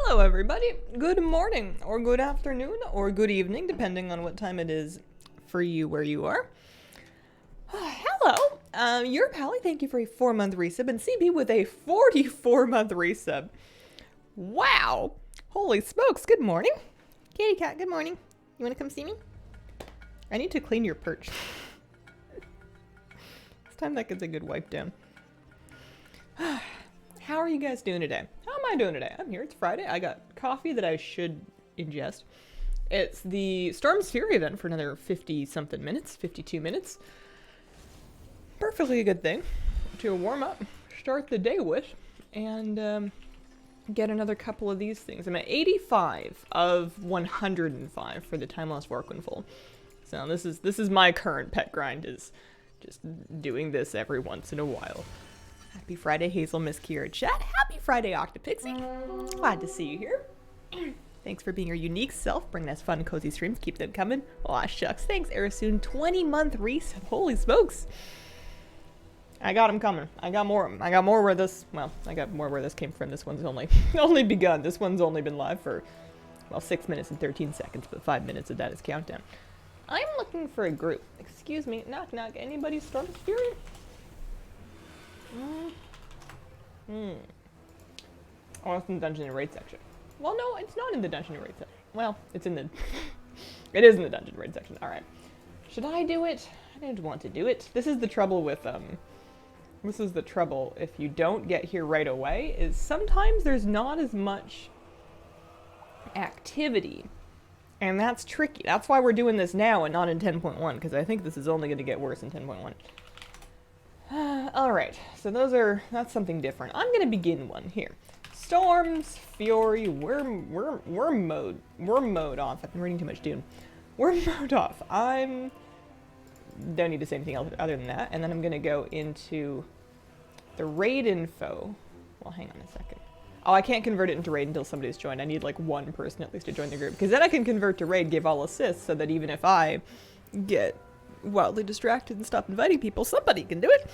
Hello everybody, good morning, or good afternoon, or good evening, depending on what time it is for you where you are. Hello, you're Pally, thank you for a 4-month resub, and CB with a 44-month resub. Wow, holy smokes, good morning. Kitty cat, good morning. You wanna come see me? I need to clean your perch. It's time that gets a good wipe down. How are you guys doing today? How am I doing today? I'm here, it's Friday. I got coffee that I should ingest. It's the Storm's Fury event for another 50-something minutes, 52 minutes. Perfectly a good thing to warm up, start the day with, and get another couple of these things. I'm at 85 of 105 for the Time Lost Vorkwin full. So this is my current pet grind, is just doing this every once in a while. Happy Friday, Hazel, Miss Kira chat. Happy Friday, Octopixie. Glad to see you here. Thanks for being your unique self, bringing us fun, cozy streams. Keep them coming. Aw, shucks. Thanks, Arasoon. 20-month resub. Holy smokes. I got them coming. I got more of them. I got more where this, well, I got more where this came from. This one's only begun. This one's only been live for, well, 6 minutes and 13 seconds, but 5 minutes of that is countdown. I'm looking for a group. Excuse me. Knock, knock. Anybody Storm's Fury? Oh, it's in the Dungeon and Raid section. Well, no, it's not in the Dungeon and Raid section. Well, it's in the... it is in the Dungeon and Raid section. Alright. Should I do it? I don't want to do it. This is the trouble with, this is the trouble if you don't get here right away, is sometimes there's not as much activity. And that's tricky. That's why we're doing this now and not in 10.1, because I think this is only going to get worse in 10.1. Alright, so that's something different. I'm gonna begin one here. Storm's Fury, worm mode off. I've been reading too much Dune. Worm mode off. Don't need to say anything else other than that. And then I'm gonna go into the raid info. Well, hang on a second. Oh, I can't convert it into raid until somebody's joined. I need like one person at least to join the group. Because then I can convert to raid, give all assists, so that even if I get wildly distracted and stop inviting people, somebody can do it.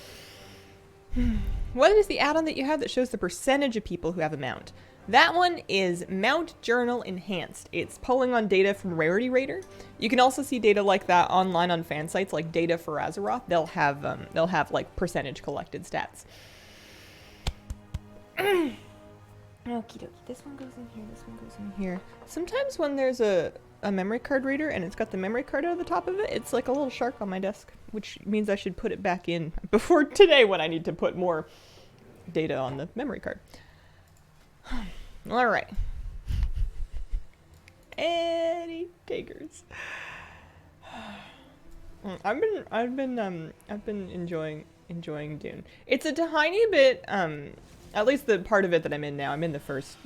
What is the add-on that you have that shows the percentage of people who have a mount? That one is Mount Journal Enhanced. It's pulling on data from Rarity Raider. You can also see data like that online on fan sites like Data for Azeroth. They'll have like percentage collected stats. Okie dokie. This one goes in here, this one goes in here. Sometimes when there's a memory card reader and it's got the memory card out the top of it, it's like a little shark on my desk, which means I should put it back in before today when I need to put more data on the memory card. All right. Any takers? I've been enjoying Dune. It's a tiny bit at least the part of it that I'm in now, I'm in the first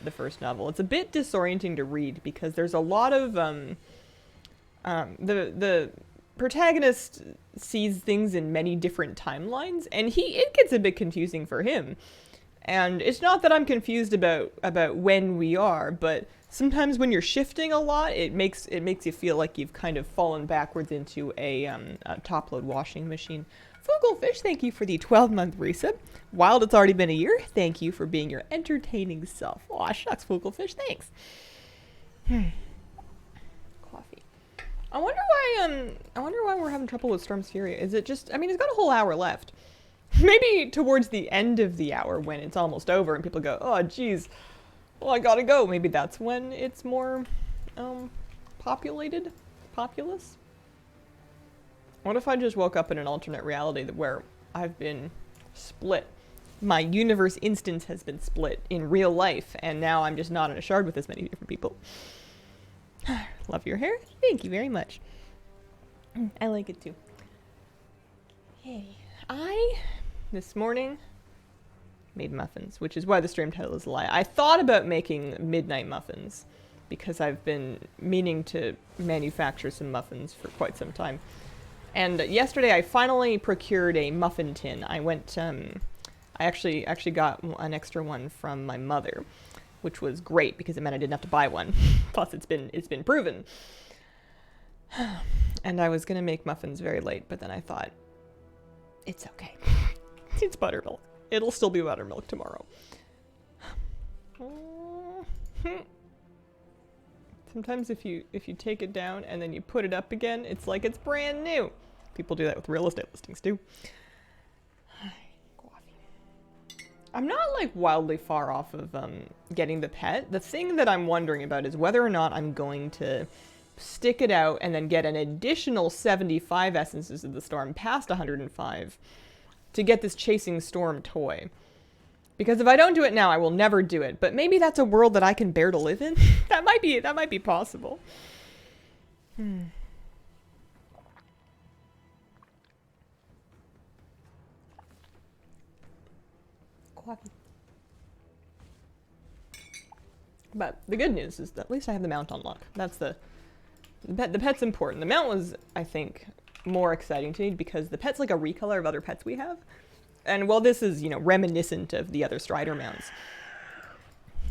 novel. It's a bit disorienting to read because there's a lot of the protagonist sees things in many different timelines, and it gets a bit confusing for him. And it's not that I'm confused about when we are, but sometimes when you're shifting a lot, it makes you feel like you've kind of fallen backwards into a top-load washing machine. Fugelfish, thank you for the 12-month resub. Wild, it's already been a year. Thank you for being your entertaining self. Aw, shucks, Fugelfish, thanks. Coffee. I wonder why we're having trouble with Storm's Fury. Is it just, I mean, it's got a whole hour left. Maybe towards the end of the hour when it's almost over and people go, oh, geez, well, I gotta go. Maybe that's when it's more, populous? What if I just woke up in an alternate reality where I've been split? My universe instance has been split in real life, and now I'm just not in a shard with as many different people. Love your hair. Thank you very much. I like it too. Hey, this morning, made muffins, which is why the stream title is a lie. I thought about making midnight muffins, because I've been meaning to manufacture some muffins for quite some time. And yesterday I finally procured a muffin tin. I went, I actually got an extra one from my mother, which was great because it meant I didn't have to buy one. Plus it's been proven. And I was gonna make muffins very late, but then I thought, it's okay. It's buttermilk. It'll still be buttermilk tomorrow. Sometimes if you take it down and then you put it up again, it's like it's brand new. People do that with real estate listings too. I'm not like wildly far off of getting the pet. The thing that I'm wondering about is whether or not I'm going to stick it out and then get an additional 75 essences of the storm past 105 to get this Chasing Storm toy. Because if I don't do it now, I will never do it. But maybe that's a world that I can bear to live in. That might be possible. Coffee. But the good news is that at least I have the mount on lock. That's the pet's important. The mount was, I think, more exciting to me because the pet's like a recolor of other pets we have. And while this is, reminiscent of the other Strider mounts,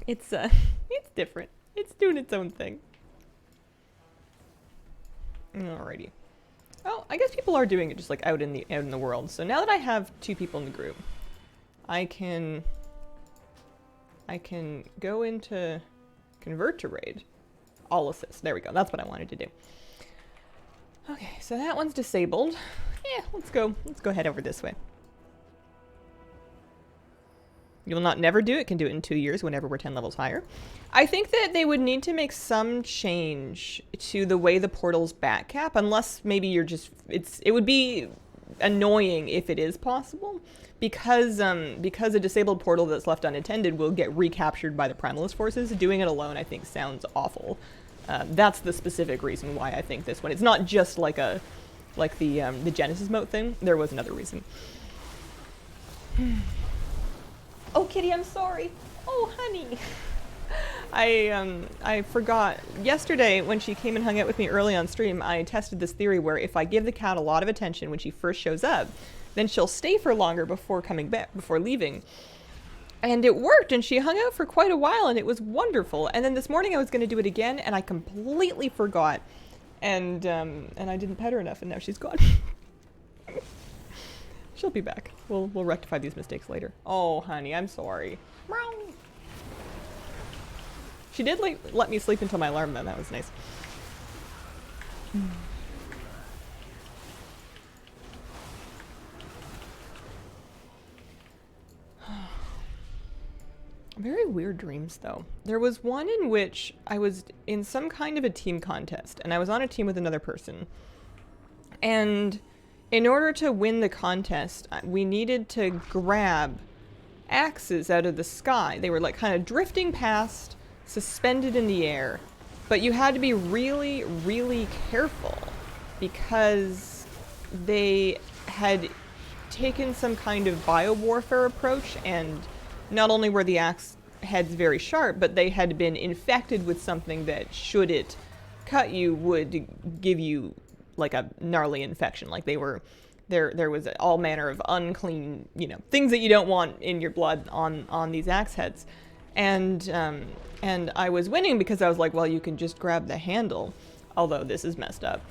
it's different. It's doing its own thing. Alrighty. Oh, I guess people are doing it just like out in the world. So now that I have 2 people in the group, I can go into convert to raid. All assist. There we go. That's what I wanted to do. Okay, so that one's disabled. Yeah, let's go head over this way. You will not never do it. Can do it in 2 years whenever we're 10 levels higher. I think that they would need to make some change to the way the portal's back cap, unless maybe you're just it would be annoying if it is possible. Because a disabled portal that's left unattended will get recaptured by the Primalist forces. Doing it alone, I think, sounds awful. That's the specific reason why I think this one. It's not just like the Genesis moat thing. There was another reason. Oh, Kitty, I'm sorry. Oh, honey. I forgot. Yesterday, when she came and hung out with me early on stream, I tested this theory where if I give the cat a lot of attention when she first shows up, then she'll stay for longer before coming back, before leaving. And it worked, and she hung out for quite a while, and it was wonderful. And then this morning I was going to do it again, and I completely forgot. And I didn't pet her enough, and now she's gone. She'll be back. We'll rectify these mistakes later. Oh, honey, I'm sorry. Meow. She did let me sleep until my alarm, though. That was nice. Very weird dreams, though. There was one in which I was in some kind of a team contest, and I was on a team with another person. And in order to win the contest, we needed to grab axes out of the sky. They were like kind of drifting past, suspended in the air. But you had to be really, really careful because they had taken some kind of biowarfare approach, and not only were the axe heads very sharp, but they had been infected with something that, should it cut you, would give you like a gnarly infection. Like there was all manner of unclean, things that you don't want in your blood on these axe heads. And I was winning because I was like, well, you can just grab the handle, although this is messed up.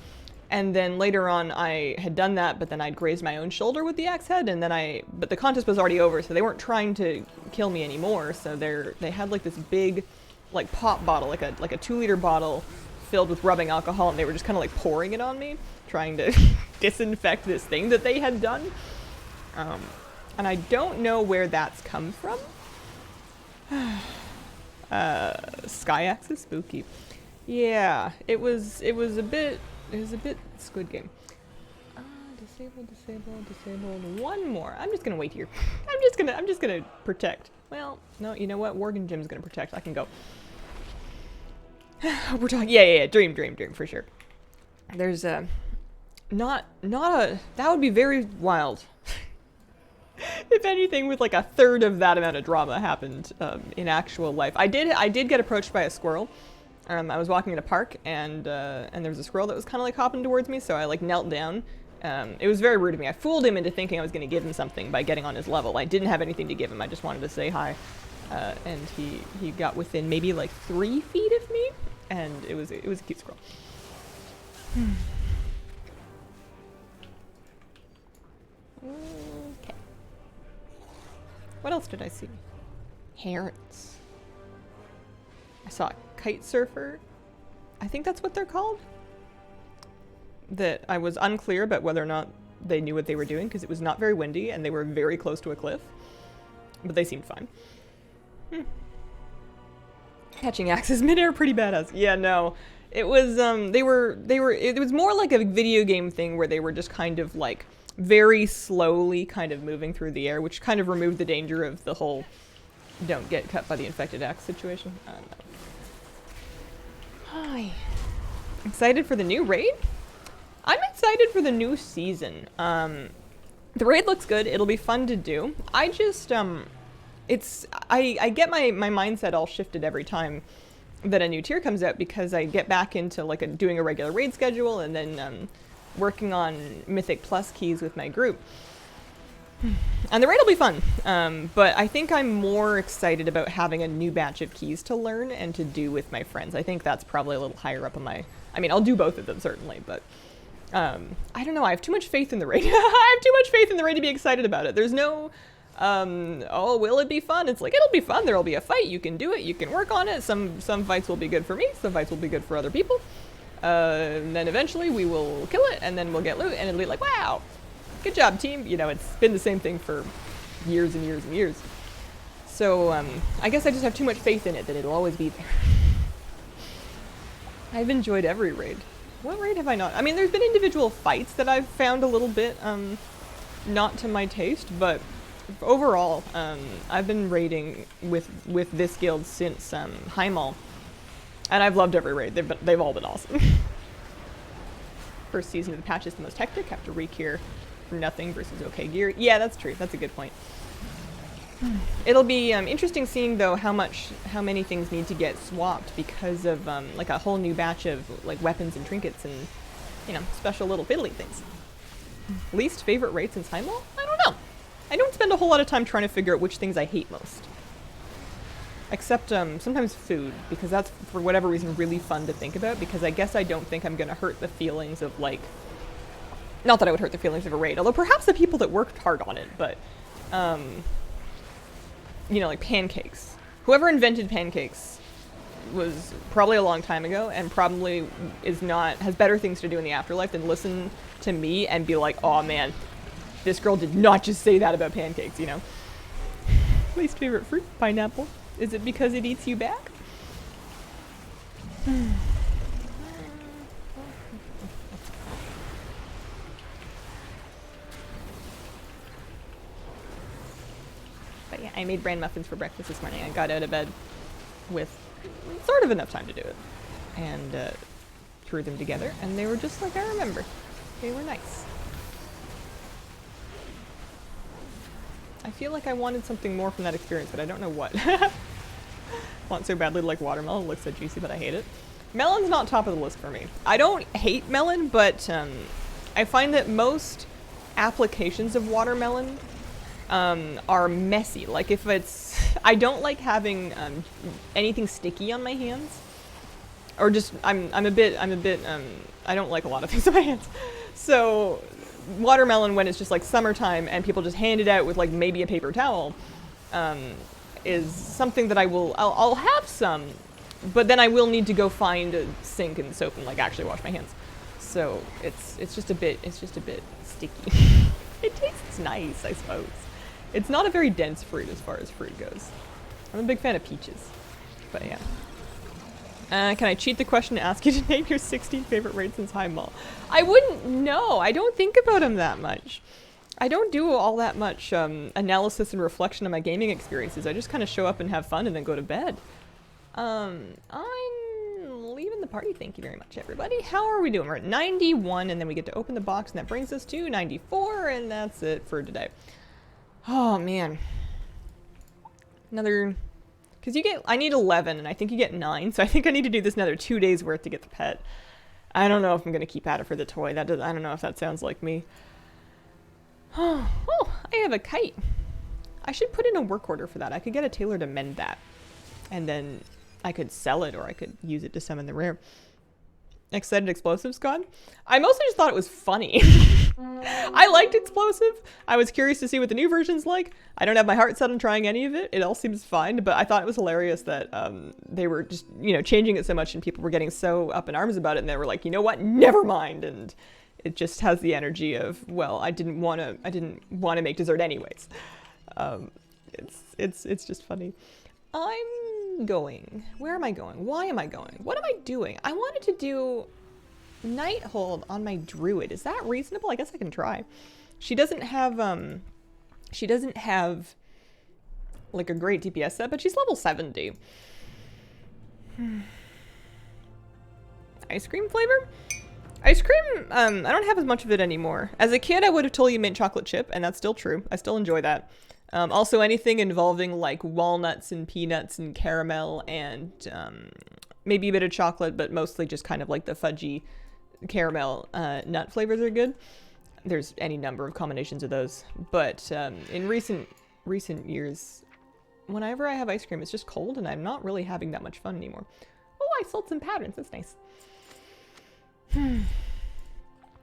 And then later on, I had done that, but then I'd grazed my own shoulder with the axe head, and then but the contest was already over, so they weren't trying to kill me anymore. So they had like this big, like pop bottle, like a 2-liter bottle filled with rubbing alcohol, and they were just kind of like pouring it on me, trying to disinfect this thing that they had done. And I don't know where that's come from. Sky axe is spooky. Yeah, it was a bit Squid Game. Disabled. One more. I'm just gonna wait here. I'm just gonna protect. Well, no, you know what? Worgen Jim's gonna protect. I can go. We're talking. Yeah. Dream for sure. There's not a. That would be very wild. If anything, with like a third of that amount of drama happened in actual life. I did get approached by a squirrel. I was walking in a park, and there was a squirrel that was kind of like hopping towards me, so I like knelt down. It was very rude of me. I fooled him into thinking I was going to give him something by getting on his level. I didn't have anything to give him. I just wanted to say hi. And he got within maybe like 3 feet of me, and it was a cute squirrel. Okay. What else did I see? Herons. I saw a kite surfer. I think that's what they're called. That I was unclear about whether or not they knew what they were doing because it was not very windy and they were very close to a cliff. But they seemed fine. Catching axes midair, pretty badass. Yeah, no. It was, it was more like a video game thing where they were just kind of like very slowly kind of moving through the air, which kind of removed the danger of the whole don't get cut by the infected axe situation. I don't know. Hi. Excited for the new raid? I'm excited for the new season. The raid looks good. It'll be fun to do. I just, I get my mindset all shifted every time that a new tier comes out because I get back into like doing a regular raid schedule and then working on Mythic Plus keys with my group. And the raid will be fun, but I think I'm more excited about having a new batch of keys to learn and to do with my friends. I think that's probably a little higher up on my... I mean, I'll do both of them, certainly, but... I don't know, I have too much faith in the raid. I have too much faith in the raid to be excited about it. There's no... oh, will it be fun? It's like, it'll be fun, there'll be a fight, you can do it, you can work on it. Some fights will be good for me, some fights will be good for other people. And then eventually we will kill it, and then we'll get loot, and it'll be like, wow! Good job, team. You know, it's been the same thing for years and years and years. So, I guess I just have too much faith in it that it'll always be there. I've enjoyed every raid. What raid have I not? I mean, there's been individual fights that I've found a little bit, not to my taste, but overall, I've been raiding with this guild since, Hazel. And I've loved every raid. They've all been awesome. First season of the patch is the most hectic. Have to re-gear for nothing versus okay gear. Yeah, that's true. That's a good point. It'll be interesting seeing though how many things need to get swapped because of like a whole new batch of like weapons and trinkets and you know special little fiddly things. Least favorite raid since Hazel? I don't know. I don't spend a whole lot of time trying to figure out which things I hate most. Except sometimes food, because that's for whatever reason really fun to think about because I guess I don't think I'm gonna hurt the feelings of like not that I would hurt the feelings of a raid, although perhaps the people that worked hard on it, but, you know, like pancakes. Whoever invented pancakes was probably a long time ago and probably has better things to do in the afterlife than listen to me and be like, oh man, this girl did not just say that about pancakes, you know? Least favorite fruit? Pineapple. Is it because it eats you back? But yeah, I made bran muffins for breakfast this morning. I got out of bed with sort of enough time to do it. And threw them together, and they were just like I remember. They were nice. I feel like I wanted something more from that experience, but I don't know what. Want so badly to like watermelon. It looks so juicy, but I hate it. Melon's not top of the list for me. I don't hate melon, but I find that most applications of watermelon are messy. Like if it's, I don't like having anything sticky on my hands, or just I'm a bit I don't like a lot of things on my hands. So watermelon when it's just like summertime and people just hand it out with like maybe a paper towel is something that I'll have some, but then I will need to go find a sink and soap and like actually wash my hands. So it's just a bit sticky. It tastes nice, I suppose. It's not a very dense fruit as far as fruit goes. I'm a big fan of peaches, but yeah. Can I cheat the question to ask you to name your 16 favorite raids since Hazel? I wouldn't know. I don't think about them that much. I don't do all that much analysis and reflection on my gaming experiences. I just kind of show up and have fun and then go to bed. I'm leaving the party. Thank you very much, everybody. How are we doing? We're at 91, and then we get to open the box, and that brings us to 94, and that's it for today. Oh, man. Another... Because I need 11, and I think you get 9, so I think I need to do this another 2 days worth to get the pet. I don't know if I'm going to keep at it for the toy. I don't know if that sounds like me. Oh, I have a kite. I should put in a work order for that. I could get a tailor to mend that. And then I could sell it, or I could use it to summon the rare. Excited Explosive Squad. I mostly just thought it was funny. I liked Explosive. I was curious to see what the new version's like. I don't have my heart set on trying any of it. It all seems fine, but I thought it was hilarious that they were just, you know, changing it so much and people were getting so up in arms about it, and they were like, you know what, never mind. And it just has the energy of, well, I didn't want to make dessert anyways. It's just funny. I'm going. Where am I going? Why am I going? What am I doing? I wanted to do Night Hold on my druid. Is that reasonable? I guess I can try. She doesn't have like a great DPS set, but she's level 70. Ice cream flavor? Ice cream, I don't have as much of it anymore. As a kid, I would have told you mint chocolate chip, and that's still true. I still enjoy that. Also, anything involving like walnuts and peanuts and caramel and maybe a bit of chocolate, but mostly just kind of like the fudgy caramel nut flavors are good. There's any number of combinations of those. But in recent years, whenever I have ice cream, it's just cold, and I'm not really having that much fun anymore. Oh, I sold some patterns. That's nice. I'm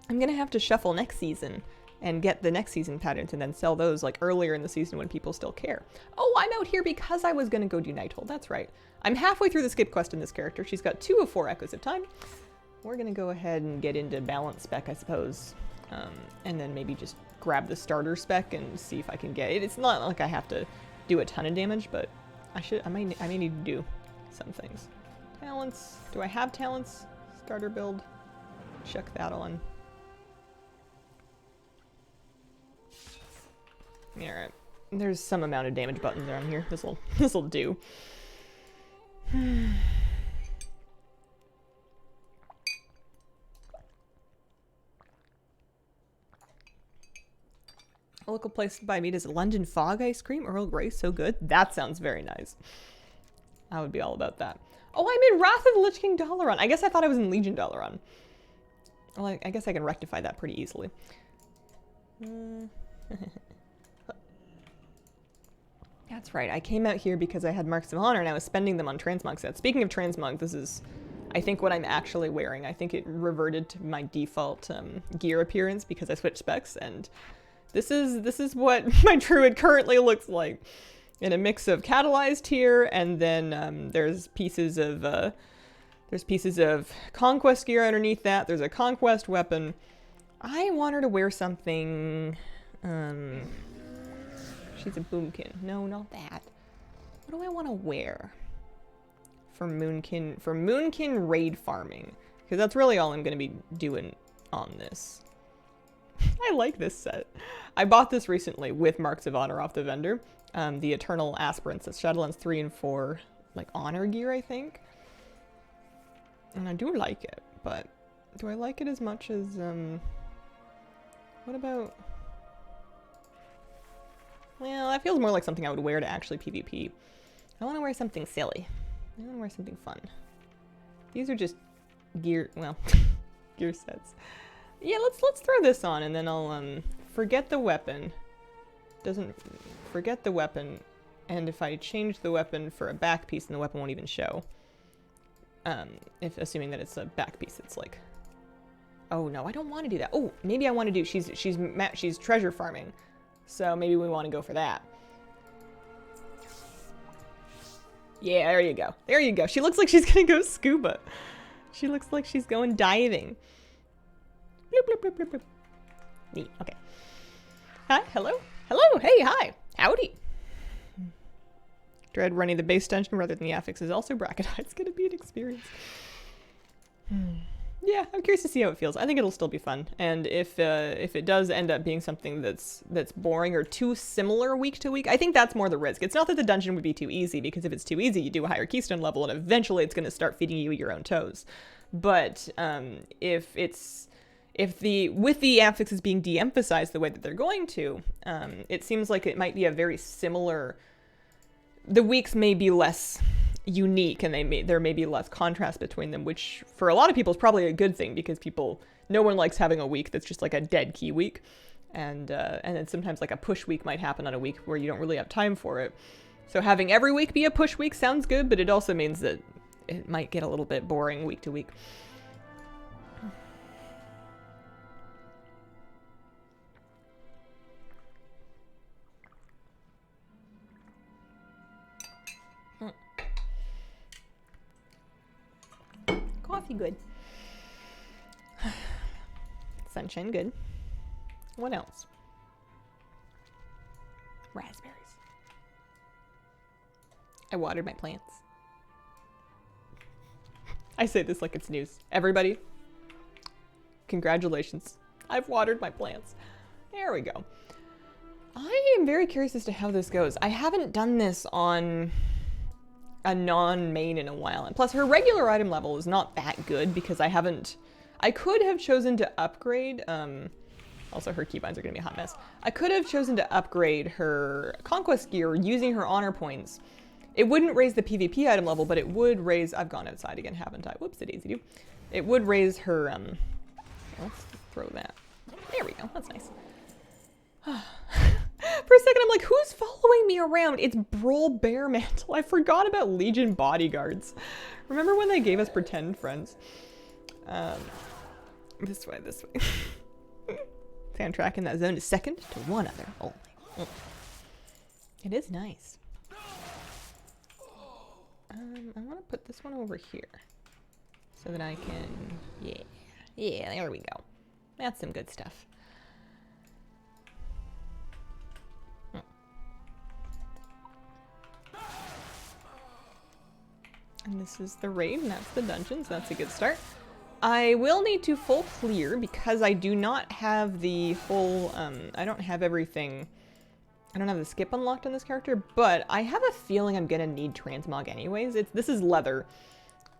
gonna have to shuffle next season and get the next season patterns and then sell those like earlier in the season when people still care. Oh, I'm out here because I was gonna go do Nighthold. That's right. I'm halfway through the skip quest in this character. She's got 2 of 4 echoes of time. We're gonna go ahead and get into balance spec, I suppose. And then maybe just grab the starter spec and see if I can get it. It's not like I have to do a ton of damage, but I may need to do some things. Talents. Do I have talents? Starter build. Chuck that on. Alright. There's some amount of damage buttons around here. This'll do. A local place by me does London Fog ice cream, Earl Grey, so good. That sounds very nice. I would be all about that. Oh, I'm in Wrath of the Lich King Dalaran. I guess I thought I was in Legion Dalaran. Well, I guess I can rectify that pretty easily. That's right. I came out here because I had Marks of Honor and I was spending them on transmog sets. Speaking of transmog, this is, I think, what I'm actually wearing. I think it reverted to my default gear appearance because I switched specs, and this is what my druid currently looks like. In a mix of catalyzed here, and then there's pieces of conquest gear underneath that. There's a conquest weapon. I want her to wear something. She's a boomkin. No, not that. What do I want to wear for Moonkin? For Moonkin raid farming, because that's really all I'm going to be doing on this. I like this set. I bought this recently with Marks of Honor off the vendor. The Eternal Aspirants. It's Shadowlands 3 and 4, like, honor gear, I think. And I do like it, but do I like it as much as, what about... Well, that feels more like something I would wear to actually PvP. I want to wear something silly. I want to wear something fun. These are just gear, well, gear sets. Yeah, let's throw this on, and then I'll, forget the weapon. Forget the weapon, and if I change the weapon for a back piece, then the weapon won't even show. Assuming that it's a back piece, it's like, oh no, I don't want to do that. Oh, maybe I want to do, she's treasure farming, so maybe we want to go for that. Yeah, there you go. There you go. She looks like she's gonna go scuba. She looks like she's going diving. Bloop, bloop, bloop, bloop, bloop. Neat. Okay. Hi. Hello. Hello. Hey. Hi. Howdy. Dread running the base dungeon rather than the affix is also bracket high. It's gonna be an experience. Yeah, I'm curious to see how it feels. I think it'll still be fun. And if it does end up being something that's boring or too similar week to week, I think that's more the risk. It's not that the dungeon would be too easy, because if it's too easy, you do a higher keystone level, and eventually it's going to start feeding you your own toes. But with the affixes being de-emphasized the way that they're going to, it seems like it might be a very similar. The weeks may be less unique, and there may be less contrast between them, which for a lot of people is probably a good thing, because no one likes having a week that's just like a dead key week, and then sometimes like a push week might happen on a week where you don't really have time for it. So having every week be a push week sounds good, but it also means that it might get a little bit boring week to week. Coffee, good. Sunshine, good. What else? Raspberries. I watered my plants. I say this like it's news. Everybody, congratulations. I've watered my plants. There we go. I am very curious as to how this goes. I haven't done this on a non-main in a while. And plus, her regular item level is not that good because I could have chosen to upgrade, also her keybinds are going to be a hot mess. I could have chosen to upgrade her conquest gear using her honor points. It wouldn't raise the PvP item level, but it would raise, I've gone outside again, haven't I? Whoops, it daisy do. It would raise her, let's throw that. There we go, that's nice. For a second, I'm like, who's following me around? It's Brawl Bear Mantle. I forgot about Legion bodyguards. Remember when they gave us pretend friends? This way, this way. Soundtrack in that zone is second to one other only. Oh. It is nice. I want to put this one over here so that I can, yeah, there we go. That's some good stuff. And this is the raid, and that's the dungeons. That's a good start. I will need to full clear because I do not have the full, I don't have everything. I don't have the skip unlocked on this character, but I have a feeling I'm gonna need transmog anyways. This is leather.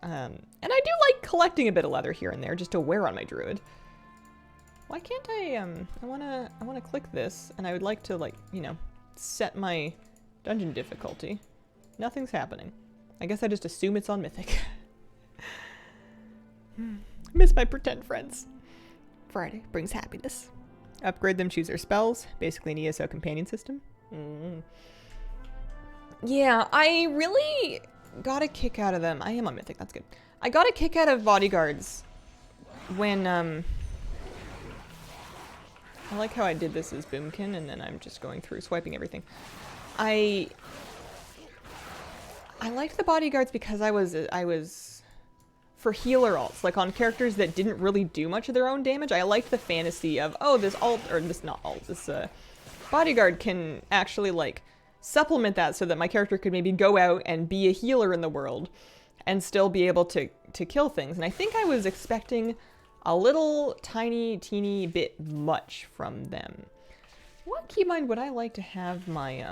And I do like collecting a bit of leather here and there just to wear on my druid. Why can't I wanna click this, and I would like to, like, you know, set my dungeon difficulty. Nothing's happening. I guess I just assume it's on Mythic. Miss my pretend friends. Friday brings happiness. Upgrade them, choose their spells. Basically an ESO companion system. Yeah, I really got a kick out of them. I am on Mythic, that's good. I got a kick out of bodyguards when, I like how I did this as Boomkin and then I'm just going through swiping everything. I liked the bodyguards because I was for healer alts, like on characters that didn't really do much of their own damage. I liked the fantasy of, oh, this alt, or this not alt, this bodyguard can actually like supplement that so that my character could maybe go out and be a healer in the world and still be able to kill things. And I think I was expecting a little tiny, teeny bit much from them. What keybind would I like to have my,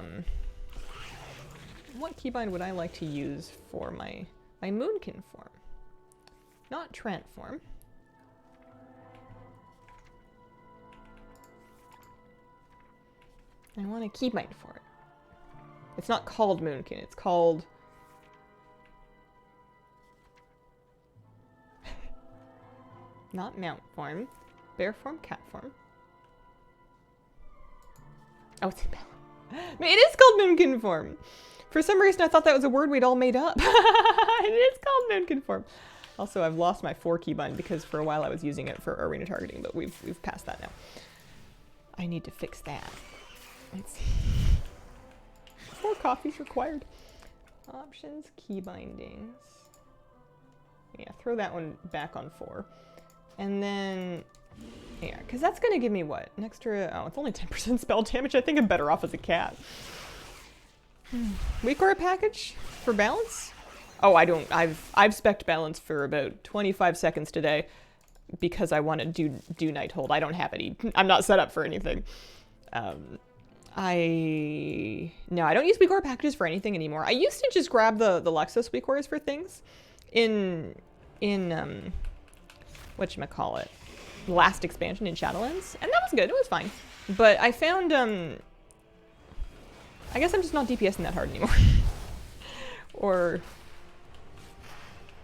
what keybind would I like to use for my Moonkin form? Not Trent form. I want a keybind for it. It's not called Moonkin, it's called... not mount form. Bear form, cat form. Oh, it's in Bella. It is called Moonkin form! For some reason, I thought that was a word we'd all made up. It is called Moonkin form. Also, I've lost my 4 keybind because for a while I was using it for arena targeting, but we've passed that now. I need to fix that. Let's see. 4 coffees required. Options, key bindings. Yeah, throw that one back on 4. And then, yeah, because that's going to give me what? An extra, oh, it's only 10% spell damage. I think I'm better off as a cat. Weak aura package for balance? Oh, I don't. I've spec'd balance for about 25 seconds today because I want to do night hold. I don't have any. I'm not set up for anything. No, I don't use weak aura packages for anything anymore. I used to just grab the Luxus weak auras for things in whatchamacallit, last expansion in Shadowlands, and that was good. It was fine. But I found I guess I'm just not DPSing that hard anymore. Or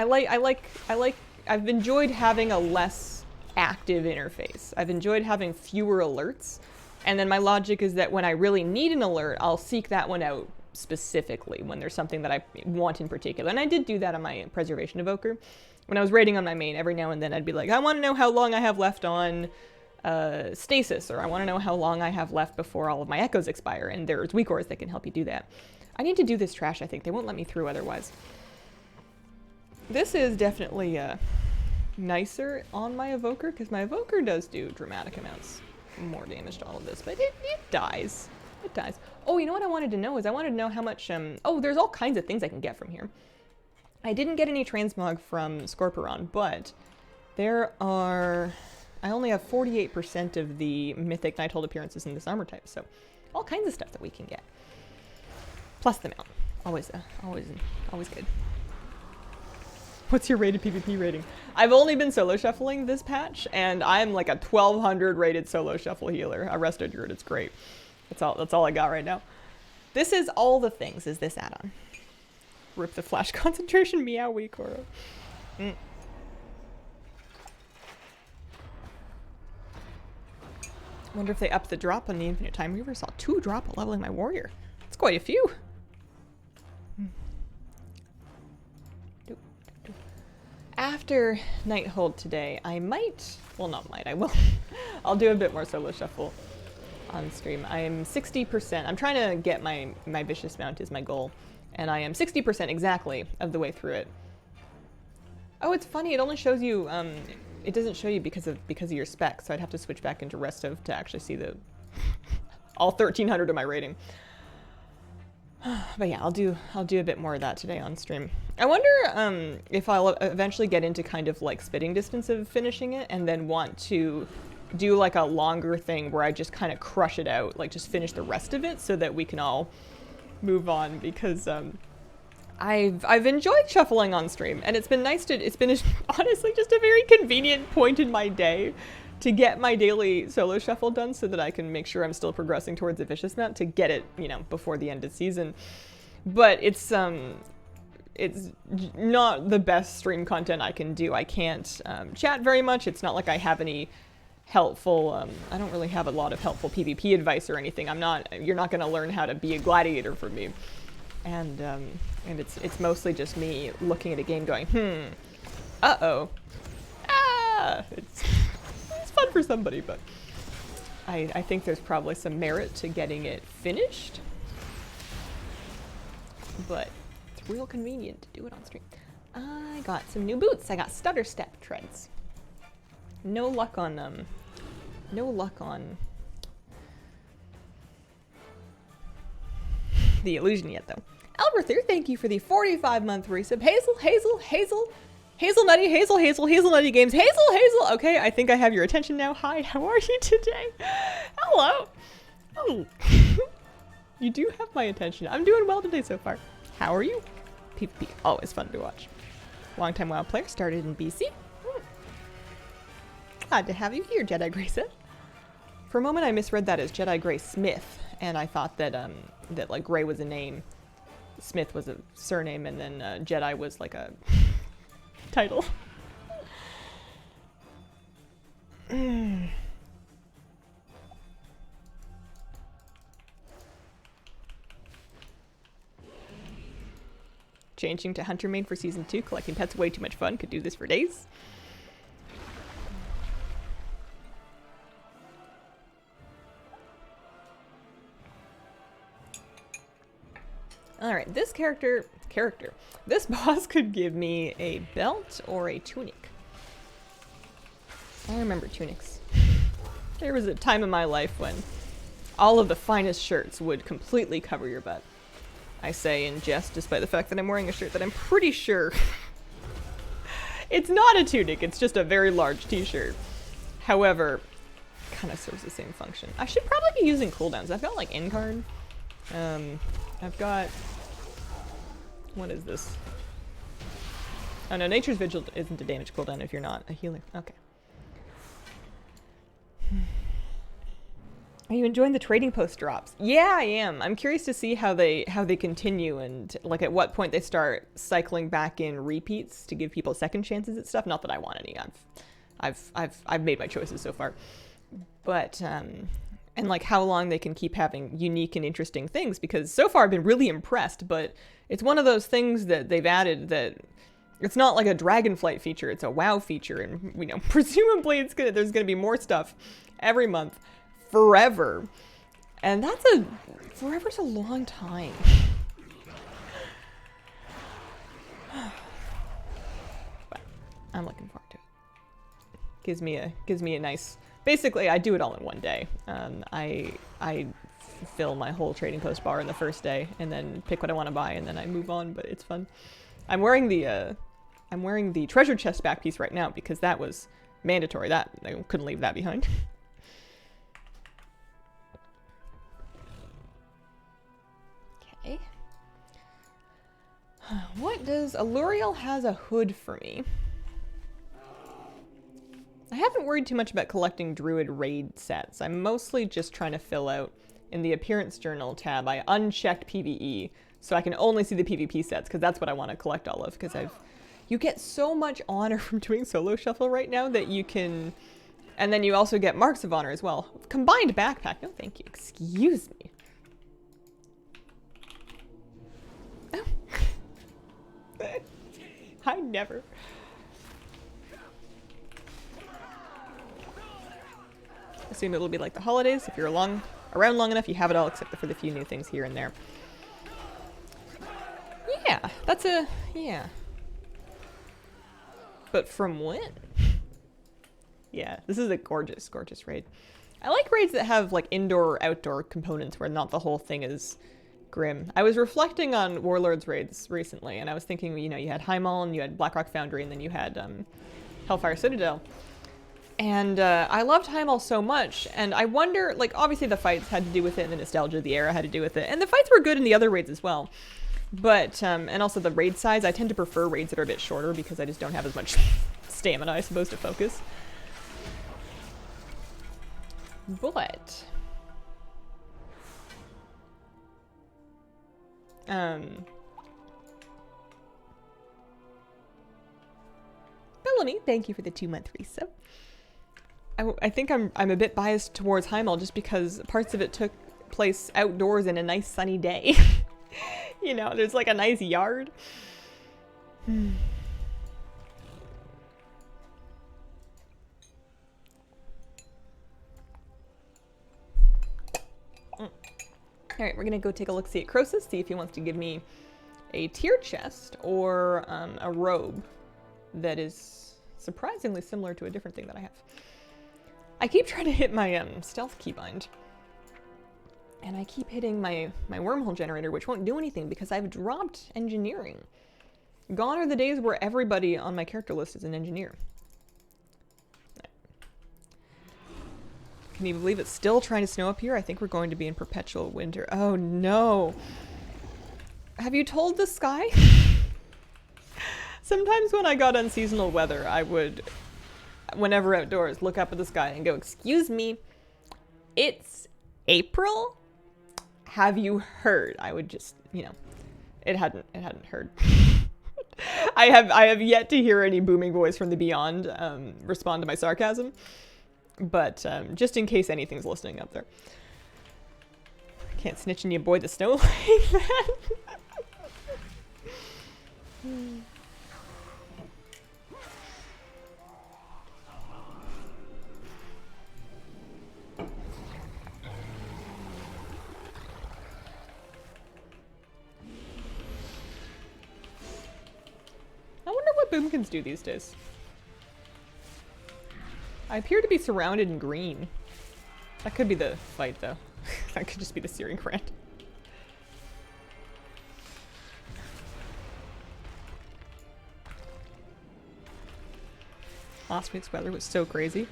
I've enjoyed having a less active interface. I've enjoyed having fewer alerts. And then my logic is that when I really need an alert, I'll seek that one out specifically when there's something that I want in particular. And I did do that on my Preservation Evoker. When I was raiding on my main, every now and then I'd be like, I want to know how long I have left on Stasis, or I want to know how long I have left before all of my echoes expire, and there's weak auras that can help you do that. I need to do this trash, I think. They won't let me through otherwise. This is definitely nicer on my evoker, because my evoker does do dramatic amounts more damage to all of this, but it dies. It dies. Oh, you know what I wanted to know is I wanted to know how much, oh, there's all kinds of things I can get from here. I didn't get any transmog from Scorpiron, but there are, I only have 48% of the mythic Nighthold appearances in this armor type, so all kinds of stuff that we can get. Plus the mount. Always good. What's your rated PvP rating? I've only been solo shuffling this patch, and I'm like a 1200 rated solo shuffle healer. A Resto Druid, it's great. That's all I got right now. This is all the things, is this add-on. Rip the flash concentration, meow weak Koro. Wonder if they upped the drop on the Infinite Time Reaver. Saw 2 drop at leveling my warrior. That's quite a few. After Nighthold today, I might, well not might, I will. I'll do a bit more solo shuffle on stream. I am 60%, I'm trying to get my Vicious Mount is my goal, and I am 60% exactly of the way through it. Oh, it's funny, it only shows you, it doesn't show you because of your spec, so I'd have to switch back into Resto to actually see the, all 1300 of my rating. But yeah, I'll do a bit more of that today on stream. I wonder if I'll eventually get into kind of like spitting distance of finishing it, and then want to do like a longer thing where I just kind of crush it out, like just finish the rest of it so that we can all move on, because I've enjoyed shuffling on stream, and it's been nice to, it's been honestly just a very convenient point in my day to get my daily solo shuffle done so that I can make sure I'm still progressing towards the Vicious Mount to get it, you know, before the end of season. But it's not the best stream content I can do. I can't chat very much. It's not like I have any helpful, I don't really have a lot of helpful PvP advice or anything. You're not gonna learn how to be a gladiator from me. And it's mostly just me looking at a game going, uh-oh, it's fun for somebody, but I think there's probably some merit to getting it finished, but it's real convenient to do it on stream. I got some new boots. I got stutter step treads. No luck on the illusion yet though. Alberther, thank you for the 45-month resub. Hazel Nutty, Hazel Nutty Games, Hazel. Okay, I think I have your attention now. Hi, how are you today? Hello. Oh, you do have my attention. I'm doing well today so far. How are you? PvP, always fun to watch. Longtime WoW player, started in BC. Glad to have you here, Jedi Grey Sith. For a moment, I misread that as Jedi Grey Smith, and I thought that that like Grey was a name, Smith was a surname, and then Jedi was like a title. Changing to Hunter main for season 2, collecting pets way too much fun, could do this for days. Alright, this this boss could give me a belt or a tunic. I remember tunics. There was a time in my life when all of the finest shirts would completely cover your butt. I say in jest, despite the fact that I'm wearing a shirt that I'm pretty sure it's not a tunic, it's just a very large t-shirt. However, kind of serves the same function. I should probably be using cooldowns. I've got like Incard. I've got, what is this? Oh no, Nature's Vigil isn't a damage cooldown if you're not a healer. Okay. Are you enjoying the trading post drops? Yeah, I am. I'm curious to see how they continue, and like at what point they start cycling back in repeats to give people second chances at stuff. Not that I want any. I've made my choices so far. But and like how long they can keep having unique and interesting things, because so far I've been really impressed, but it's one of those things that they've added that it's not like a Dragonflight feature, it's a WoW feature, and you know, presumably there's gonna be more stuff every month forever. And forever's a long time. But I'm looking forward to it. Gives me a nice. Basically, I do it all in one day. I fill my whole trading post bar in the first day, and then pick what I want to buy, and then I move on. But it's fun. I'm wearing the treasure chest back piece right now because that was mandatory. That I couldn't leave that behind. Okay. What does Alluriel has a hood for me? I haven't worried too much about collecting Druid raid sets. I'm mostly just trying to fill out, in the Appearance Journal tab, I unchecked PvE, so I can only see the PvP sets, because that's what I want to collect all of, because you get so much honor from doing solo shuffle right now that you can, and then you also get marks of honor as well. Combined backpack, no thank you, excuse me. Oh. I never. Assume it'll be like the holidays. If you're around long enough, you have it all except for the few new things here and there. Yeah, yeah. But from when? Yeah, this is a gorgeous, gorgeous raid. I like raids that have like indoor or outdoor components where not the whole thing is grim. I was reflecting on Warlords raids recently, and I was thinking, you know, you had Heimall, and you had Blackrock Foundry, and then you had Hellfire Citadel. And I loved Heimall so much, and I wonder, like, obviously the fights had to do with it, and the nostalgia of the era had to do with it, and the fights were good in the other raids as well. But, and also the raid size, I tend to prefer raids that are a bit shorter because I just don't have as much stamina, I suppose, to focus. But... Bellamy, thank you for the 2-month resub. I think I'm a bit biased towards Heimall just because parts of it took place outdoors in a nice sunny day. You know, there's like a nice yard. Alright, we're gonna go take a look-see at Croesus, see if he wants to give me a tier chest or a robe that is surprisingly similar to a different thing that I have. I keep trying to hit my stealth keybind, and I keep hitting my wormhole generator, which won't do anything because I've dropped engineering. Gone are the days where everybody on my character list is an engineer. Can you believe it's still trying to snow up here? I think we're going to be in perpetual winter. Oh no. Have you told the sky? Sometimes when I got unseasonal weather, I would, whenever outdoors, look up at the sky and go, excuse me, it's April? Have you heard? I would just, you know, it hadn't heard. I have yet to hear any booming voice from the beyond respond to my sarcasm. But just in case anything's listening up there. Can't snitch and you avoid the snow like that. I wonder what boomkins do these days. I appear to be surrounded in green. That could be the fight, though. That could just be the searing brand. Last week's weather was so crazy.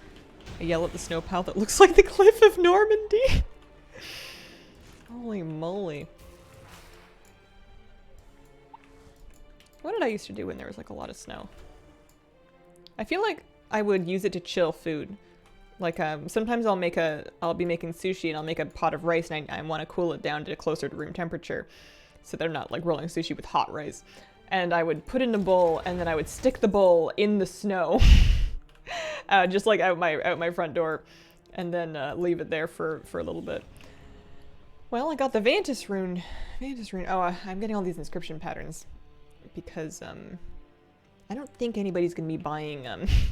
I yell at the snow pile that looks like the cliff of Normandy. Holy moly. What did I used to do when there was like a lot of snow? I feel like I would use it to chill food. Like sometimes I'll be making sushi and I'll make a pot of rice and I want to cool it down to closer to room temperature so they're not like rolling sushi with hot rice. And I would put it in a bowl and then I would stick the bowl in the snow, just like out my front door, and then leave it there for a little bit. Well, I got the Vantis rune. Oh, I'm getting all these inscription patterns because I don't think anybody's going to be buying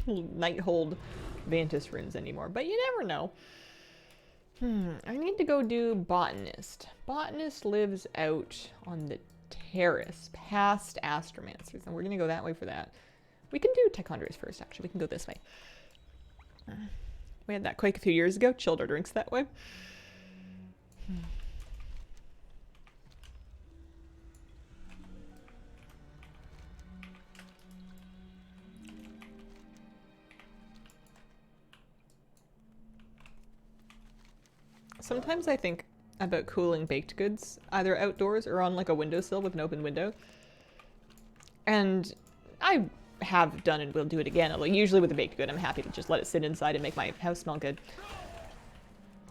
Nighthold Vantis runes anymore, but you never know. I need to go do Botanist. Botanist lives out on the terrace past Astromancers, and we're going to go that way for that. We can do Tichondrius first, actually. We can go this way. We had that quake a few years ago. Chilled our drinks that way. Sometimes I think about cooling baked goods, either outdoors or on like a windowsill with an open window. And I have done and will do it again. Like usually with a baked good, I'm happy to just let it sit inside and make my house smell good.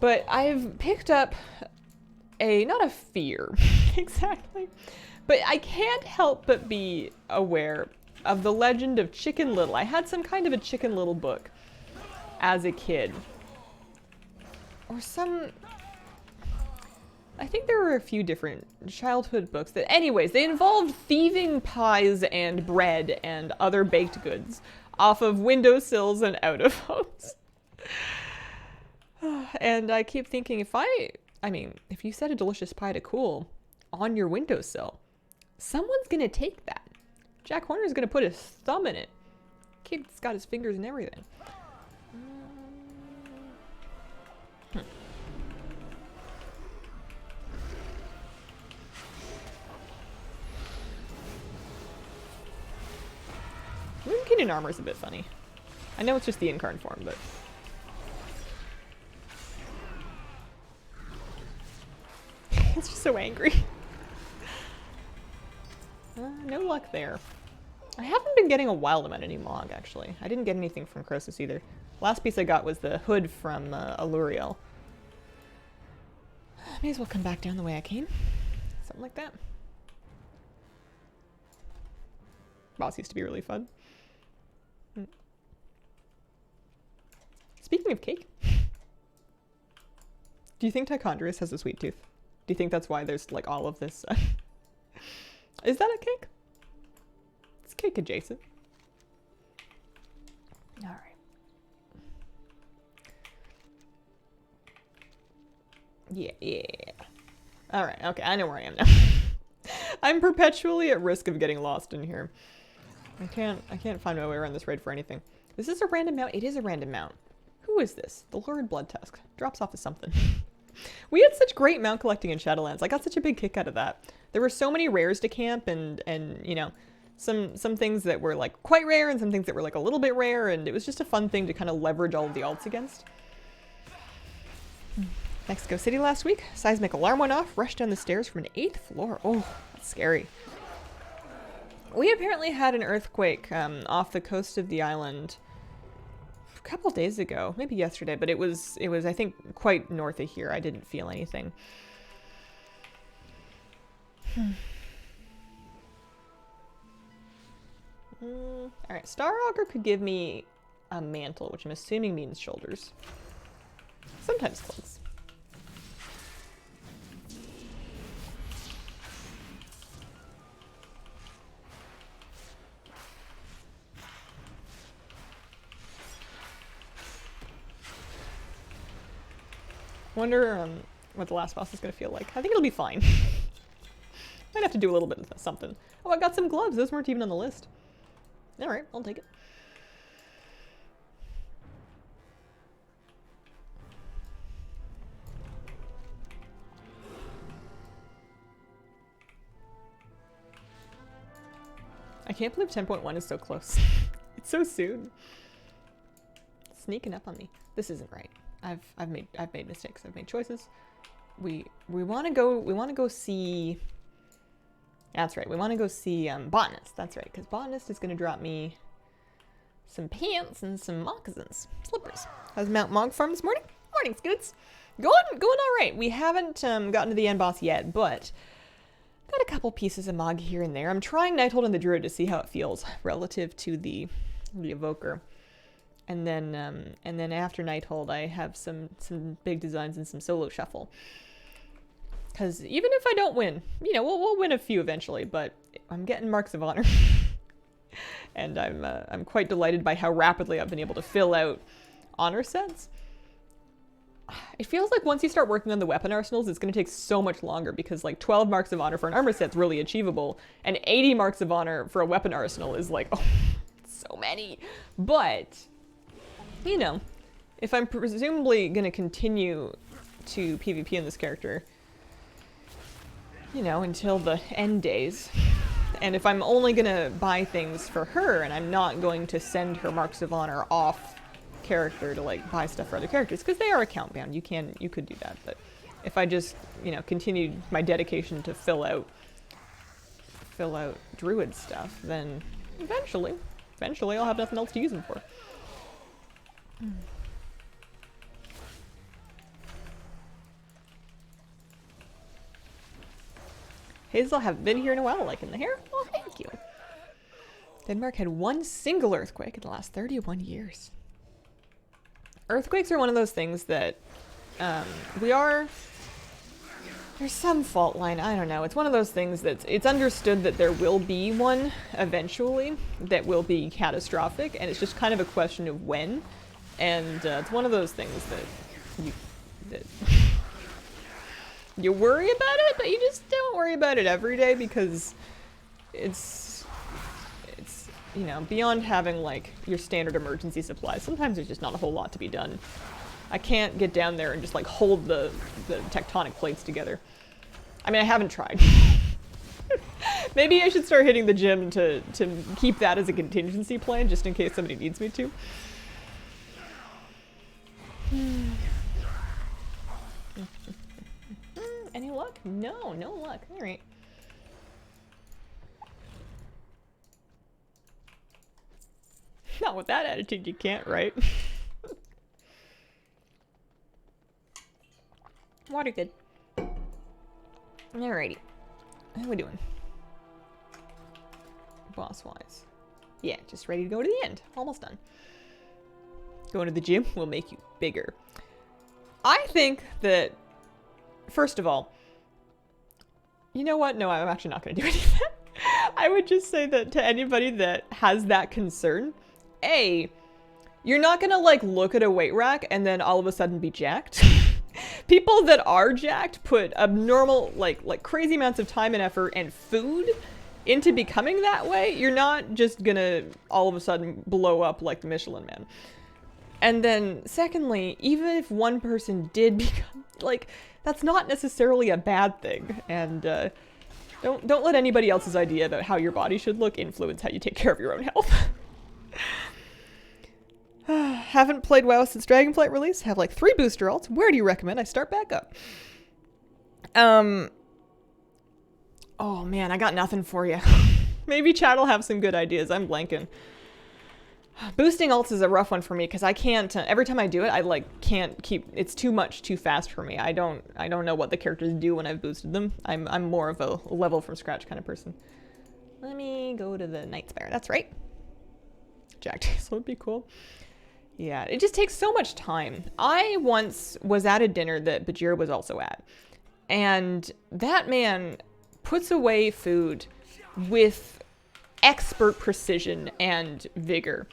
But I've picked up not a fear, exactly, but I can't help but be aware of the legend of Chicken Little. I had some kind of a Chicken Little book as a kid. Or I think there were a few different childhood books that, anyways, they involved thieving pies and bread and other baked goods off of windowsills and out of homes. And I keep thinking, if you set a delicious pie to cool on your windowsill, someone's gonna take that. Jack Horner's gonna put his thumb in it. Kid's got his fingers and everything. Moon Kid in armor is a bit funny. I know it's just the incarn form, but... it's just so angry. No luck there. I haven't been getting a wild amount of new Mog, actually. I didn't get anything from Croesus either. Last piece I got was the hood from Aluriel. May as well come back down the way I came. Something like that. Boss used to be really fun. Speaking of cake, do you think Tichondrius has a sweet tooth? Do you think that's why there's like all of this? Is that a cake? It's cake adjacent. All right. Yeah. All right. Okay, I know where I am now. I'm perpetually at risk of getting lost in here. I can't find my way around this raid for anything. Is this a random mount? It is a random mount. Who is this? The Lurid Blood Tusk. Drops off as something. We had such great mount collecting in Shadowlands. I got such a big kick out of that. There were so many rares to camp and you know, some things that were like quite rare and some things that were like a little bit rare, and it was just a fun thing to kind of leverage all of the alts against. Mexico City last week. Seismic alarm went off. Rushed down the stairs from an 8th floor. Oh, that's scary. We apparently had an earthquake off the coast of the island a couple days ago, maybe yesterday, but it was I think quite north of here. I didn't feel anything. All right, Star Augur could give me a mantle, which I'm assuming means shoulders. Sometimes clothes. Wonder what the last boss is going to feel like. I think it'll be fine. Might have to do a little bit of something. Oh, I got some gloves. Those weren't even on the list. All right, I'll take it. I can't believe 10.1 is so close. It's so soon. It's sneaking up on me. This isn't right. I've made mistakes. I've made choices. We want to go see. That's right. We want to go see Botanist. That's right, because Botanist is going to drop me some pants and some moccasins, slippers. How's Mount Mog Farm this morning? Morning, Scoots. Going all right. We haven't gotten to the end boss yet, but got a couple pieces of Mog here and there. I'm trying Nighthold and the Druid to see how it feels relative to the Evoker. And then after Nighthold, I have some big designs and some solo shuffle. Because even if I don't win, you know, we'll win a few eventually. But I'm getting marks of honor, and I'm quite delighted by how rapidly I've been able to fill out honor sets. It feels like once you start working on the weapon arsenals, it's going to take so much longer because like 12 marks of honor for an armor set's really achievable, and 80 marks of honor for a weapon arsenal is like, oh, so many. But you know, if I'm presumably going to continue to PvP in this character, you know, until the end days, and if I'm only going to buy things for her and I'm not going to send her marks of honor off character to like buy stuff for other characters, because they are account bound, you could do that, but if I just, you know, continued my dedication to fill out druid stuff, then eventually I'll have nothing else to use them for. Hazel, haven't been here in a while, liking the hair? Well, thank you. Denmark had one single earthquake in the last 31 years. Earthquakes are one of those things that there's some fault line, I don't know. It's one of those things that it's understood that there will be one eventually that will be catastrophic, and it's just kind of a question of when. And it's one of those things that you worry about it, but you just don't worry about it every day, because it's you know, beyond having like your standard emergency supplies, sometimes there's just not a whole lot to be done. I can't get down there and just like hold the tectonic plates together. I mean, I haven't tried. Maybe I should start hitting the gym to keep that as a contingency plan, just in case somebody needs me to. Any luck? No, no luck. All right. Not with that attitude, you can't, right? Water good. Alrighty. How we doing? Boss-wise. Yeah, just ready to go to the end. Almost done. Going to the gym will make you bigger. I think that, first of all, you know what? No, I'm actually not going to do any of that. I would just say that to anybody that has that concern, A, you're not going to like look at a weight rack and then all of a sudden be jacked. People that are jacked put abnormal, like crazy amounts of time and effort and food into becoming that way. You're not just gonna all of a sudden blow up like the Michelin Man. And then secondly, even if one person did become, like, that's not necessarily a bad thing. And don't let anybody else's idea about how your body should look influence how you take care of your own health. Haven't played WoW since Dragonflight release. Have like 3 booster alts. Where do you recommend I start back up? Oh man, I got nothing for you. Maybe chat will have some good ideas. I'm blanking. Boosting alts is a rough one for me because I can't. Every time I do it, I like can't keep. It's too much, too fast for me. I don't know what the characters do when I've boosted them. I'm more of a level from scratch kind of person. Let me go to the Night Spire. That's right. Jack Hazel would be cool. Yeah, it just takes so much time. I once was at a dinner that Bajir was also at, and that man puts away food with expert precision and vigor.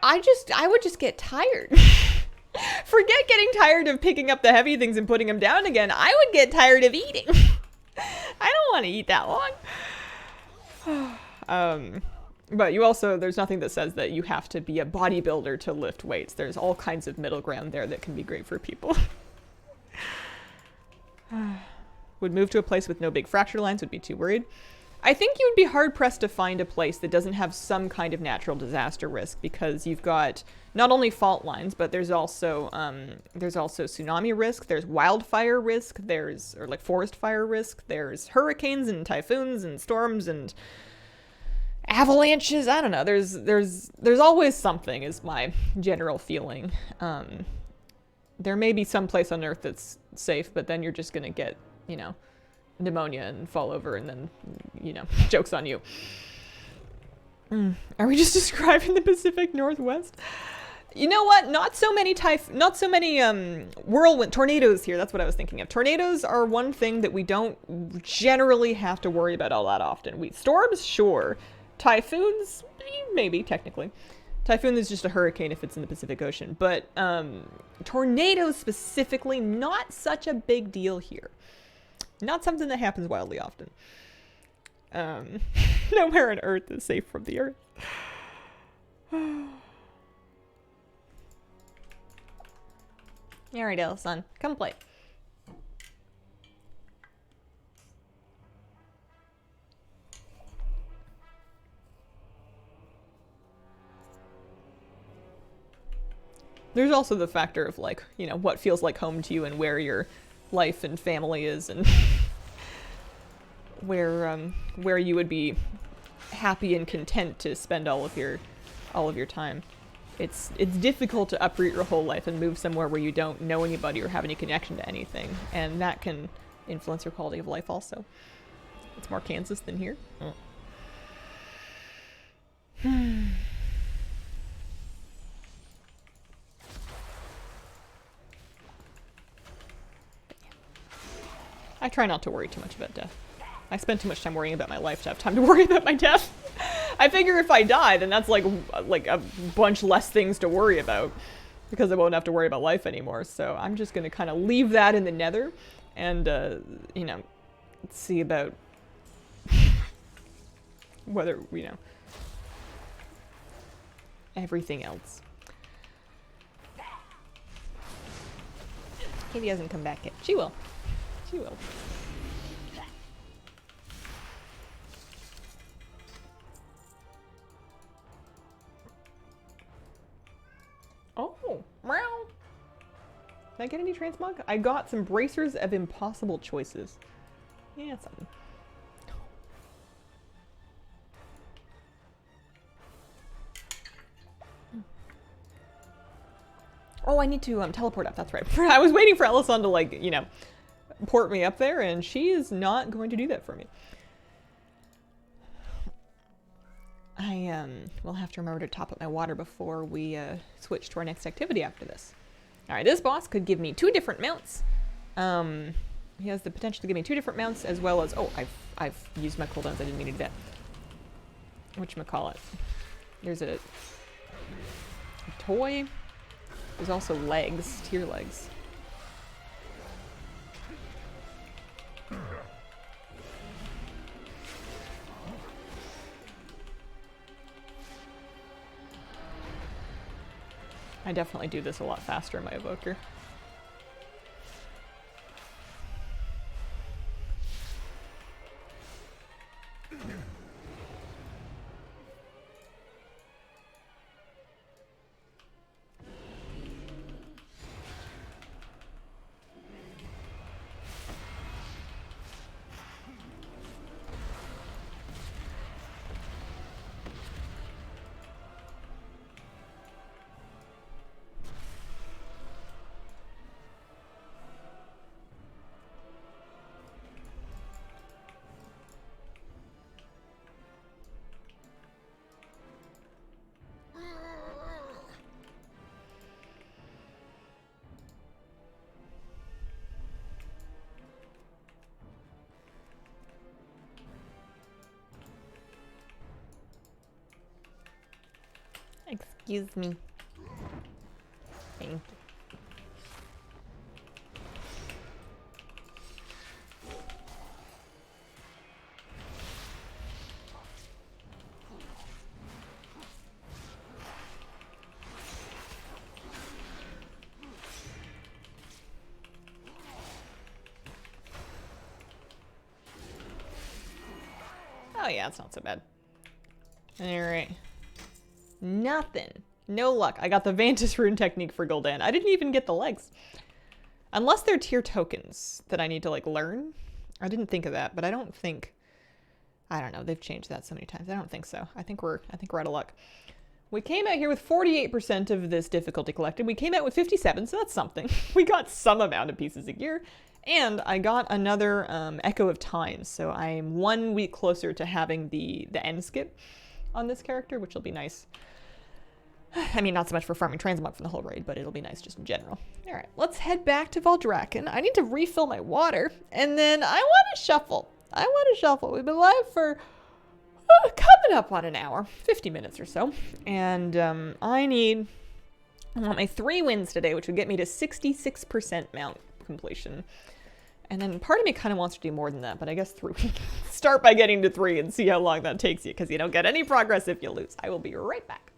I would just get tired. Forget getting tired of picking up the heavy things and putting them down again. I would get tired of eating. I don't want to eat that long. But you also, there's nothing that says that you have to be a bodybuilder to lift weights. There's all kinds of middle ground there that can be great for people. Would move to a place with no big fracture lines, would be too worried. I think you would be hard-pressed to find a place that doesn't have some kind of natural disaster risk, because you've got not only fault lines, but there's also tsunami risk, there's wildfire risk, or like forest fire risk, there's hurricanes and typhoons and storms and avalanches. I don't know. There's always something, is my general feeling. There may be some place on Earth that's safe, but then you're just gonna get, you know, pneumonia and fall over, and then, you know, joke's on you. Are we just describing the Pacific Northwest? You know what? Not so many whirlwind tornadoes here. That's what I was thinking of. Tornadoes are one thing that we don't generally have to worry about all that often. Storms, sure. Typhoons, maybe, technically. Typhoon is just a hurricane if it's in the Pacific Ocean. But tornadoes specifically, not such a big deal here. Not something that happens wildly often. Nowhere on Earth is safe from the Earth. Alright, Elson, come play. There's also the factor of, like, you know, what feels like home to you and where your life and family is and where you would be happy and content to spend all of your time. It's difficult to uproot your whole life and move somewhere where you don't know anybody or have any connection to anything, and that can influence your quality of life also. It's more Kansas than here. I try not to worry too much about death. I spend too much time worrying about my life to have time to worry about my death. I figure if I die, then that's like a bunch less things to worry about, because I won't have to worry about life anymore. So I'm just gonna kind of leave that in the nether, and you know, see about whether, you know, everything else. Katie hasn't come back yet. She will. She will. Oh, meow. Did I get any transmog? I got some bracers of impossible choices. Yeah, something. Oh, I need to teleport up. That's right. I was waiting for Ellison to, like, you know, port me up there, and she is not going to do that for me. I will have to remember to top up my water before we switch to our next activity after this. All right, this boss could give me 2 different mounts. He has the potential to give me 2 different mounts, as well as, oh, I've used my cooldowns. I didn't mean to do that. Whatchamacallit. There's a toy. There's also legs, tier legs. I definitely do this a lot faster in my evoker. Excuse me. Thank you. Oh yeah, it's not so bad. Alright. Nothing. No luck. I got the Vantis rune technique for Gul'dan. I didn't even get the legs. Unless they're tier tokens that I need to, like, learn. I didn't think of that, but I don't think... I don't know. They've changed that so many times. I don't think so. I think we're out of luck. We came out here with 48% of this difficulty collected. We came out with 57, so that's something. We got some amount of pieces of gear. And I got another Echo of Time, so I'm 1 week closer to having the end skip on this character, which will be nice. I mean, not so much for farming transmog from the whole raid, but it'll be nice just in general. All right, let's head back to Valdrakken. I need to refill my water, and then I want to shuffle. We've been live for coming up on an hour, 50 minutes or so, and I want my 3 wins today, which would get me to 66% mount completion. And then part of me kind of wants to do more than that, but I guess 3. Start by getting to 3 and see how long that takes you, because you don't get any progress if you lose. I will be right back.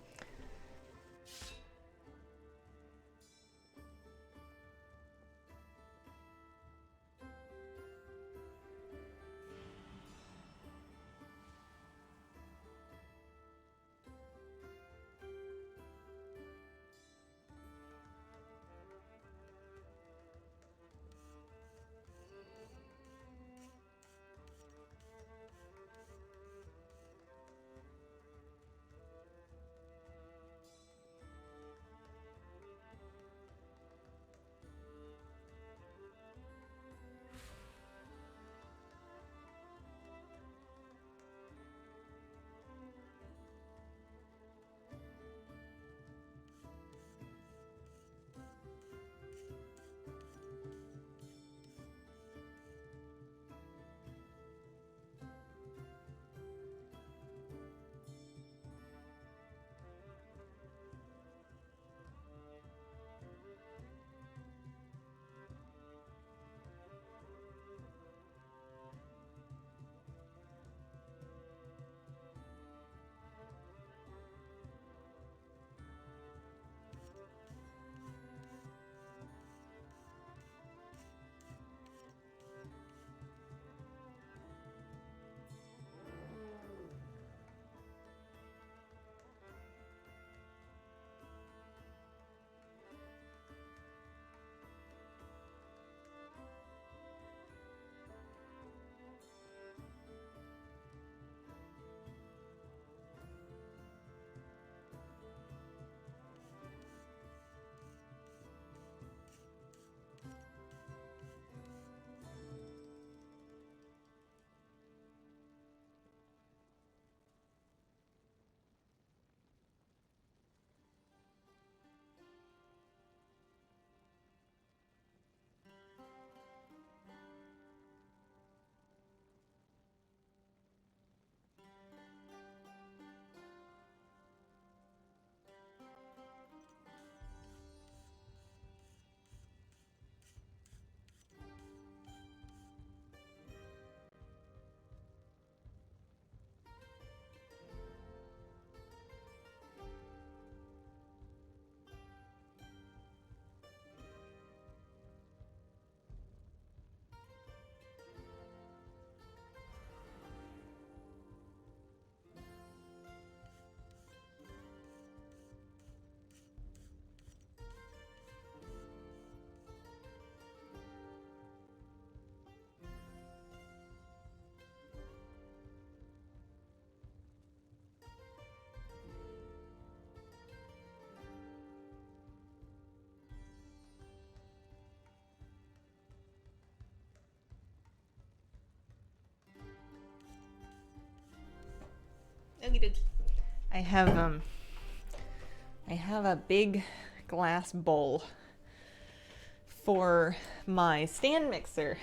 needed. I have a big glass bowl for my stand mixer.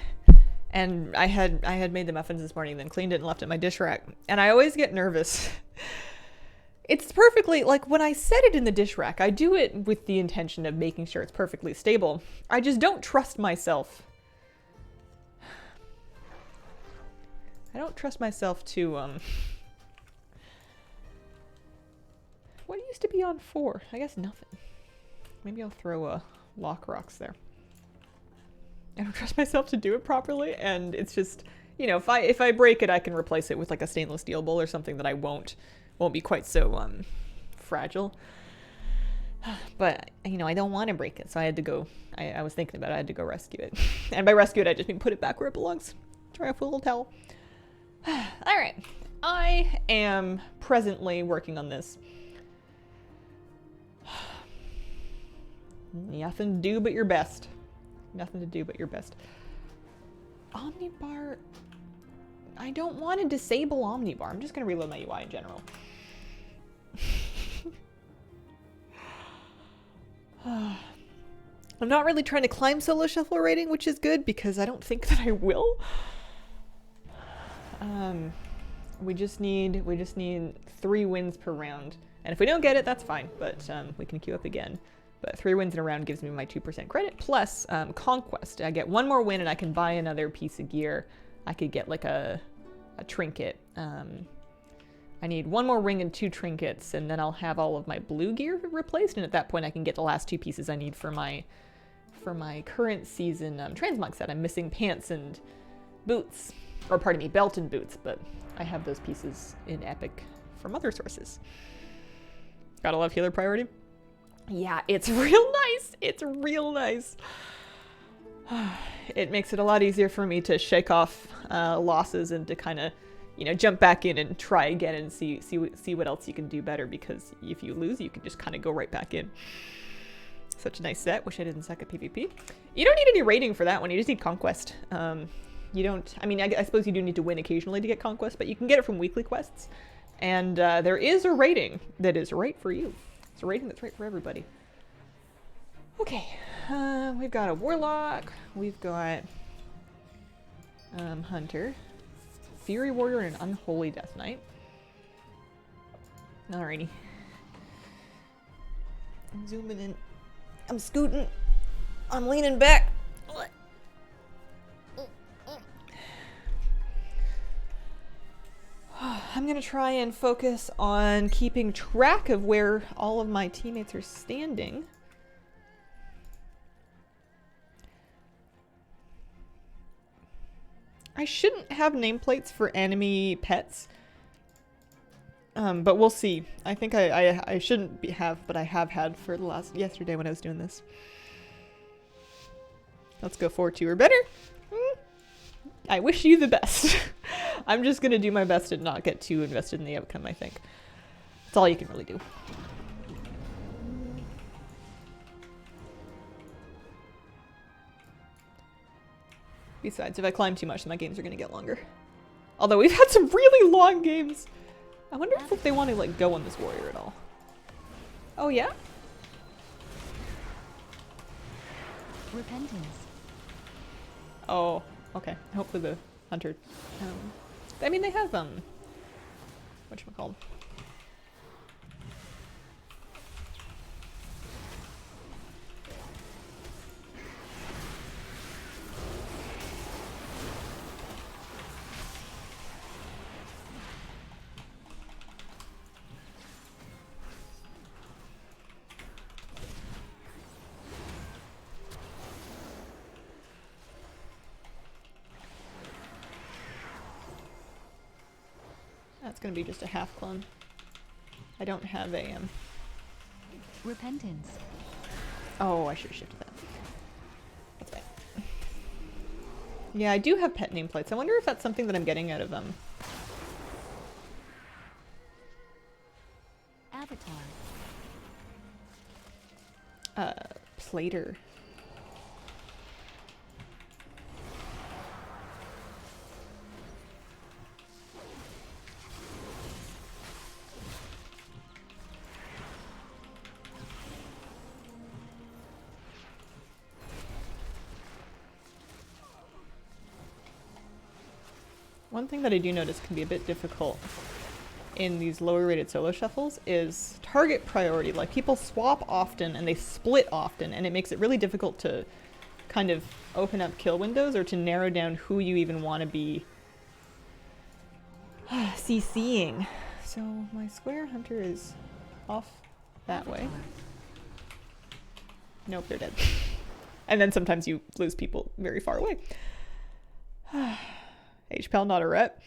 And I had made the muffins this morning, then cleaned it and left it in my dish rack. And I always get nervous. It's perfectly, like when I set it in the dish rack, I do it with the intention of making sure it's perfectly stable. I just don't trust myself. I don't trust myself to, what used to be on 4? I guess nothing. Maybe I'll throw a lock rocks there. I don't trust myself to do it properly, and it's just, you know, if I break it, I can replace it with like a stainless steel bowl or something that I won't be quite so fragile. But you know, I don't want to break it, so I had to go. I was thinking about it. I had to go rescue it, and by rescue it, I just mean put it back where it belongs. Try off with a little towel. All right, I am presently working on this. Nothing to do but your best. Nothing to do but your best. Omnibar. I don't want to disable Omnibar. I'm just going to reload my UI in general. I'm not really trying to climb solo shuffle rating, which is good because I don't think that I will. We just need 3 wins per round. And if we don't get it, that's fine, but we can queue up again. But 3 wins in a round gives me my 2% credit, plus Conquest. I get 1 more win and I can buy another piece of gear. I could get like a trinket. I need 1 more ring and 2 trinkets, and then I'll have all of my blue gear replaced, and at that point I can get the last 2 pieces I need for my current season transmog set. I'm missing pants and boots. Or pardon me, belt and boots, but I have those pieces in Epic from other sources. Gotta love healer priority. Yeah, it's real nice. It's real nice. It makes it a lot easier for me to shake off losses and to kind of, you know, jump back in and try again and see what else you can do better, because if you lose, you can just kind of go right back in. Such a nice set. Wish I didn't suck at PvP. You don't need any rating for that one. You just need Conquest. You don't, I mean, I suppose you do need to win occasionally to get Conquest, but you can get it from weekly quests. And there is a rating that is right for you. It's a rating that's right for everybody. Okay, we've got a Warlock, we've got Hunter, Fury Warrior, and an Unholy Death Knight. Alrighty. I'm zooming in. I'm scooting. I'm leaning back. I'm gonna try and focus on keeping track of where all of my teammates are standing. I shouldn't have nameplates for enemy pets, but we'll see. I think I shouldn't have, but I have had for the yesterday when I was doing this. Let's go 4-2 or better. I wish you the best. I'm just gonna do my best to not get too invested in the outcome, I think. That's all you can really do. Besides, if I climb too much, then my games are gonna get longer. Although we've had some really long games. I wonder if they want to like go on this warrior at all. Oh yeah? Repentance. Oh, okay. Hopefully the hunter. I mean, they have whatchamacallit? That's gonna be just a half clone. I don't have a Repentance. Oh, I should have shifted that. That's fine. Yeah, I do have pet nameplates. I wonder if that's something that I'm getting out of Avatar. Plater. One thing that I do notice can be a bit difficult in these lower rated solo shuffles is target priority. Like, people swap often and they split often, and it makes it really difficult to kind of open up kill windows or to narrow down who you even want to be CCing. So my square hunter is off that way. Nope, they're dead. And then sometimes you lose people very far away. H-Pal, not a rep.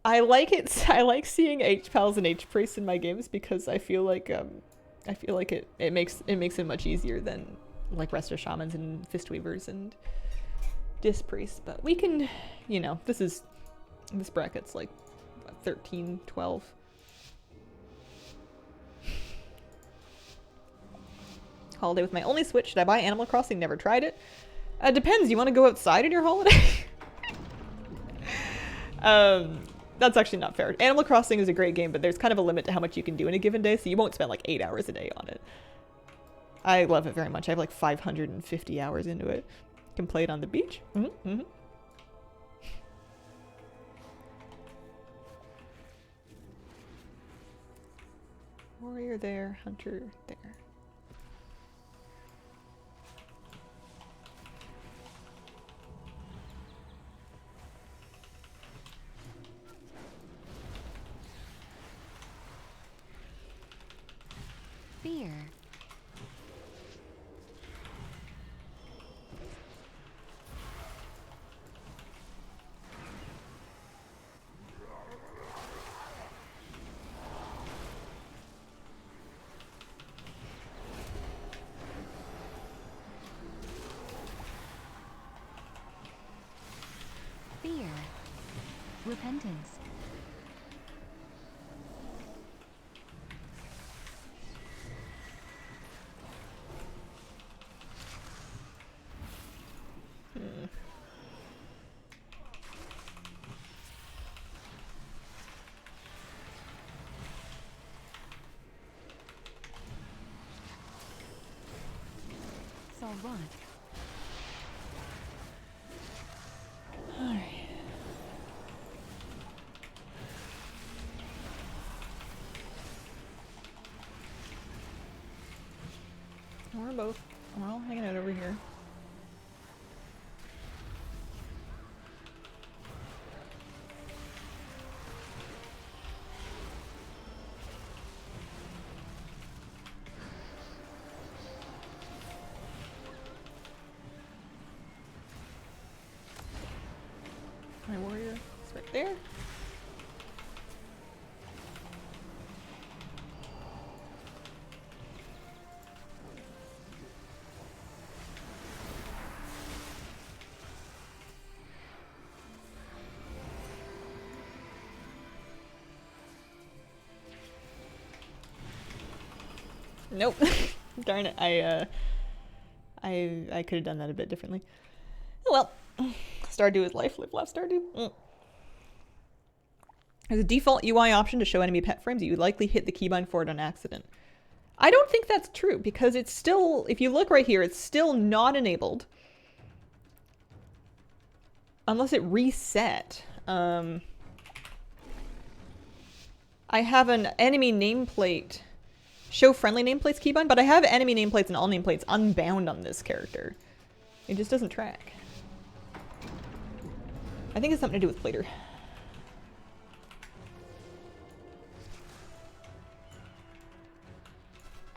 I like it. I like seeing H-Pals and H-Priests in my games because I feel like it makes it much easier than like Resto Shamans and Fist Weavers and Disc Priests. But we can, you know, this bracket's like 13, 12. Holiday with my only Switch. Should I buy Animal Crossing? Never tried it. Depends. You want to go outside in your holiday? That's actually not fair. Animal Crossing is a great game, but there's kind of a limit to how much you can do in a given day, so you won't spend like 8 hours a day on it. I love it very much. I have like 550 hours into it. Can play it on the beach. Warrior there, hunter there. Fear. Fear. Repentance. All right. All right. We're both all hanging out over here. My warrior is right there. Nope. Darn it. I could have done that a bit differently. Oh well. Stardew is life. Live, laugh, Stardew. There's a default UI option to show enemy pet frames. You would likely hit the keybind for it on accident. I don't think that's true because it's still, if you look right here, it's still not enabled. Unless it reset. I have an enemy nameplate. Show friendly nameplates keybind, but I have enemy nameplates and all nameplates unbound on this character. It just doesn't track. I think it's something to do with Plater.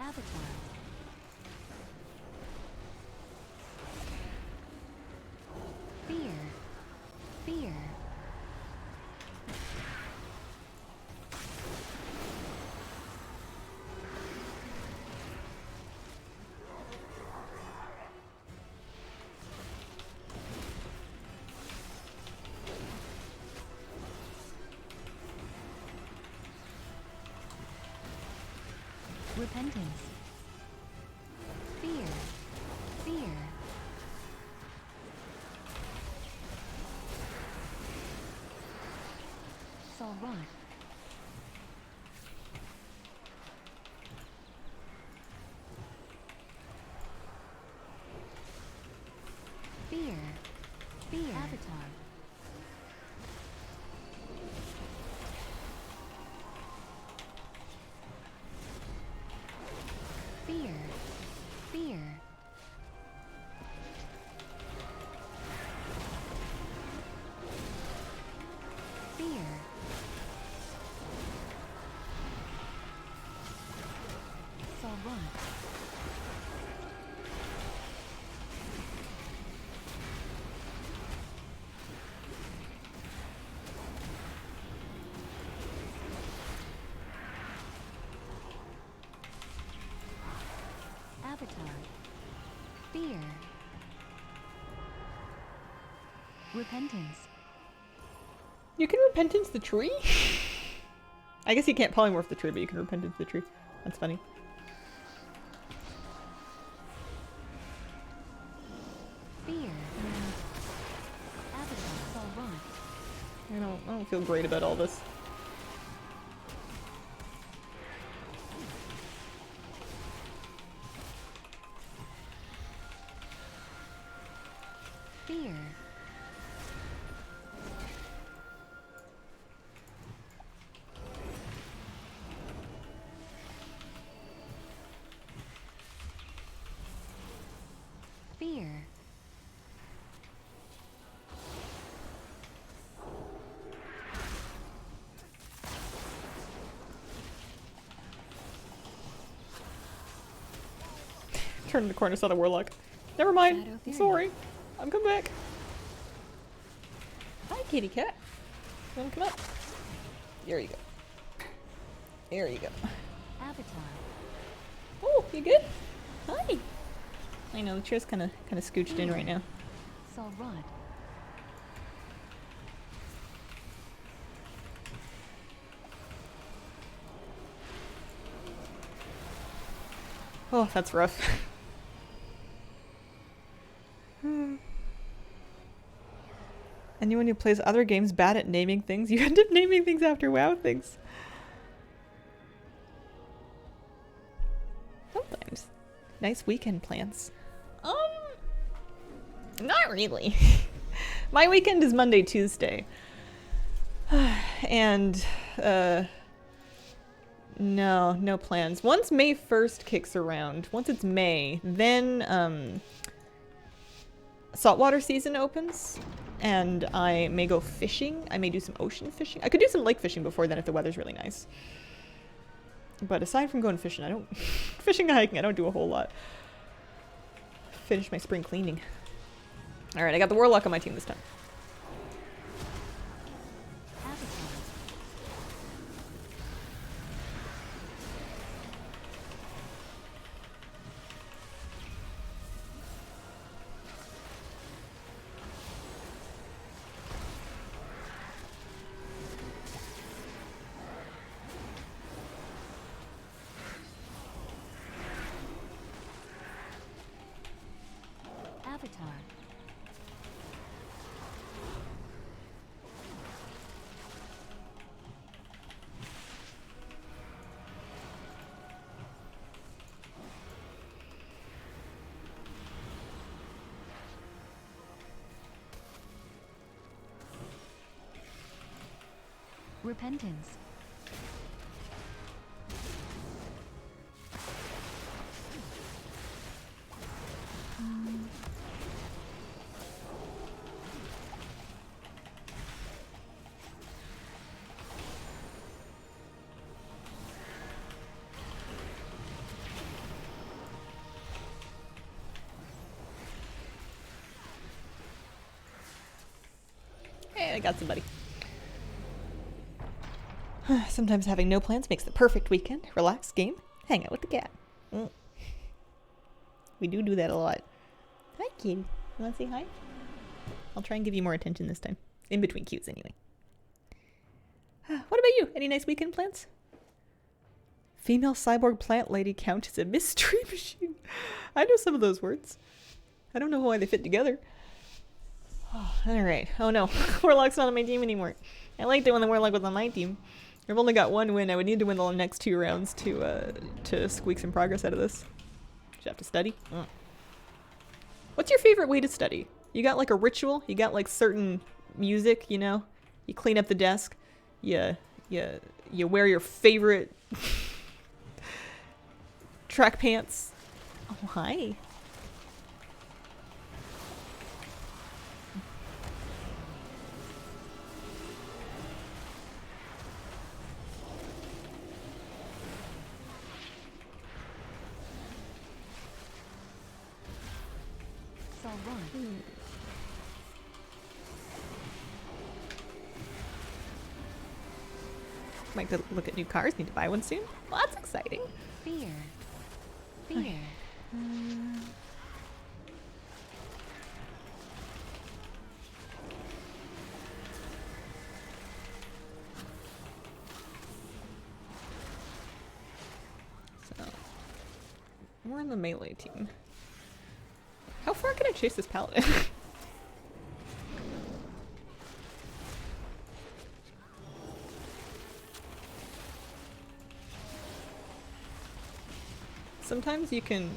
Avatar. Fear. Fear. Repentance. Fear. Fear. Salvat. Fear. Fear. Avatar. Fear. Repentance. You can repentance the tree? I guess you can't polymorph the tree, but you can repentance the tree. That's funny. Fear. Avatar Salvat. I don't feel great about all this. Fear. Fear. Turn the corner, saw the warlock. Never mind. Shadow I'm Fury. sorry. I'm coming back. Hi, kitty cat. You wanna come up? There you go. There you go. Avatar. Oh, you good? Hi. I know the chair's kind of scooched in right now. Salvat. Oh, that's rough. Anyone who plays other games bad at naming things, you end up naming things after WoW things. Sometimes. Nice weekend plans. Not really. My weekend is Monday, Tuesday. And, no plans. Once May 1st kicks around, once it's May, then, saltwater season opens, and I may go fishing. I may do some ocean fishing. I could do some lake fishing before then if the weather's really nice. But aside from going fishing, I don't... fishing and hiking, I don't do a whole lot. Finish my spring cleaning. Alright, I got the warlock on my team this time. Avatar. Avatar. Repentance. Hey, I got somebody. Sometimes having no plans makes the perfect weekend. Relax, game, hang out with the cat. We do that a lot. Hi, kitty. You want to say hi? I'll try and give you more attention this time. In between cues, anyway. What about you? Any nice weekend plans? Female cyborg plant lady count as a mystery machine. I know some of those words. I don't know why they fit together. Oh, alright. Oh no. Warlock's not on my team anymore. I liked it when the Warlock was on my team. I've only got one win. I would need to win the next 2 rounds to squeak some progress out of this. Should have to study. What's your favorite way to study? You got like a ritual? You got like certain music, you know? You clean up the desk. You wear your favorite track pants. Oh, hi. Might look at new cars. Need to buy one soon. Well, that's exciting. Fear. Fear. We're in the melee team. How far can I chase this paladin? Sometimes you can,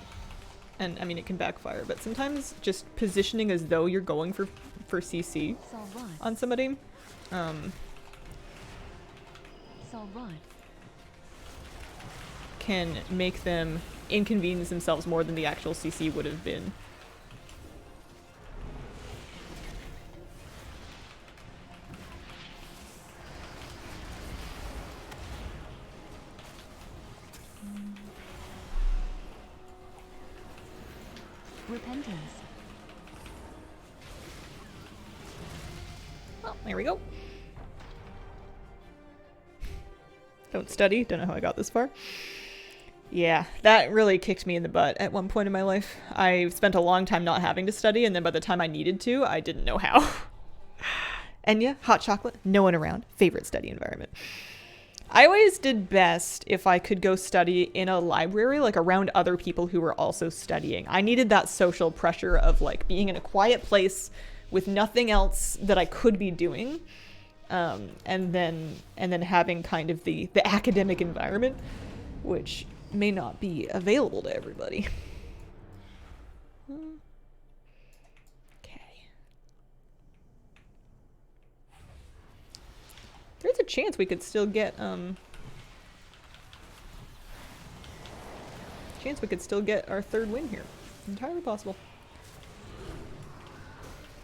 and I mean it can backfire, but sometimes just positioning as though you're going for CC Saw run. on somebody, Saw run. can make them inconvenience themselves more than the actual CC would have been. Repentance. Well, there we go. Don't study. Don't know how I got this far. Yeah, that really kicked me in the butt at one point in my life. I spent a long time not having to study, and then by the time I needed to, I didn't know how. And yeah, hot chocolate, no one around. Favorite study environment. I always did best if I could go study in a library, like around other people who were also studying. I needed that social pressure of like being in a quiet place with nothing else that I could be doing. And then having kind of the academic environment, which may not be available to everybody. Okay. There's a chance we could still get our third win here. Entirely possible.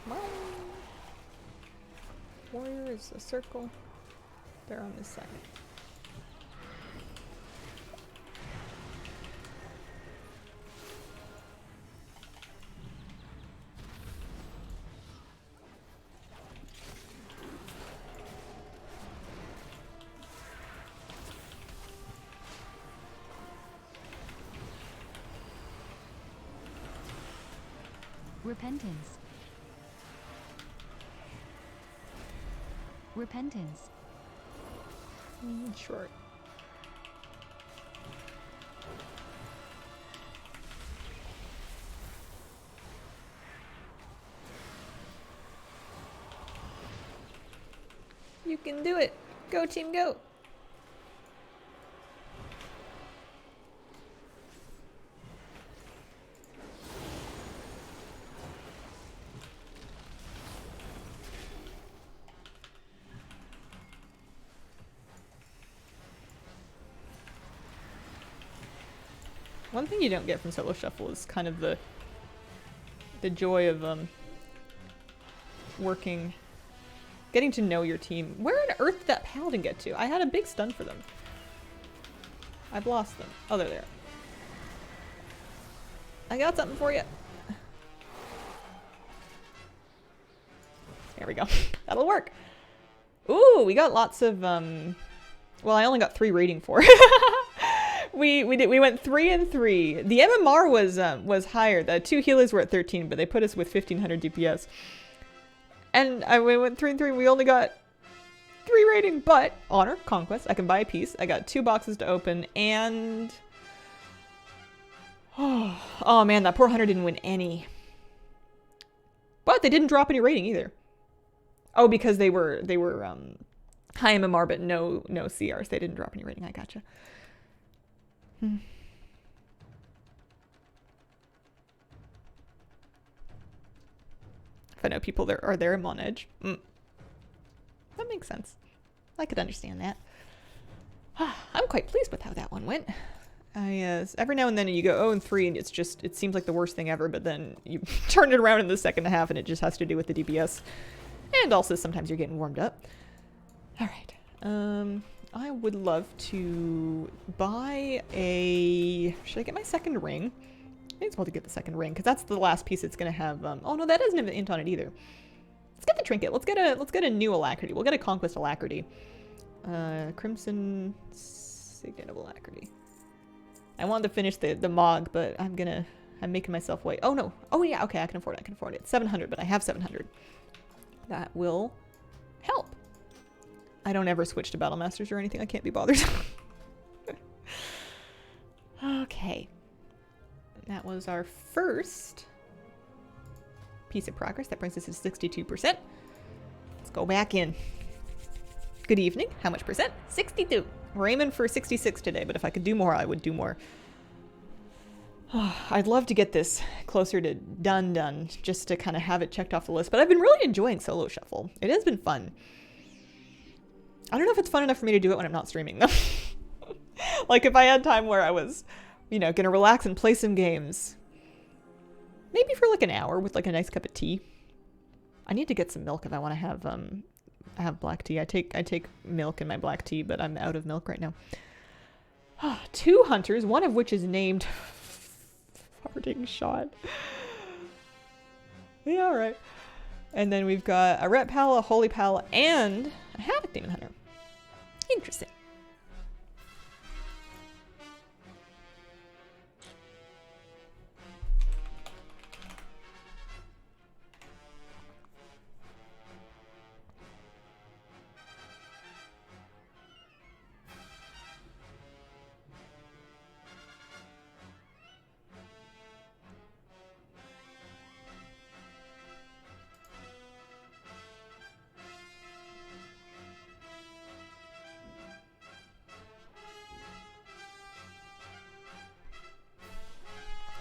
Come on. Warrior is a circle. They're on this side. Repentance. Repentance. Short. You can do it. Go team, go. One thing you don't get from solo shuffle is kind of the joy of getting to know your team. Where on earth did that paladin get to? I had a big stun for them. I've lost them. Oh, they're there. I got something for you. There we go. That'll work. Ooh, we got lots of well, I only got 3 rating for it. We went 3 and 3. The MMR was higher. The 2 healers were at 13, but they put us with 1500 DPS. And we went 3 and 3. We only got 3 rating, but honor, conquest. I can buy a piece. I got 2 boxes to open, and oh man, that poor hunter didn't win any. But they didn't drop any rating either. Oh, because they were high MMR but no CRs. They didn't drop any rating. I gotcha. If I know people there are there on edge. That makes sense. I could understand that. I'm quite pleased with how that one went. Every now and then you go 0-3 and it seems like the worst thing ever, but then you turn it around in the second half and it just has to do with the DPS. And also sometimes you're getting warmed up. All right. I would love to buy a... Should I get my second ring? I think it's well to get the second ring, because that's the last piece it's going to have... oh, no, that doesn't have an int on it either. Let's get the trinket. Let's get a new alacrity. We'll get a conquest alacrity. Crimson Signet of Alacrity. I wanted to finish the Mog, but I'm making myself wait. Oh, no. Oh, yeah, okay, I can afford it. 700, but I have 700. That will help. I don't ever switch to Battle Masters or anything. I can't be bothered. Okay. That was our first piece of progress. That brings us to 62%. Let's go back in. Good evening. How much percent? 62. We're aiming for 66 today, but if I could do more, I would do more. I'd love to get this closer to done, just to kind of have it checked off the list. But I've been really enjoying Solo Shuffle. It has been fun. I don't know if it's fun enough for me to do it when I'm not streaming, though. Like, if I had time where I was, you know, gonna relax and play some games. Maybe for like an hour with like a nice cup of tea. I need to get some milk if I want to have black tea. I take milk in my black tea, but I'm out of milk right now. 2 hunters, one of which is named Farting Shot. Yeah, all right. And then we've got a Ret Pal, a Holy Pal, and a Havoc Demon Hunter. Interesting.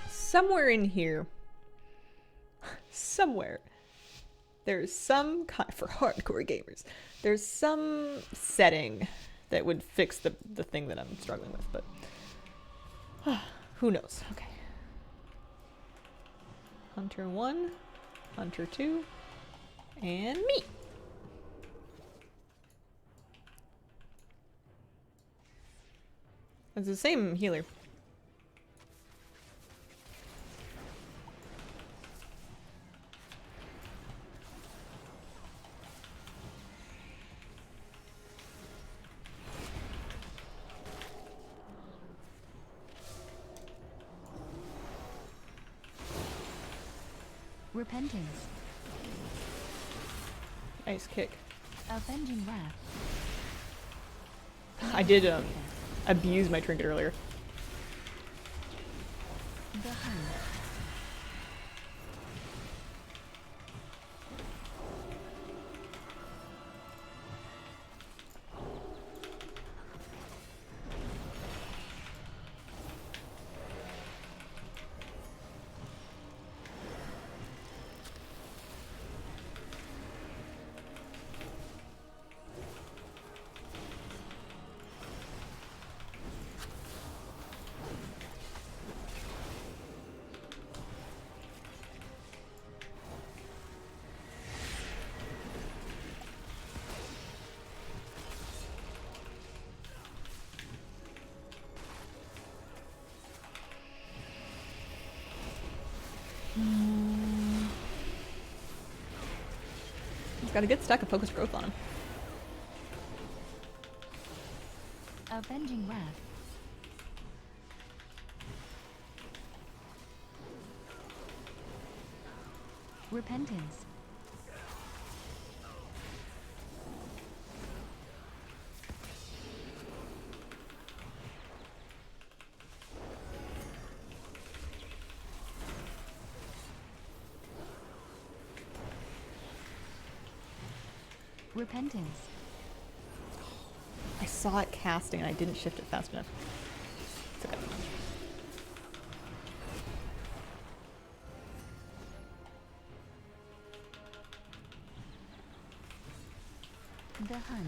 Somewhere in here, somewhere, there's some kind, for hardcore gamers, there's some setting that would fix the thing that I'm struggling with, but who knows? Okay. Hunter 1, Hunter 2, and me. It's the same healer. Repentance. Nice kick. Avenging Wrath. I did abuse my trinket earlier. The Hunt. He's got a good stack of focus growth on him. Avenging Wrath. Repentance. Repentance. I saw it casting and I didn't shift it fast enough. It's okay. The Hunt.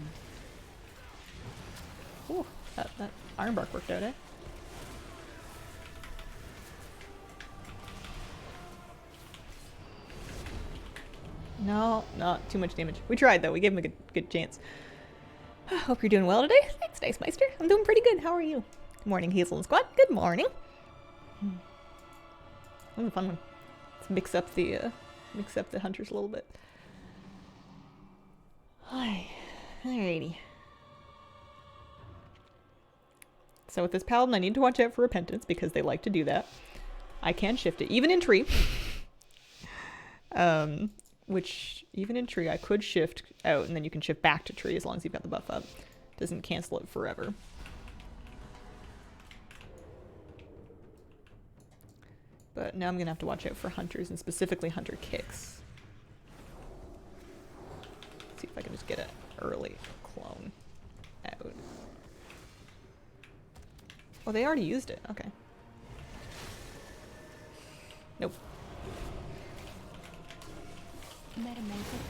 Ooh, that iron bark worked out, eh? No, not too much damage. We tried though. We gave him a good chance. Hope you're doing well today. Thanks, Dice Meister. I'm doing pretty good. How are you? Good morning, Hazel and Squad. Good morning. That was a fun one. Let's mix up the hunters a little bit. Hi. Alrighty. So with this paladin, I need to watch out for repentance because they like to do that. I can shift it, even in tree. Which, even in tree, I could shift out, and then you can shift back to tree as long as you've got the buff up. Doesn't cancel it forever. But now I'm gonna have to watch out for hunters, and specifically hunter kicks. See if I can just get an early clone out. Oh, they already used it. Okay. Nope. Metamorphic.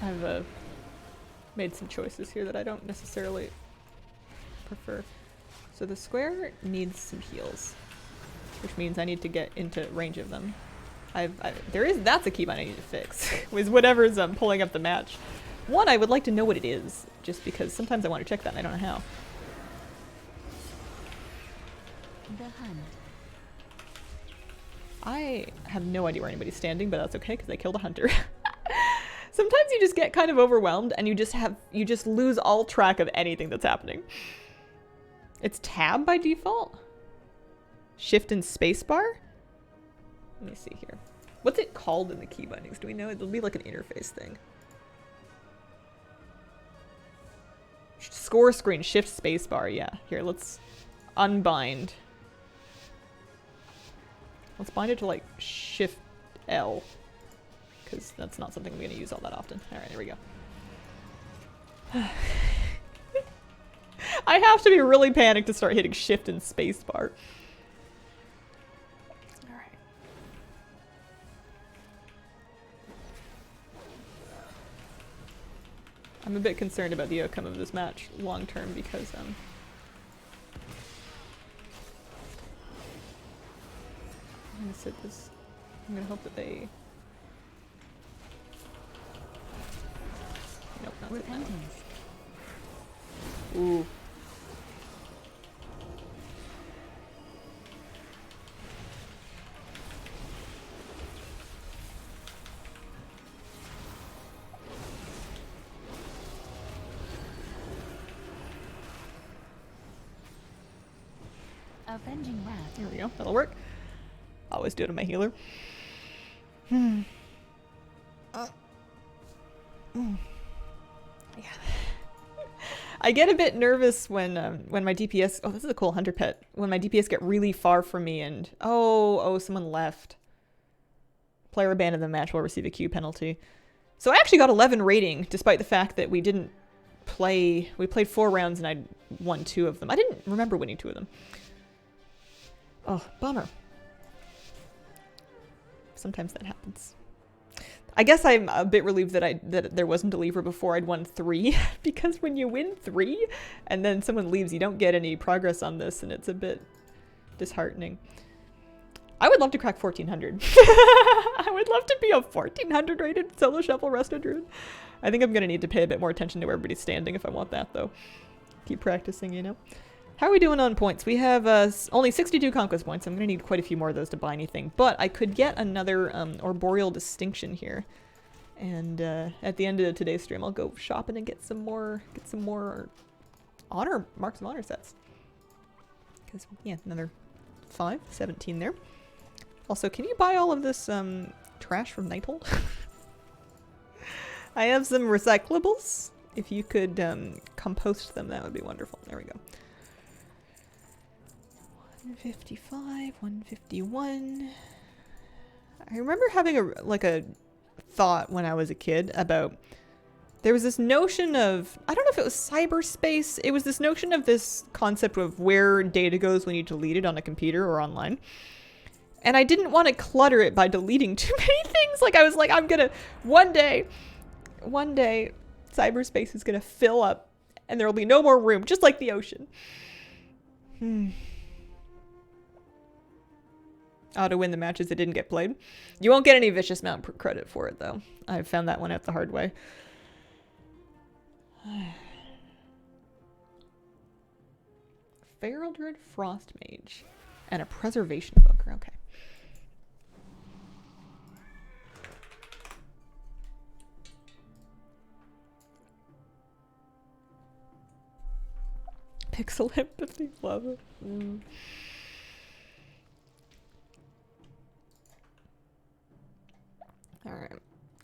I've made some choices here that I don't necessarily prefer. So the square needs some heals, which means I need to get into range of them. That's a keybind I need to fix, is whatever's pulling up the match. One, I would like to know what it is, just because sometimes I want to check that and I don't know how. The hunt. I have no idea where anybody's standing, but that's okay because I killed a hunter. Sometimes you just get kind of overwhelmed and you just lose all track of anything that's happening. It's tab by default? Shift and spacebar? Let me see here. What's it called in the key bindings? Do we know? It'll be like an interface thing. Score screen, shift spacebar, yeah. Here, let's unbind. Let's bind it to like shift L. Because that's not something I'm going to use all that often. Alright, there we go. I have to be really panicked to start hitting shift and spacebar. Alright. I'm a bit concerned about the outcome of this match long term because I'm gonna sit this. I'm gonna hope that they. Nope, not Repentance. Ooh. Avenging Wrath. There we go. That'll work. Always do it to my healer. Yeah. I get a bit nervous when my DPS. Oh, this is a cool hunter pet. When my DPS get really far from me and someone left. Player abandoned the match will receive a Q penalty. So I actually got 11 rating, despite the fact that we didn't play. We played 4 rounds and I won 2 of them. I didn't remember winning 2 of them. Oh, bummer. Sometimes that happens. I guess I'm a bit relieved that there wasn't a lever before I'd won 3, because when you win 3 and then someone leaves, you don't get any progress on this, and it's a bit disheartening. I would love to crack 1400. I would love to be a 1400 rated solo shuffle Resto Druid. I think I'm going to need to pay a bit more attention to where everybody's standing if I want that, though. Keep practicing, you know. How are we doing on points? We have only 62 conquest points. I'm going to need quite a few more of those to buy anything. But I could get another Arboreal Distinction here. And at the end of today's stream, I'll go shopping and get some more honor Marks of Honor sets. Because, yeah, another 17 there. Also, can you buy all of this trash from Nighthold? I have some recyclables. If you could compost them, that would be wonderful. There we go. 155, 151. I remember having a thought when I was a kid about, there was this notion of, I don't know if it was cyberspace, it was this notion of this concept of where data goes when you delete it on a computer or online. And I didn't want to clutter it by deleting too many things. Like I was like, I'm gonna, one day, cyberspace is gonna fill up and there will be no more room, just like the ocean. To win the matches that didn't get played. You won't get any Vicious Mount credit for it, though. I found that one out the hard way. Feral Druid Frost Mage. And a Preservation Evoker. Okay. Pixel Empathy. Love it.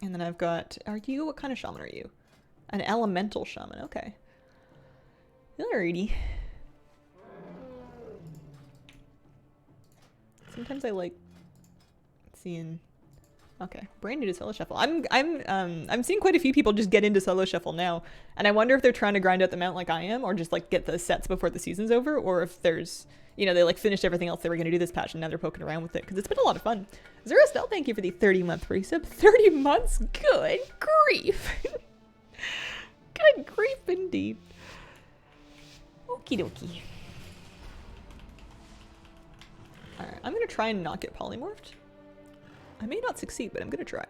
And then I've got, what kind of shaman are you? An elemental shaman, okay. Alrighty. Sometimes I like seeing, okay, brand new to solo shuffle. I'm seeing quite a few people just get into solo shuffle now, and I wonder if they're trying to grind out the mount like I am, or just like get the sets before the season's over, or if there's, you know, they like finished everything else they were gonna do this patch and now they're poking around with it, because it's been a lot of fun. Zerastel, thank you for the 30-month resub. 30 months? Good grief. Good grief indeed. Okie dokie. Alright, I'm gonna try and not get polymorphed. I may not succeed, but I'm gonna try.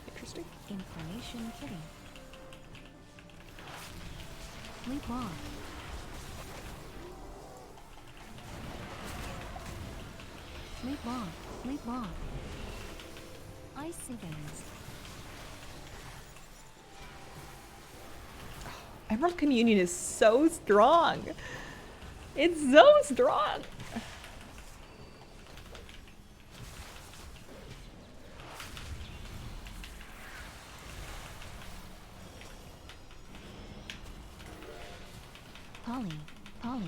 Interesting. Information kitty. Leap off. Leap off. Leap off. Ice Higgins. Emerald Communion is so strong. It's so strong. Polly. Polly.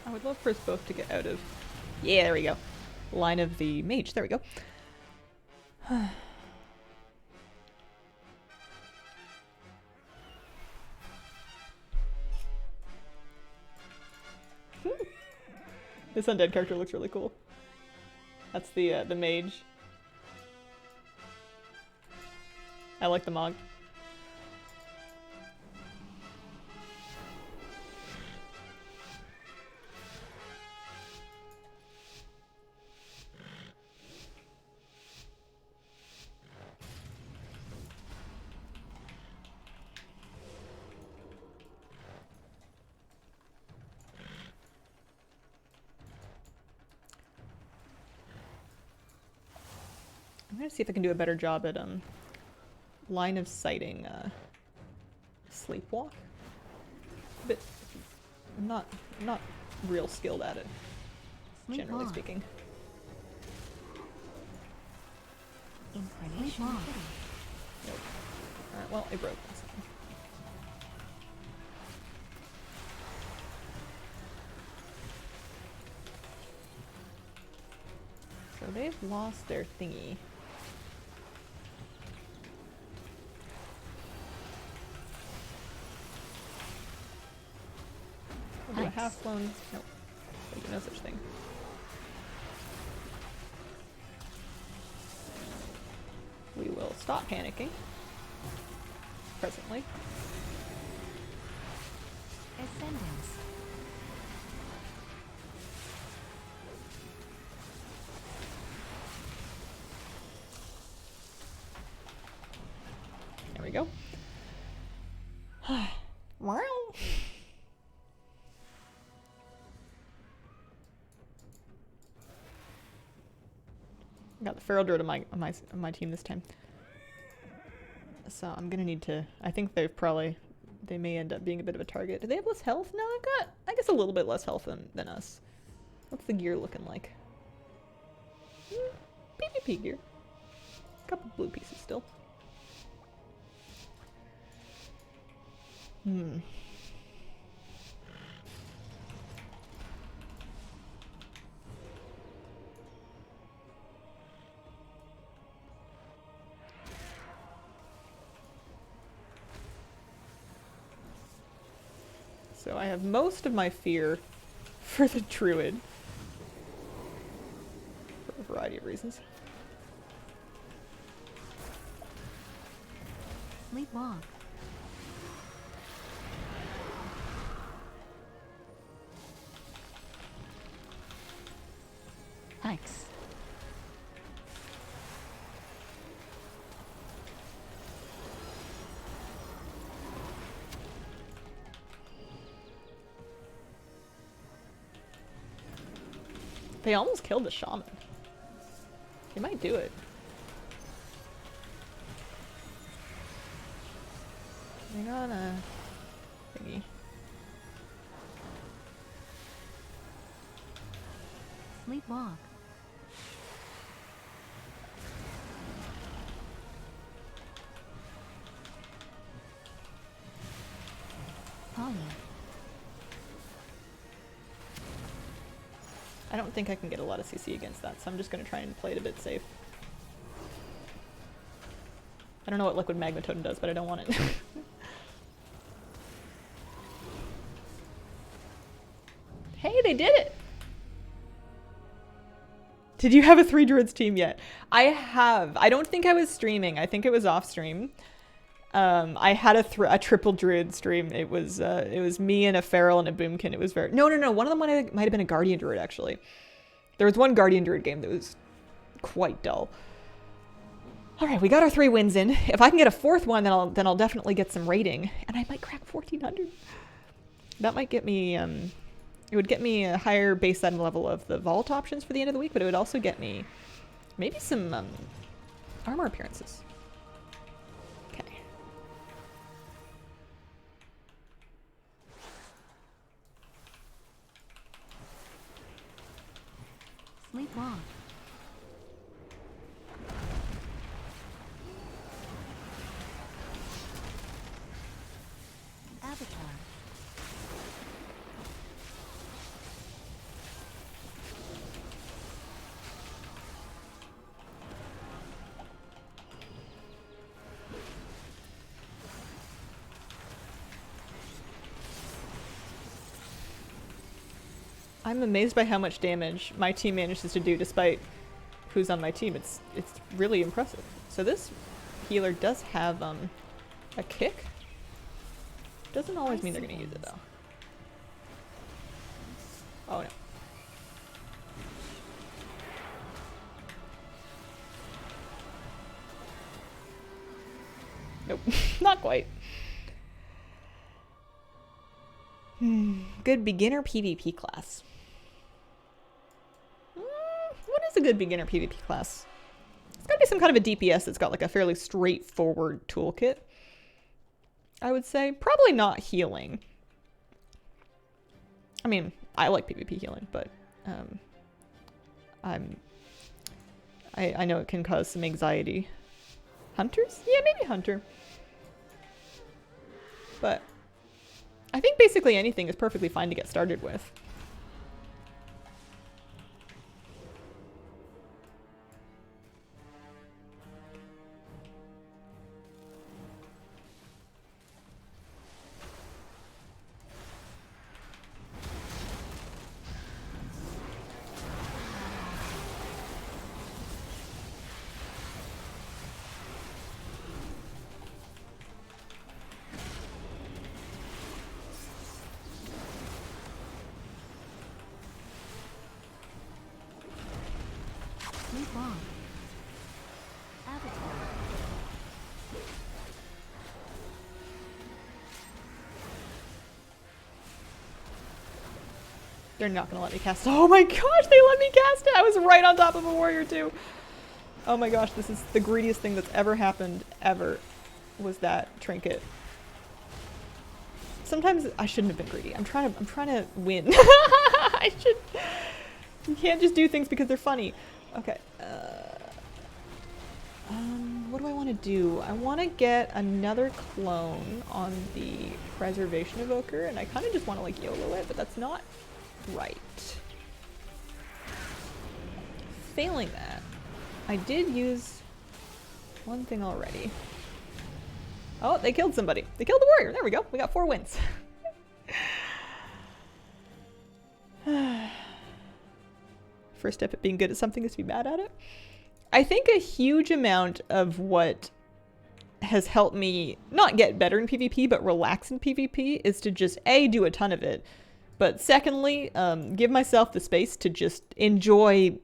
I would love for us both to get out of... Yeah, there we go. Line of the mage. There we go. This undead character looks really cool. That's the mage. I like the mog. I'm gonna see if I can do a better job at line of sighting sleepwalk. But I'm not real skilled at it, generally Sleepwalk. speaking. Incarnation kitty. Nope. Alright, well, it broke. That's fine. So they've lost their thingy. We'll do a Nice. half flown. Nope. There'll be no such thing. We will stop panicking. Presently. Ascendance. There we go. Wow. Got the feral druid on my team this time. So I'm gonna need to. I think they may end up being a bit of a target. Do they have less health? No, they've got, I guess, a little bit less health than us. What's the gear looking like? PvP gear. Couple blue pieces still. So I have most of my fear for the druid. For a variety of reasons. Leap walk. Hex. They almost killed the shaman. They might do it. They got a thingy. Sleepwalk. Polly. I don't think I can get a lot of CC against that, so I'm just going to try and play it a bit safe. I don't know what Liquid Magma Totem does, but I don't want it. Hey, they did it! Did you have a 3 Druids team yet? I have. I don't think I was streaming. I think it was off stream. I had a triple Druid stream. It was me and a Feral and a Boomkin. It was very... No. One of them might have been a Guardian Druid, actually. There was one Guardian Druid game that was quite dull. Alright, we got our 3 wins in. If I can get a 4th one, then I'll definitely get some rating. And I might crack 1400. That might get me... It would get me a higher baseline level of the vault options for the end of the week, but it would also get me maybe some armor appearances. Okay. Sleepwalk. Avatar. I'm amazed by how much damage my team manages to do despite who's on my team. It's really impressive. So this healer does have a kick. Doesn't always mean they're gonna use it though. Oh no. Nope, not quite. Good beginner PvP class. What is a good beginner PvP class? It's gotta be some kind of a DPS that's got like a fairly straightforward toolkit. I would say. Probably not healing. I mean, I like PvP healing, but I know it can cause some anxiety. Hunters? Yeah, maybe Hunter. But I think basically anything is perfectly fine to get started with. Sleepwalk. Avatar. They're not gonna let me cast. Oh my gosh, they let me cast it! I was right on top of a warrior too. Oh my gosh, this is the greediest thing that's ever happened, ever, was that trinket. Sometimes I shouldn't have been greedy. I'm trying to win. I should. You can't just do things because they're funny. Okay. What do I want to do? I want to get another clone on the Preservation Evoker, and I kind of just want to like YOLO it, but that's not right. Failing that, I did use one thing already. Oh, they killed somebody. They killed the warrior. There we go. We got 4 wins. First step at being good at something is to be bad at it. I think a huge amount of what has helped me not get better in PvP, but relax in PvP is to just A, do a ton of it, but secondly, give myself the space to just enjoy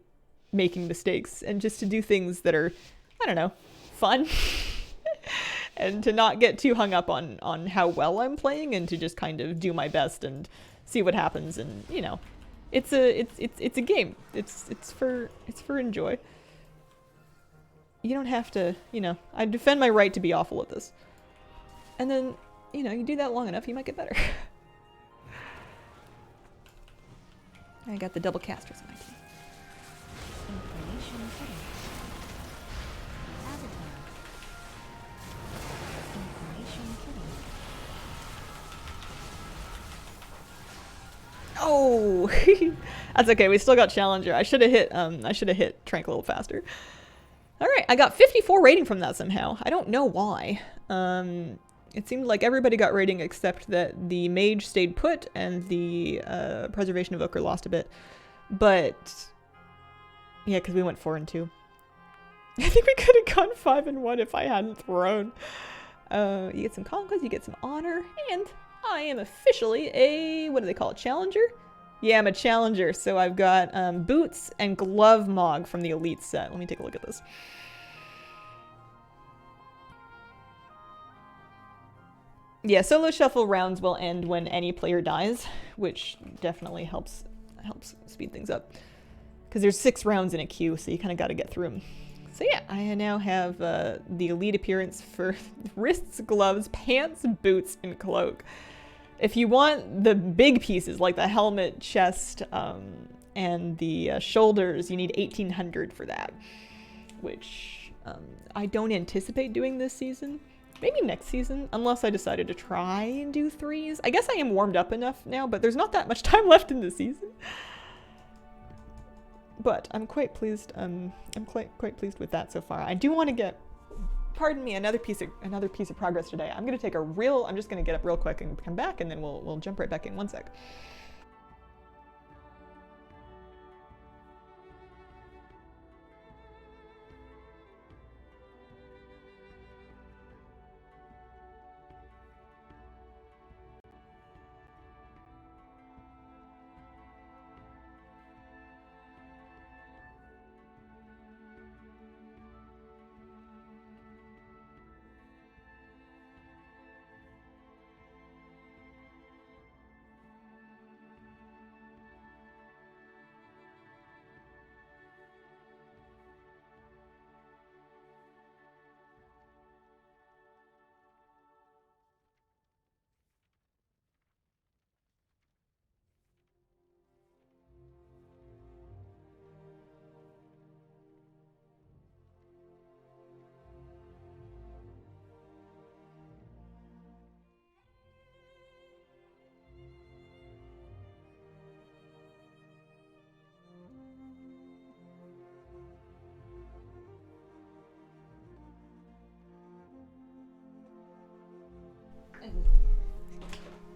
making mistakes and just to do things that are, I don't know, fun. And to not get too hung up on how well I'm playing and to just kind of do my best and see what happens. And, you know, it's a game. It's for enjoy. You don't have to, you know, I defend my right to be awful at this. And then, you know, you do that long enough, you might get better. I got the double casters in my team. Information hidden. Avatar. Information hidden. Oh, that's okay. We still got Challenger. I should have hit Trank a little faster. All right, I got 54 rating from that somehow. I don't know why. It seemed like everybody got rating except that the Mage stayed put and the Preservation Evoker lost a bit. But yeah, because we went 4 and 2. I think we could have gone 5 and 1 if I hadn't thrown. You get some conquest, you get some honor, and I am officially a, what do they call it, Challenger? Yeah, I'm a Challenger, so I've got boots and glove mog from the Elite set. Let me take a look at this. Yeah, solo shuffle rounds will end when any player dies, which definitely helps speed things up. Because there's 6 rounds in a queue, so you kind of got to get through them. So yeah, I now have the Elite appearance for wrists, gloves, pants, boots, and cloak. If you want the big pieces, like the helmet, chest, and the shoulders, you need 1,800 for that. Which I don't anticipate doing this season. Maybe next season, unless I decided to try and do 3s. I guess I am warmed up enough now, but there's not that much time left in the season. But I'm quite pleased. I'm quite pleased with that so far. I do want to get, pardon me, another piece of progress today. I'm gonna take I'm just gonna get up real quick and come back, and then we'll jump right back in. One sec.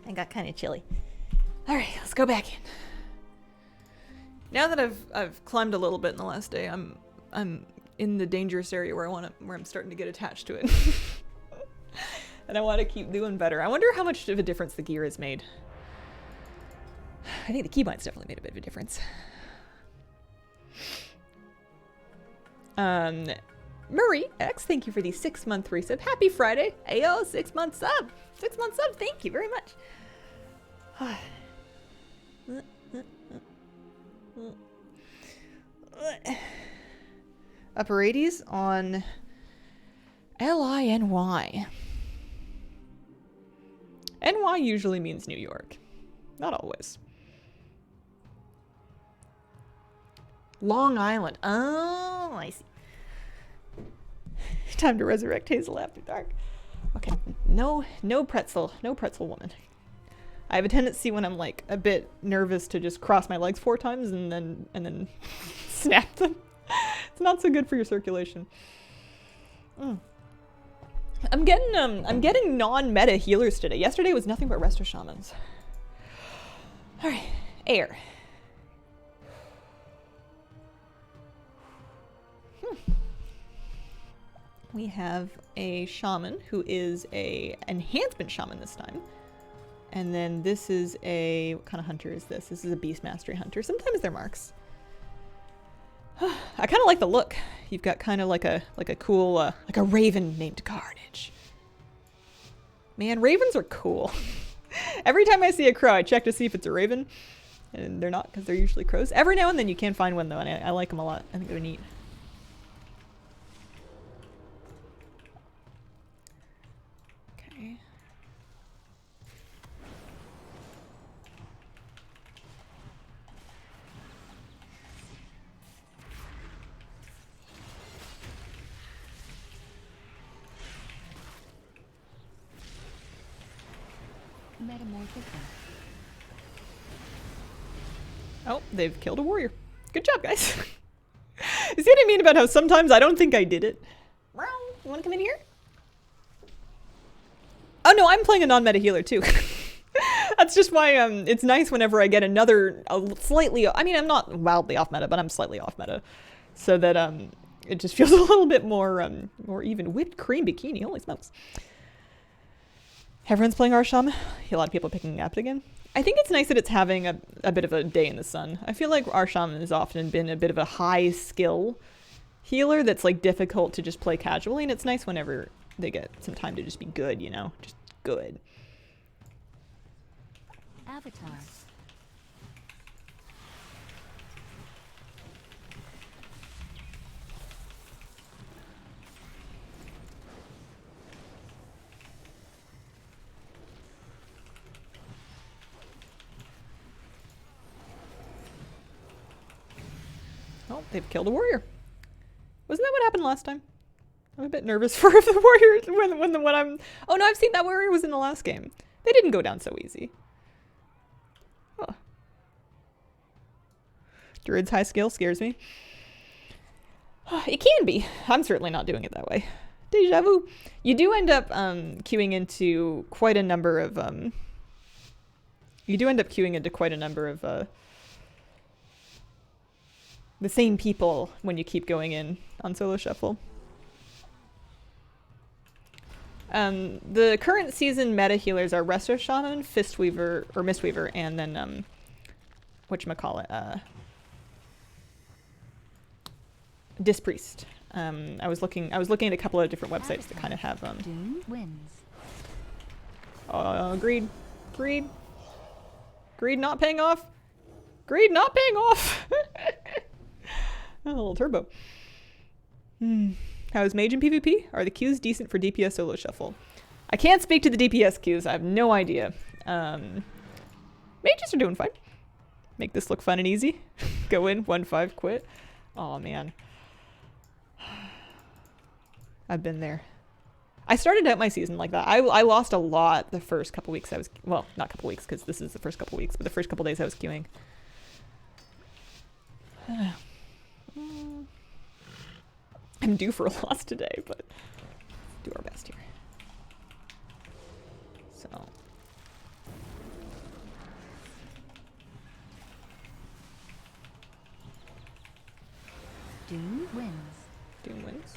I got kind of chilly. All right, let's go back in. Now that I've climbed a little bit in the last day, I'm in the dangerous area where I'm starting to get attached to it. And I want to keep doing better. I wonder how much of a difference the gear has made. I think the keybind's definitely made a bit of a difference. Murray X, thank you for the 6-month resub. Happy Friday. Ayo, 6-month sub. 6-month sub, thank you very much. Upper 80s on LINY. NY usually means New York. Not always. Long Island. Oh, I see. Time to resurrect Hazel after dark. Okay, no pretzel woman. I have a tendency when I'm like a bit nervous to just cross my legs 4 times and then snap them. It's not so good for your circulation. I'm getting non-meta healers today. Yesterday was nothing but Resto Shamans. All right, air. We have a shaman who is a enhancement shaman this time. And then this is a, what kind of hunter is this? This is a beast mastery hunter. Sometimes they're marks. I kind of like the look. You've got kind of like a cool, like a raven named Carnage. Man, ravens are cool. Every time I see a crow, I check to see if it's a raven. And they're not, because they're usually crows. Every now and then you can find one, though, and I like them a lot. I think they're neat. Okay. Metamorphic. Oh, they've killed a warrior. Good job, guys. You see what I mean about how sometimes I don't think I did it? You want to come in here? Oh no, I'm playing a non-meta healer too. That's just why it's nice whenever I get another slightly. I mean, I'm not wildly off meta, but I'm slightly off meta, so that it just feels a little bit more more even. Whipped cream bikini, holy smokes! Everyone's playing Arsham. A lot of people picking Apt again. I think it's nice that it's having a bit of a day in the sun. I feel like Arsham has often been a bit of a high skill healer that's like difficult to just play casually, and it's nice whenever they get some time to just be good, you know? Just good. Avatar. Oh, they've killed a warrior. Wasn't that what happened last time? I'm a bit nervous for the warrior when I'm. Oh no, I've seen that warrior was in the last game. They didn't go down so easy. Oh. Druid's high skill scares me. It can be. I'm certainly not doing it that way. Deja vu. You do end up queuing into quite a number of the same people when you keep going in on solo shuffle. The current season meta healers are Resto Shaman, Fistweaver or Mistweaver, and then whatchamacallit, Dispriest. I was looking at a couple of different websites that kind of have Doom wins. Greed not paying off. Greed not paying off. A little turbo. How is Mage in PvP? Are the queues decent for DPS solo shuffle? I can't speak to the DPS queues. I have no idea. Mages are doing fine. Make this look fun and easy. Go in, 1-5, quit. Oh man. I've been there. I started out my season like that. I lost a lot the first couple weeks I was... Well, not couple weeks, because this is the first couple weeks, but the first couple days I was queuing. I'm due for a loss today, but do our best here. So. Doom wins. Doom wins.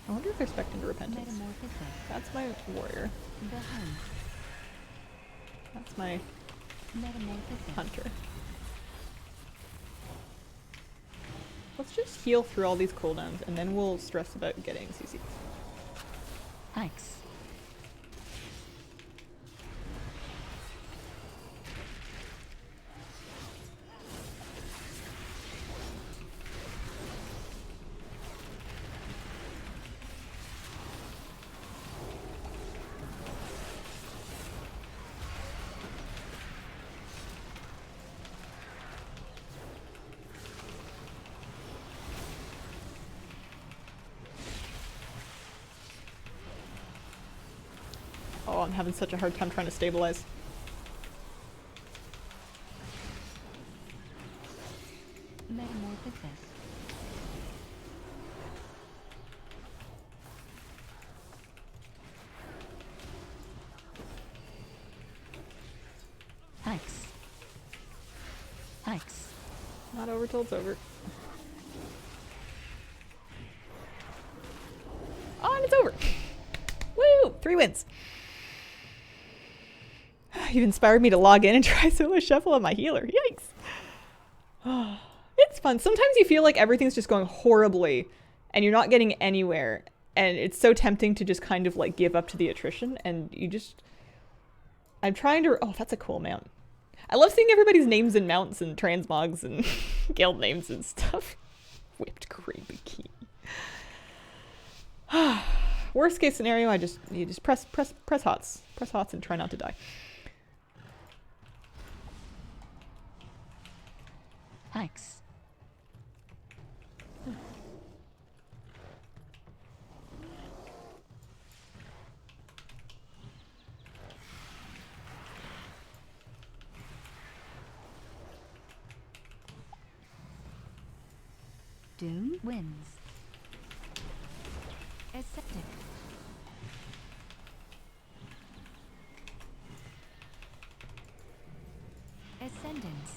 I wonder if they're expecting to repentance. Metamorphic. That's my warrior. The hunt. That's my Metamorphic. hunter. Let's just heal through all these cooldowns, and then we'll stress about getting CC. X. Oh, I'm having such a hard time trying to stabilize. Metamorphic. X. X. Not over till it's over. Oh, and it's over. Woo! 3 wins. You've inspired me to log in and try solo shuffle on my healer. Yikes. It's fun. Sometimes you feel like everything's just going horribly and you're not getting anywhere. and it's so tempting to just kind of like give up to the attrition, and you just... I'm trying to... Oh, that's a cool mount. I love seeing everybody's names and mounts and transmogs and guild names and stuff. Whipped cream bikini. Worst case scenario, you just press hots. Press hots and try not to die. Thanks. Doom wins. Accepted. Ascendance.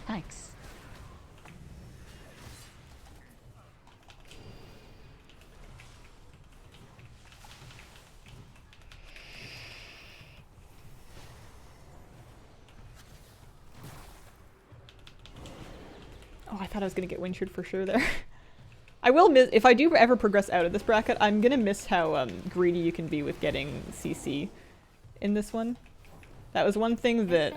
Thanks. Oh, I thought I was gonna get Windshield for sure there. I will miss... If I do ever progress out of this bracket, I'm gonna miss how greedy you can be with getting CC in this one. That was one thing that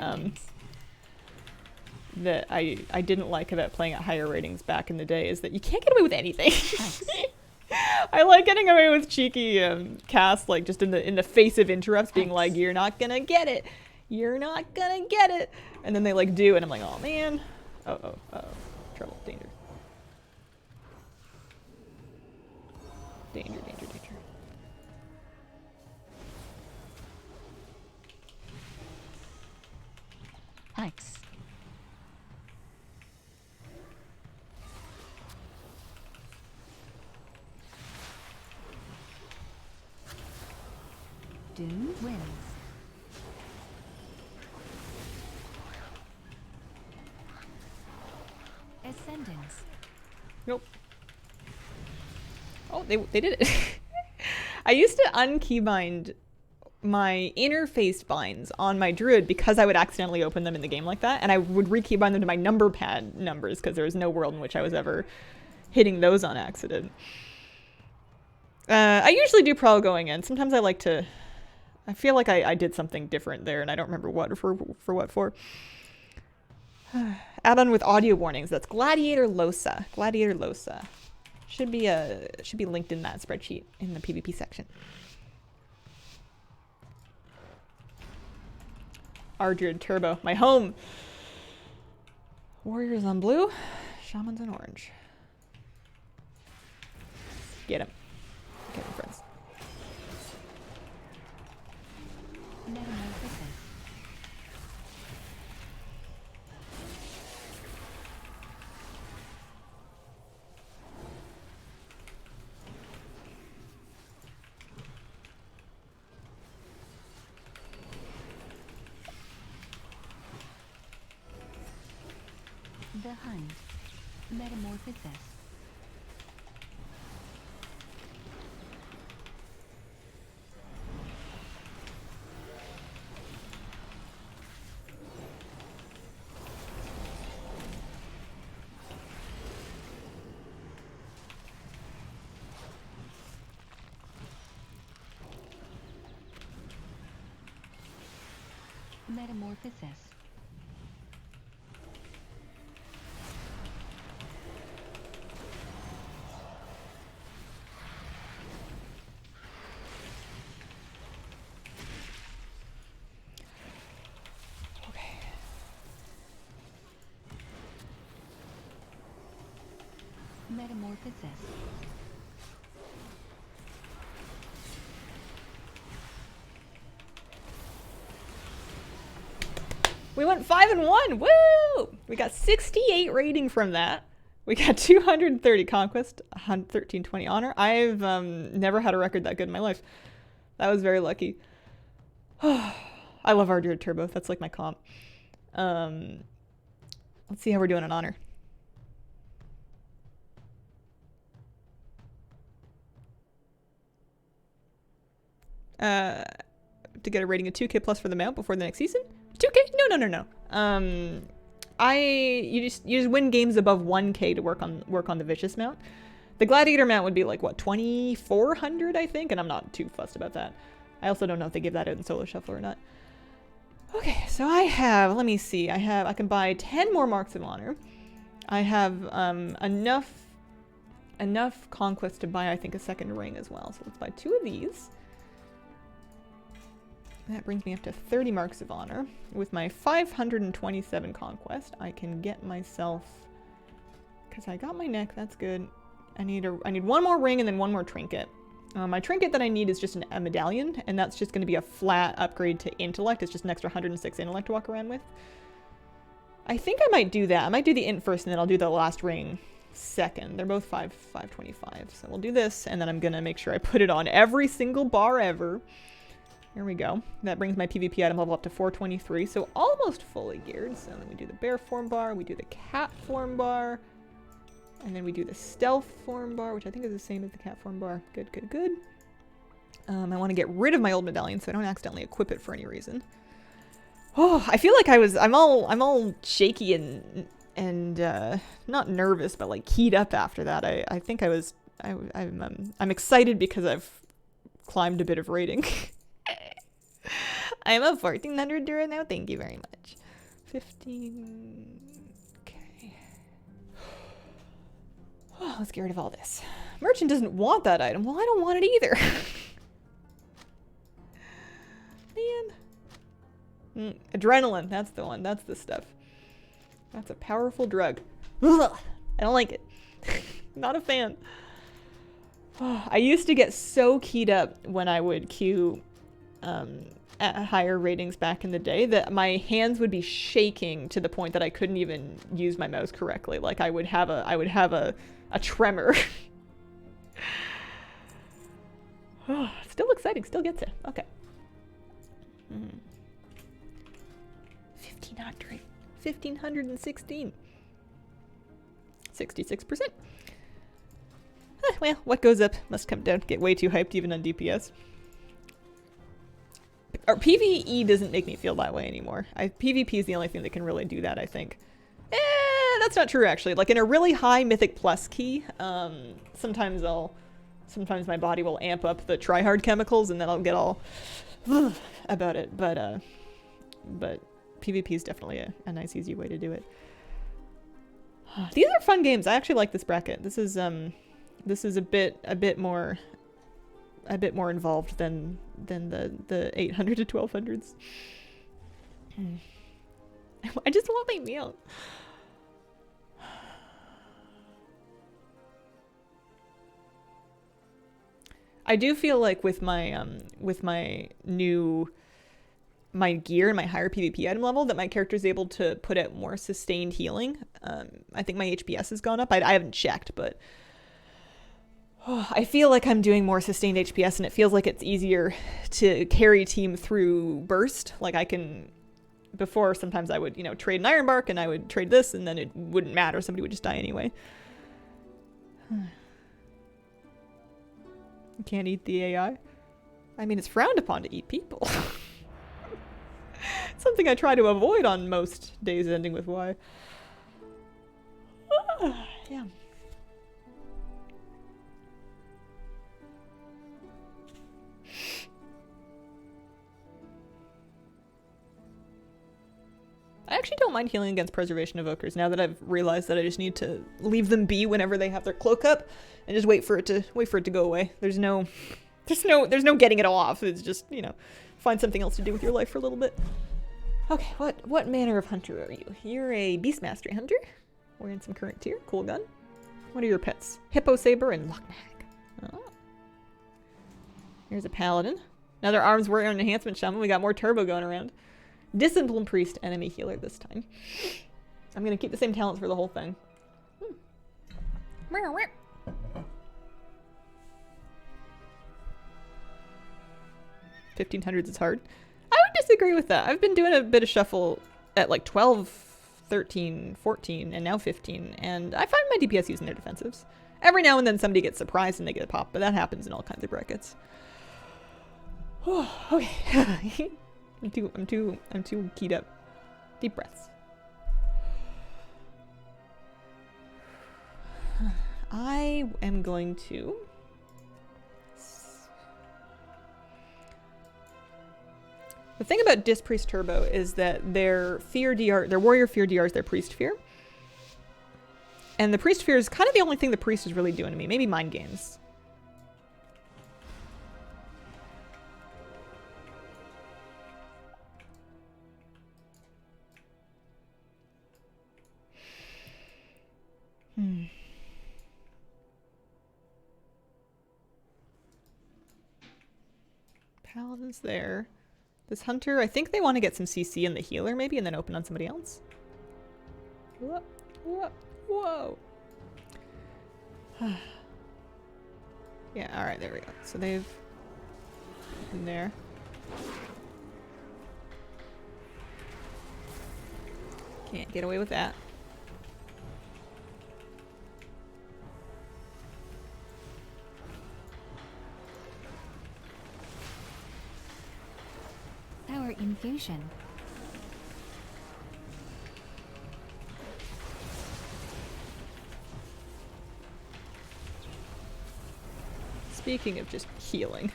that I didn't like about playing at higher ratings back in the day, is that you can't get away with anything. I like getting away with cheeky casts, like just in the face of interrupts, being like, "You're not gonna get it, you're not gonna get it," and then they like do, and I'm like, "Oh man, oh, trouble, danger, danger, danger, danger." Thanks. Doom wins. Ascendance. Nope. Oh, they did it. I used to unkeybind my interface binds on my druid because I would accidentally open them in the game like that, and I would rekeybind them to my number pad numbers because there was no world in which I was ever hitting those on accident. I usually do pro going in. Sometimes I like to... I feel like I did something different there, and I don't remember what for what for. Add on with audio warnings. That's Gladiator Losa. Gladiator Losa. Should be linked in that spreadsheet in the PvP section. Ardred Turbo. My home. Warriors on blue. Shamans on orange. Get him. Get him, friends. Metamorphosis. The Hunt. Metamorphosis. Metamorphosis. Okay. Metamorphosis. We went 5 and 1. Woo! We got 68 rating from that. We got 230 conquest, 1320 honor. I've never had a record that good in my life. That was very lucky. I love Ardred Turbo. That's like my comp. Let's see how we're doing on honor. To get a rating of 2K plus for the mount before the next season? 2K? No. You just win games above 1K to work on the vicious mount. The gladiator mount would be like what, 2,400 I think, and I'm not too fussed about that. I also don't know if they give that out in solo shuffle or not. Okay, so I have, let me see, I can buy 10 more marks of honor. I have enough conquest to buy I think a second ring as well. So let's buy 2 of these. That brings me up to 30 marks of honor. With my 527 conquest, I can get myself, because I got my neck, that's good. I need one more ring and then one more trinket. My trinket that I need is just a medallion, and that's just going to be a flat upgrade to intellect. It's just an extra 106 intellect to walk around with. I think I might do that. I might do the int first, and then I'll do the last ring second. They're both 525, so we'll do this, and then I'm going to make sure I put it on every single bar ever. Here we go. That brings my PvP item level up to 423, so almost fully geared. So then we do the bear form bar, we do the cat form bar, and then we do the stealth form bar, which I think is the same as the cat form bar. Good. I want to get rid of my old medallion so I don't accidentally equip it for any reason. Oh, I feel like I'm all shaky and not nervous, but like keyed up after that. I think I'm excited because I've climbed a bit of rating. I'm a 1400 right now. Thank you very much. 15. Okay. Oh, let's get rid of all this. Merchant doesn't want that item. Well, I don't want it either. Man. Adrenaline. That's the one. That's the stuff. That's a powerful drug. Ugh, I don't like it. Not a fan. Oh, I used to get so keyed up when I would queue at higher ratings back in the day that my hands would be shaking to the point that I couldn't even use my mouse correctly. Like I would have a tremor. Oh, still exciting, still gets it. Okay. 1,500. 1,516. 66%. Well, what goes up must come down. Get way too hyped even on DPS. Or PvE doesn't make me feel that way anymore. PvP is the only thing that can really do that, I think. That's not true, actually. Like, in a really high Mythic Plus key, sometimes my body will amp up the tryhard chemicals, and then I'll get all about it. But PvP is definitely a nice, easy way to do it. These are fun games. I actually like this bracket. This is a bit more involved than the 800 to 1200s. I just want my meal. I do feel like with my gear and my higher PvP item level that my character is able to put out more sustained healing. I think my HPS has gone up. I haven't checked, but I feel like I'm doing more sustained HPS, and it feels like it's easier to carry team through burst. Like I can, before sometimes I would, trade an Iron Bark and I would trade this and then it wouldn't matter. Somebody would just die anyway. You can't eat the AI. I mean, it's frowned upon to eat people. Something I try to avoid on most days ending with Y. Yeah. I actually don't mind healing against preservation evokers now that I've realized that I just need to leave them be whenever they have their cloak up and just wait for it to go away. There's no getting it off. It's just, find something else to do with your life for a little bit. Okay, what manner of hunter are you? You're a beast mastery hunter. Wearing some current tier. Cool gun. What are your pets? Hippo Saber and Locknag. Oh. Here's a paladin. Another arms warrior and enhancement shaman. We got more turbo going around. Discipline Priest, enemy healer this time. I'm gonna keep the same talents for the whole thing. 1500s is hard. I would disagree with that. I've been doing a bit of shuffle at like 12, 13, 14, and now 15, and I find my DPS using their defensives. Every now and then somebody gets surprised and they get a pop, but that happens in all kinds of brackets. Okay. I'm too keyed up. Deep breaths. I am going to the thing about Disc Priest Turbo is that their fear DR, their warrior fear DR is their priest fear. And the priest fear is kind of the only thing the priest is really doing to me. Maybe mind games. Paladin's there. This hunter, I think they want to get some CC in the healer maybe and then open on somebody else. Whoa. Whoa. Whoa. Yeah, alright, there we go. So they've been there. Can't get away with that. Power infusion. Speaking of just healing.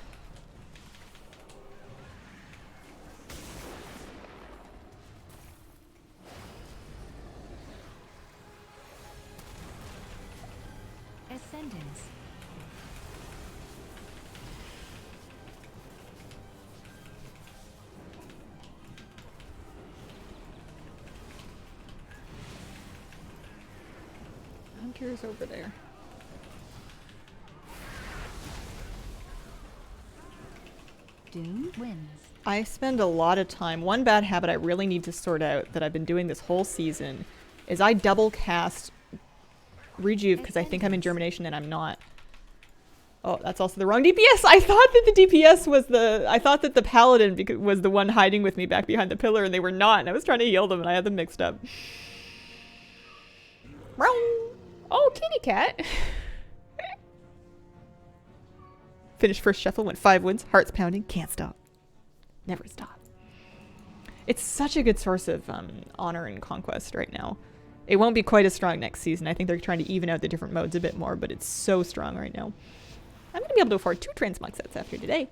Ascendance. Hunter's over there. Doom wins. I spend a lot of time. One bad habit I really need to sort out that I've been doing this whole season is I double cast Rejuve because I think I'm in Germination and I'm not. Oh, that's also the wrong DPS. I thought that the DPS was the... I thought that the Paladin was the one hiding with me back behind the pillar and they were not. And I was trying to heal them and I had them mixed up. Oh, kitty cat. Finished first shuffle, went 5 wins, hearts pounding, can't stop. Never stop. It's such a good source of honor and conquest right now. It won't be quite as strong next season. I think they're trying to even out the different modes a bit more, but it's so strong right now. I'm going to be able to afford 2 transmog sets after today.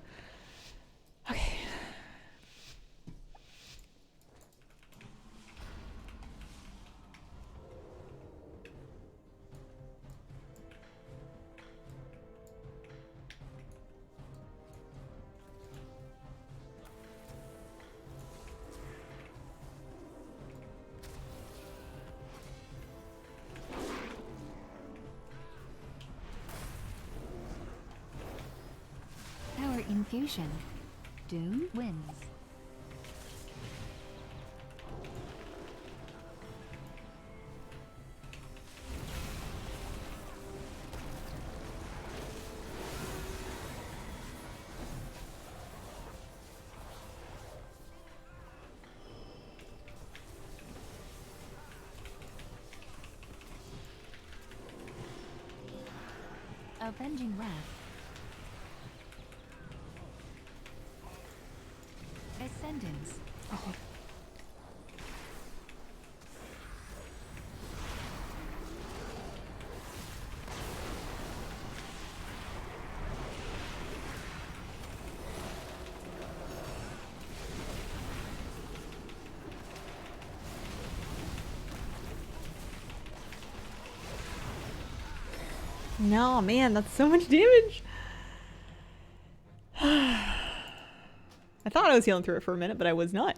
Okay. Power infusion. Doom wins. Avenging Wrath. Ascendance. Oh. No, man, that's so much damage. I thought I was healing through it for a minute, but I was not.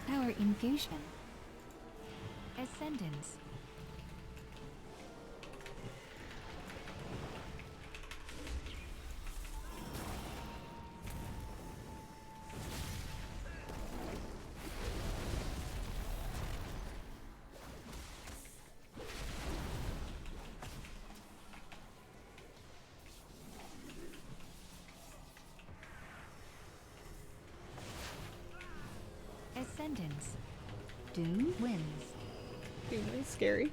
Power infusion. Ascendance. Ascendance. Doom wins. Really scary.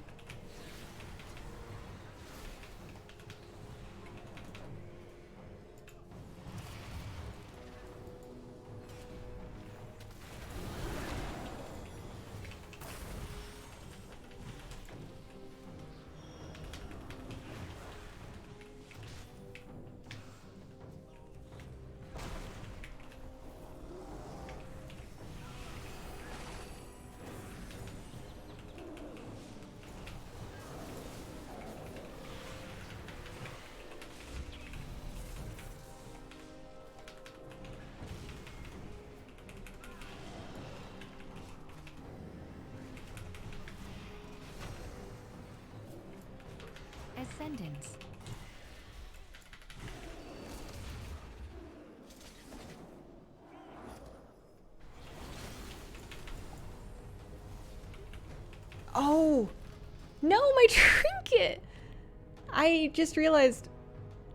Ascendance. Oh! No, my trinket! I just realized,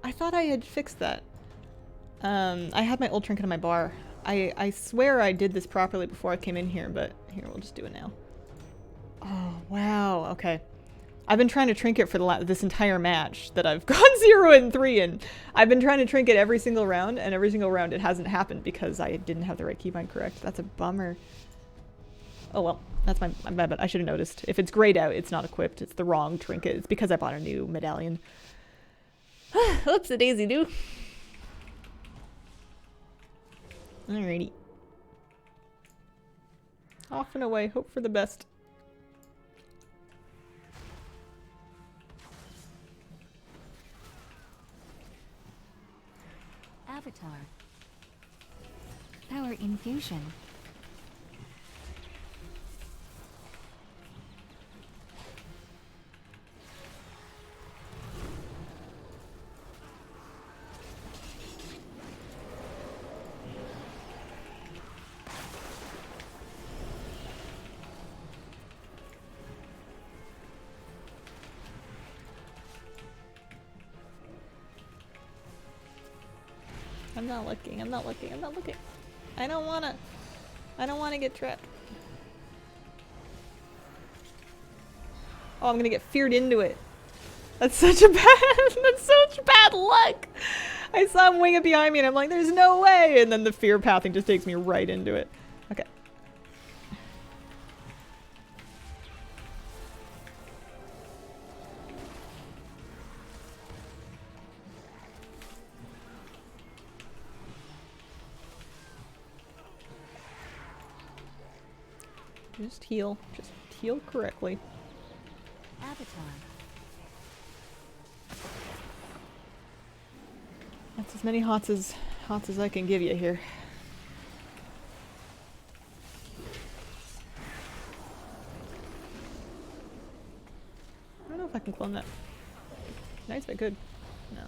I thought I had fixed that. I had my old trinket on my bar. I swear I did this properly before I came in here, but here, we'll just do it now. Oh, wow, okay. I've been trying to trinket for this entire match that I've gone 0-3 in. I've been trying to trinket every single round, and every single round it hasn't happened because I didn't have the right keybind correct. That's a bummer. Oh well, that's my bad, but I should have noticed. If it's grayed out, it's not equipped. It's the wrong trinket. It's because I bought a new medallion. Oops, a daisy do. Alrighty. Off and away. Hope for the best. Avatar. Power infusion. I'm not looking, I'm not looking, I'm not looking. I don't wanna get trapped. Oh, I'm gonna get feared into it. That's such bad luck. I saw him wing it behind me and I'm like, there's no way. And then the fear pathing just takes me right into it. Okay. Just heal. Just heal correctly. Avatar. That's as many hots as I can give you here. I don't know if I can clone that. Nice if I could. No.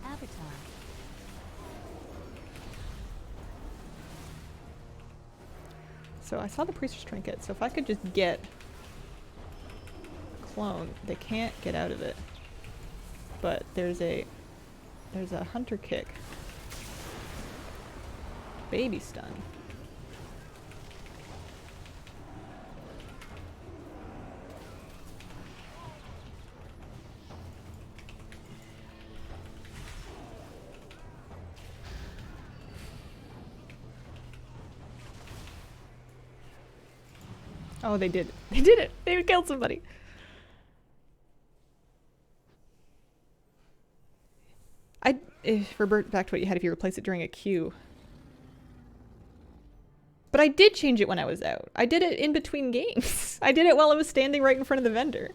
Avatar. So I saw the Priester's Trinket, so if I could just get a clone, they can't get out of it. But there's a Hunter Kick. Baby Stun. Oh, they did. They did it. They killed somebody. Revert back to what you had if you replace it during a queue. But I did change it when I was out. I did it in between games. I did it while I was standing right in front of the vendor.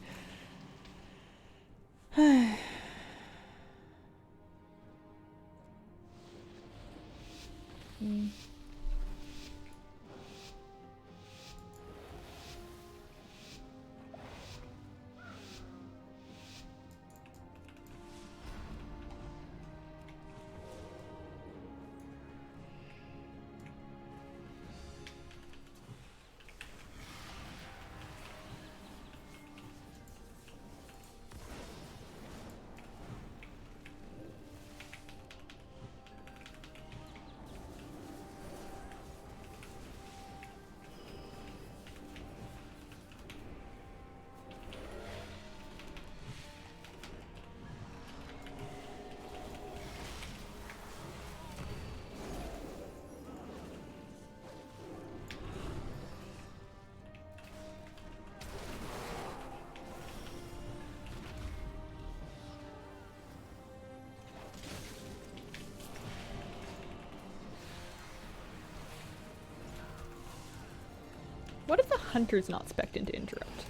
What if the hunter's not spec'd into interrupt?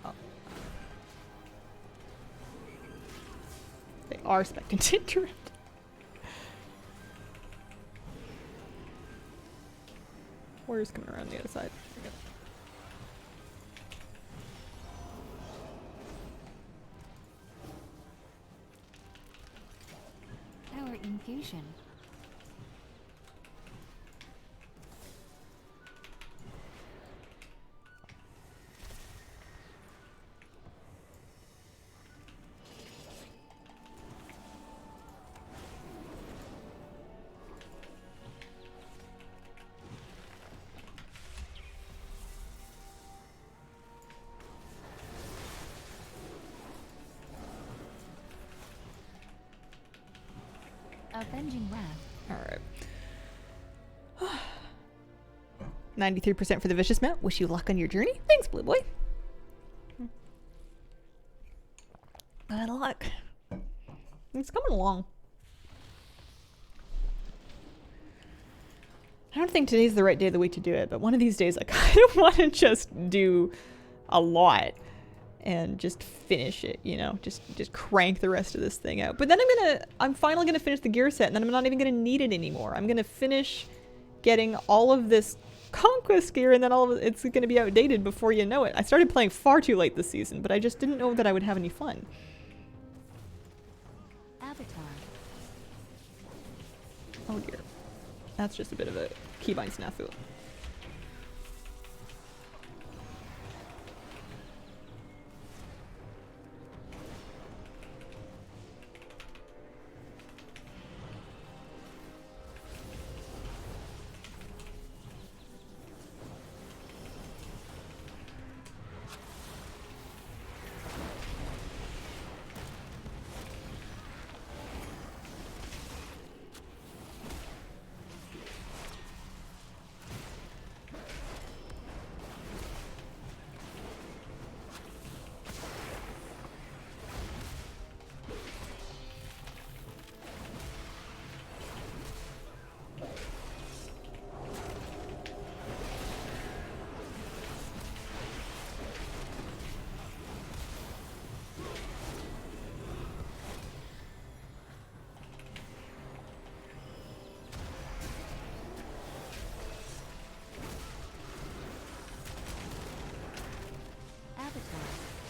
Oh. They are spec'd into interrupt. Warrior's coming around the other side. Power infusion. Avenging Wrath. Alright. 93% for the vicious mount. Wish you luck on your journey. Thanks, Blue Boy. Good luck. It's coming along. I don't think today's the right day of the week to do it, but one of these days I kind of want to just do a lot and just finish it, you know, just crank the rest of this thing out. But then I'm finally gonna finish the gear set, and then I'm not even gonna need it anymore. I'm gonna finish getting all of this conquest gear, and then it's gonna be outdated before you know it. I started playing far too late this season, but I just didn't know that I would have any fun. Avatar. Oh dear. That's just a bit of a keybind snafu.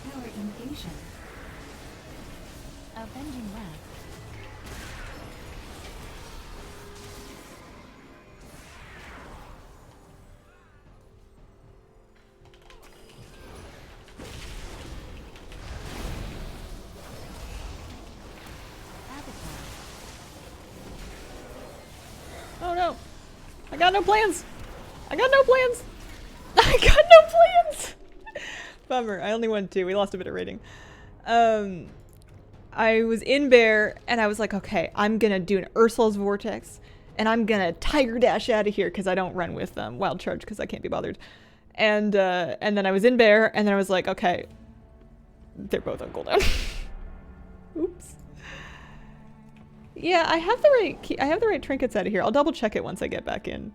Power infusion. Avenging Wrath. Avatar. Oh no! I got no plans! I got no plans! I got no plans! Bummer, I only won 2. We lost a bit of rating. I was in Bear, and I was like, okay, I'm gonna do an Ursula's Vortex, and I'm gonna Tiger Dash out of here, because I don't run with Wild Charge, because I can't be bothered. And then I was in bear, and then I was like, okay, they're both on cooldown. Oops. Yeah, I have the right key. I have the right trinkets out of here. I'll double check it once I get back in.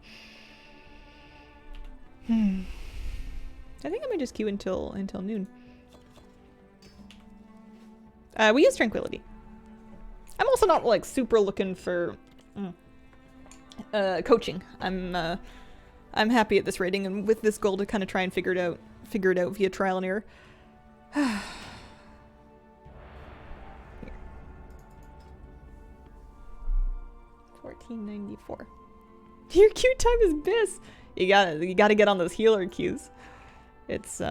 I think I might just queue until noon. We use tranquility. I'm also not like super looking for coaching. I'm happy at this rating, and with this goal to kind of try and figure it out via trial and error. 1494. Your queue time is bis. You gotta get on those healer queues. It's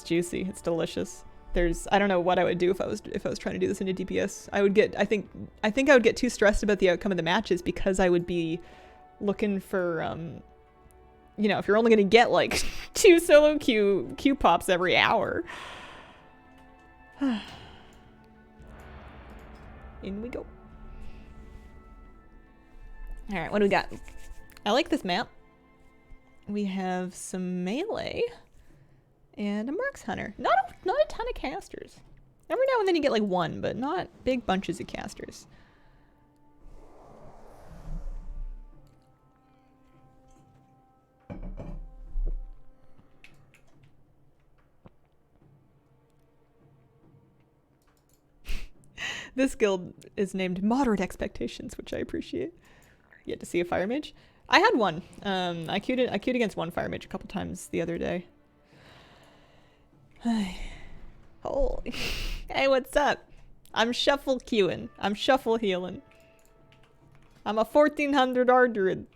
juicy. It's delicious. I don't know what I would do if I was trying to do this into DPS. I think I would get too stressed about the outcome of the matches because I would be looking for you know, if you're only gonna get like 2 solo Q pops every hour. In we go. Alright, what do we got? I like this map. We have some melee and a Marks Hunter. Not a ton of casters. Every now and then you get like one, but not big bunches of casters. This guild is named Moderate Expectations, which I appreciate. Yet to see a fire mage. I had one. I queued against one fire mage a couple times the other day. Holy. Hey, what's up? I'm shuffle queuing. I'm shuffle healing. I'm a 1400 Ardrid.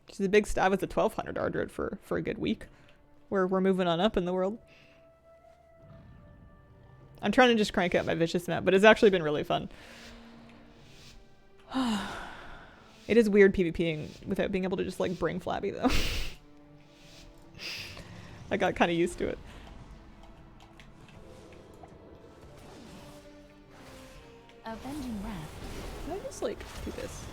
Which is a big I was a 1200 Ardrid for a good week. We're moving on up in the world. I'm trying to just crank out my vicious map, but it's actually been really fun. It is weird PvPing without being able to just like bring Flabby though. I got kind of used to it. Avenging Wrath. Can I just like do this?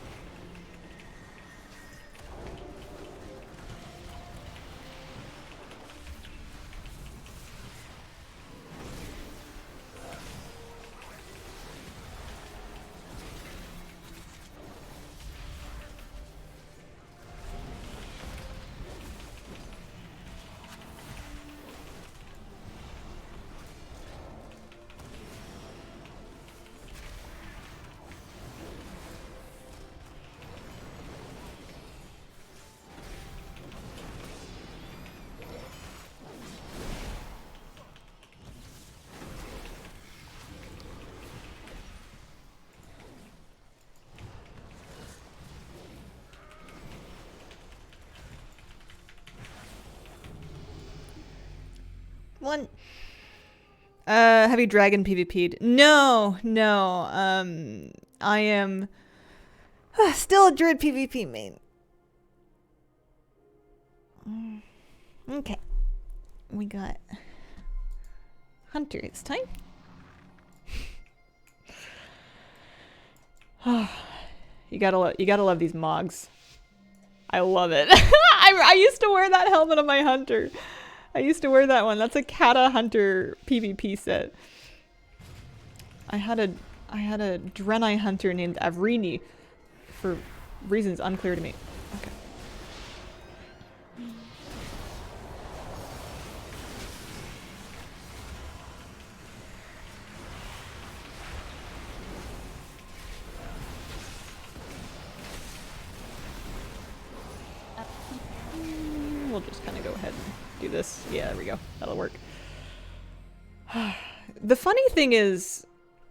One. Have you dragon PvP'd? No. I am still a druid PvP main. Okay. We got Hunter this time. You gotta love these mogs. I love it. I used to wear that helmet on my Hunter. I used to wear that one. That's a Kata Hunter PvP set. I had a Draenei Hunter named Avrini for reasons unclear to me. Okay. We'll just kind of go ahead and do this. Yeah, there we go. That'll work. The funny thing is,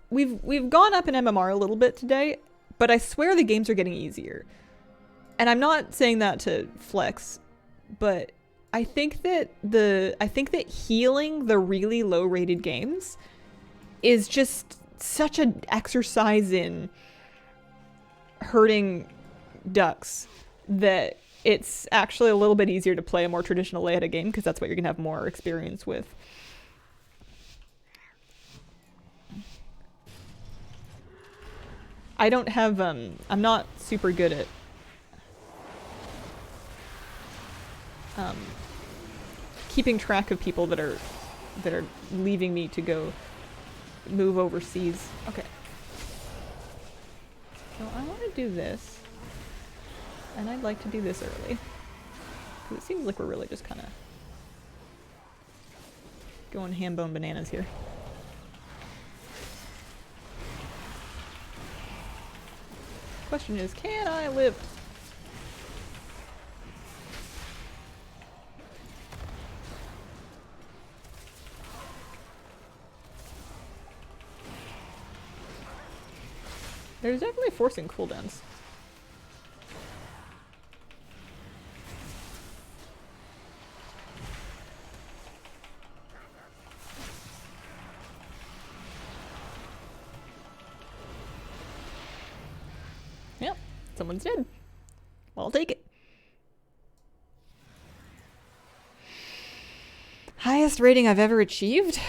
we've gone up in MMR a little bit today, but I swear the games are getting easier. And I'm not saying that to flex, but I think that healing the really low rated games is just such an exercise in hurting ducks that it's actually a little bit easier to play a more traditional Leia game because that's what you're gonna have more experience with. I don't have I'm not super good at keeping track of people that are leaving me to go move overseas. Okay. So I want to do this, and I'd like to do this early, because it seems like we're really just kind of going ham bone bananas here. Question is, can I live? There's definitely forcing cooldowns. Yep, someone's dead. Well, I'll take it. Highest rating I've ever achieved?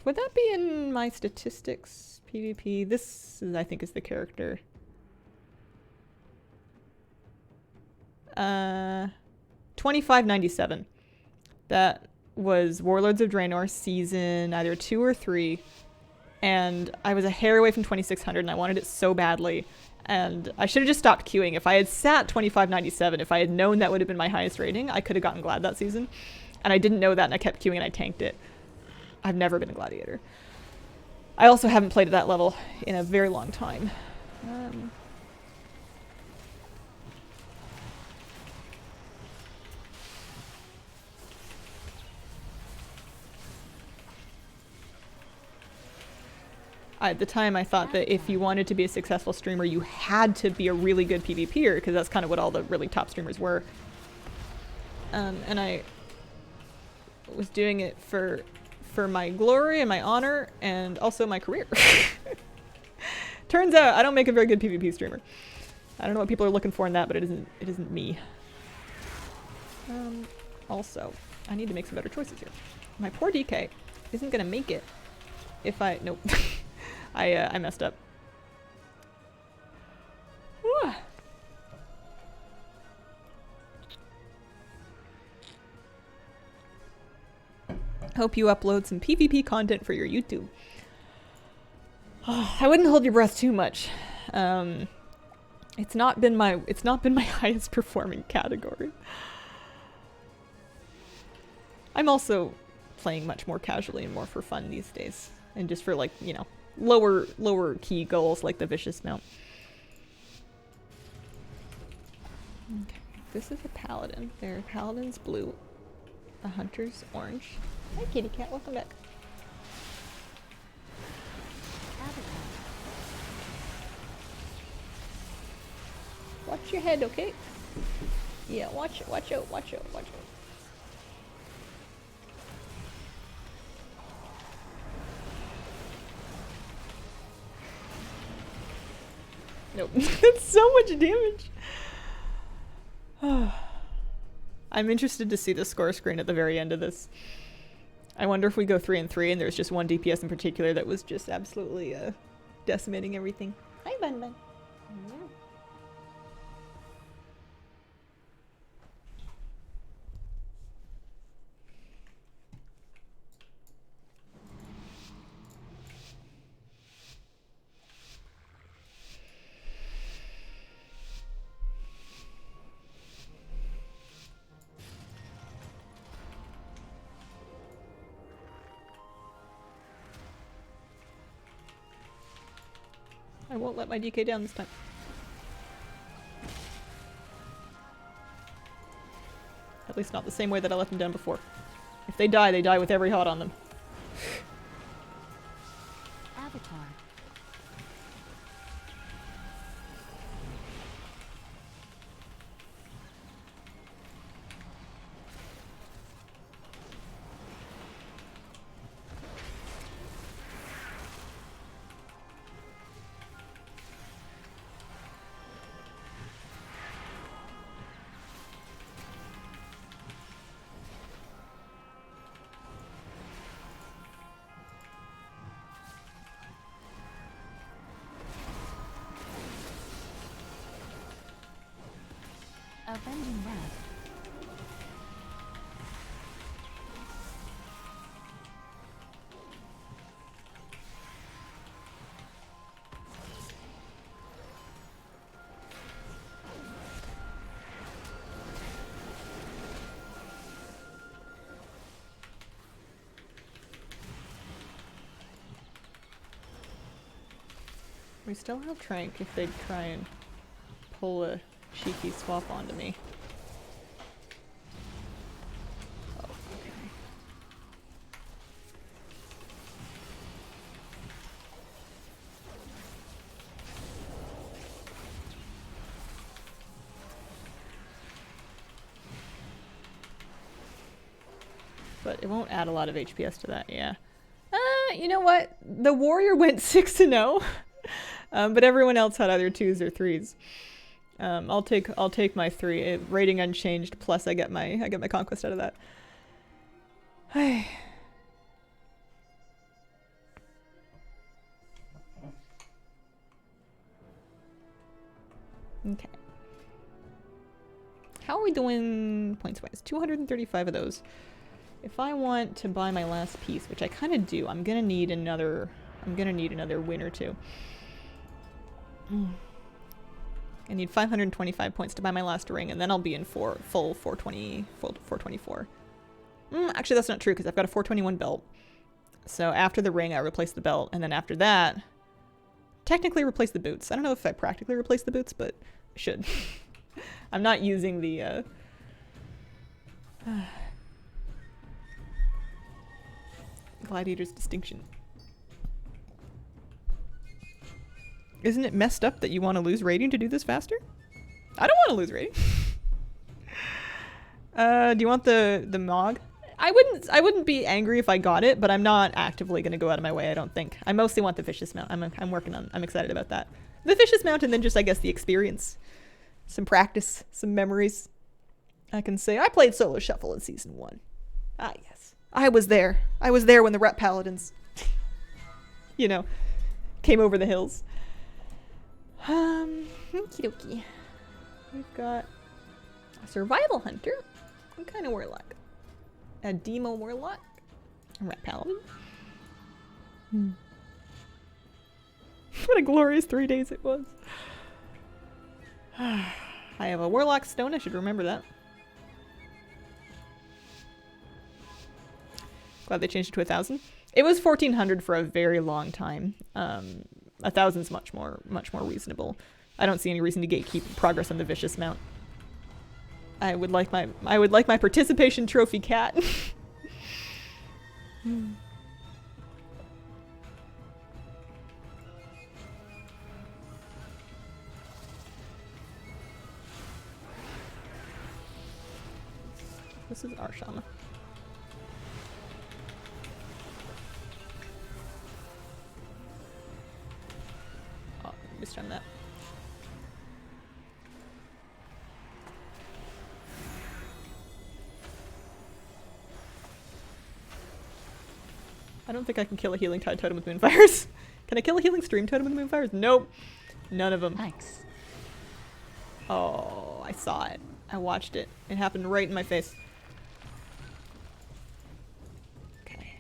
Would that be in my statistics? PvP. This is, I think, is the character. 2597. That was Warlords of Draenor season either 2 or 3, and I was a hair away from 2600, and I wanted it so badly. And I should have just stopped queuing. If I had sat 2597, if I had known that would have been my highest rating, I could have gotten Glad that season. And I didn't know that, and I kept queuing, and I tanked it. I've never been a Gladiator. I also haven't played at that level in a very long time. At the time, I thought that if you wanted to be a successful streamer, you had to be a really good PvPer, because that's kind of what all the really top streamers were. And I was doing it for my glory and my honor, and also my career. Turns out I don't make a very good PvP streamer. I don't know what people are looking for in that, but it isn't me. Also, I need to make some better choices here. My poor DK isn't gonna make it if I... Nope. I messed up. Whew. Hope you upload some PvP content for your YouTube. Oh, I wouldn't hold your breath too much. It's not been my highest performing category. I'm also playing much more casually and more for fun these days, and just for, like, you know, lower key goals like the vicious mount. Okay, this is a paladin. Their paladin's blue. The hunter's orange. Hi, kitty cat. Welcome back. Watch your head, okay? Yeah, watch it. Watch out. Watch out. Watch out. Nope. That's so much damage. I'm interested to see the score screen at the very end of this. I wonder if we go 3 and 3 and there's just one DPS in particular that was just absolutely decimating everything. Hi, Bun Bun. Yeah. I won't let my DK down this time. At least not the same way that I let them down before. If they die with every hot on them. Avatar. Avenging Wrath. We still have Trank if they'd try and pull a cheeky swap onto me. Oh, okay. But it won't add a lot of HPS to that, yeah. You know what? The warrior went 6-0, but everyone else had either 2s or 3s. I'll take my 3. Rating unchanged, plus I get my conquest out of that. Okay. How are we doing points-wise? 235 of those. If I want to buy my last piece, which I kind of do, I'm gonna need another win or two. I need 525 points to buy my last ring, and then I'll be in full 424. Actually, that's not true, because I've got a 421 belt. So after the ring, I replace the belt, and then after that, technically replace the boots. I don't know if I practically replace the boots, but I should. I'm not using the... Gladiator's distinction. Isn't it messed up that you want to lose rating to do this faster? I don't want to lose rating. Do you want the Mog? I wouldn't be angry if I got it, but I'm not actively going to go out of my way, I don't think. I mostly want the Vicious Mount. I'm excited about that. The Vicious Mount, and then just, I guess, the experience. Some practice, some memories. I can say, I played Solo Shuffle in Season 1. Ah, yes. I was there. I was there when the Rep Paladins, you know, came over the hills. Okie dokie. We've got a Survival Hunter. What kind of Warlock? A Demo Warlock. A Rep Paladin. What a glorious 3 days it was. I have a Warlock Stone. I should remember that. Glad they changed it to 1,000. It was 1,400 for a very long time. 1,000's much more reasonable. I don't see any reason to gatekeep progress on the Vicious Mount. I would like my participation trophy cat. This is Arshama. On that. I don't think I can kill a Healing Tide Totem with Moonfires. Can I kill a Healing Stream Totem with Moonfires? Nope. None of them. Thanks. Oh, I saw it. I watched it. It happened right in my face. Okay.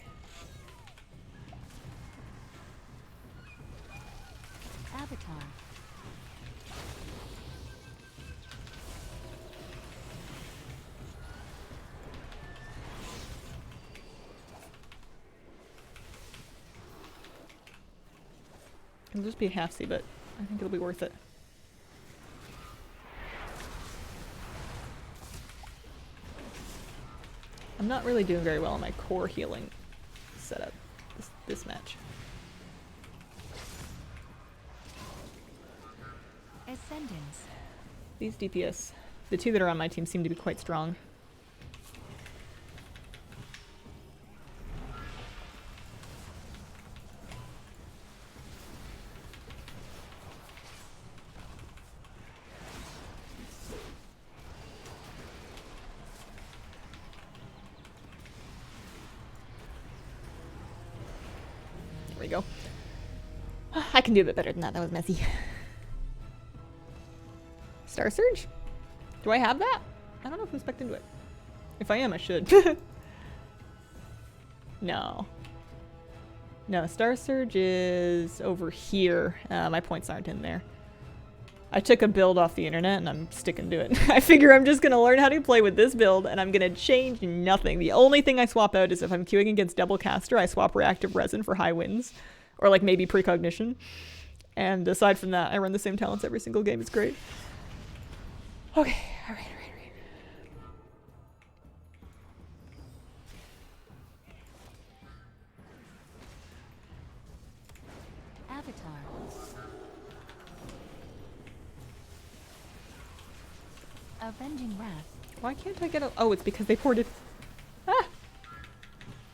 Avatar. It'll just be a half-C, but I think it'll be worth it. I'm not really doing very well on my core healing setup this match. Ascendance. These DPS, the 2 that are on my team, seem to be quite strong. There we go. I can do a bit better than that. That was messy. Star Surge? Do I have that? I don't know if I'm spec'd into it. If I am, I should. No. No, Star Surge is over here. My points aren't in there. I took a build off the internet and I'm sticking to it. I figure I'm just going to learn how to play with this build and I'm going to change nothing. The only thing I swap out is if I'm queuing against Double Caster, I swap Reactive Resin for high winds. Or like maybe Precognition. And aside from that, I run the same talents every single game. It's great. Okay, alright. Avatar. Avenging Wrath. Why can't I get a... Oh, it's because they ported... Ah!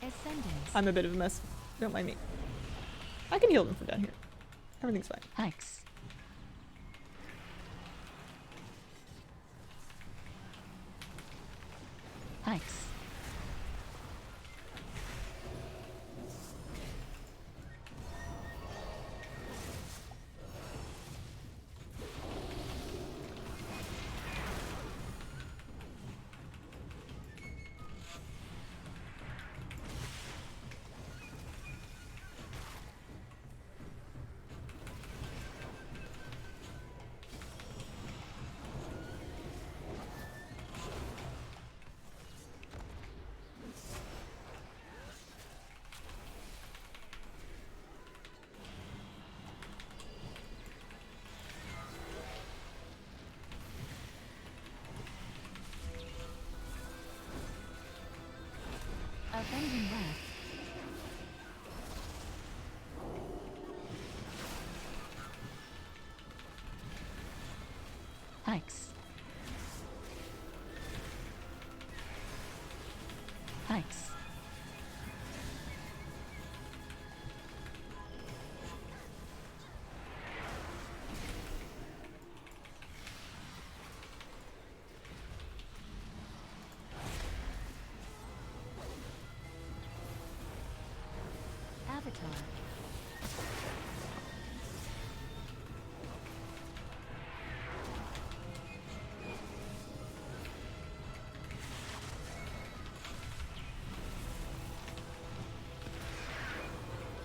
Ascendance. I'm a bit of a mess. Don't mind me. I can heal them from down here. Everything's fine. Hex. Hex. Avenging Wrath. Hex. Hex. Avatar.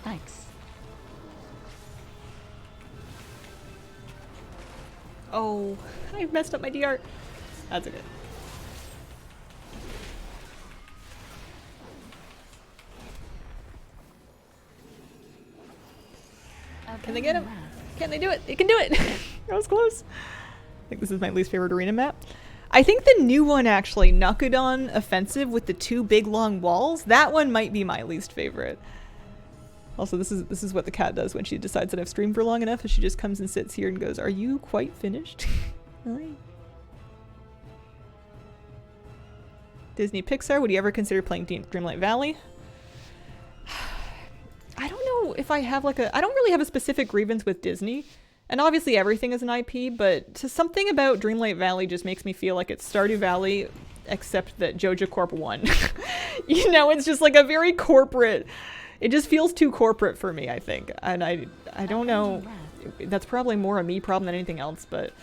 Hex. Oh, I messed up my DR. That's okay. Can they get him? Can they do it? They can do it! That was close. I think this is my least favorite arena map. I think the new one actually, Nakudon Offensive with the two big long walls, that one might be my least favorite. Also, this is what the cat does when she decides that I've streamed for long enough, is she just comes and sits here and goes, "Are you quite finished?" Alright. Disney Pixar, would you ever consider playing Dreamlight Valley? I don't know if I have like I don't really have a specific grievance with Disney. And obviously everything is an IP, but something about Dreamlight Valley just makes me feel like it's Stardew Valley, except that Joja Corp won. You know, it's just like a very corporate... It just feels too corporate for me, I think. And I don't know. That's probably more a me problem than anything else, but...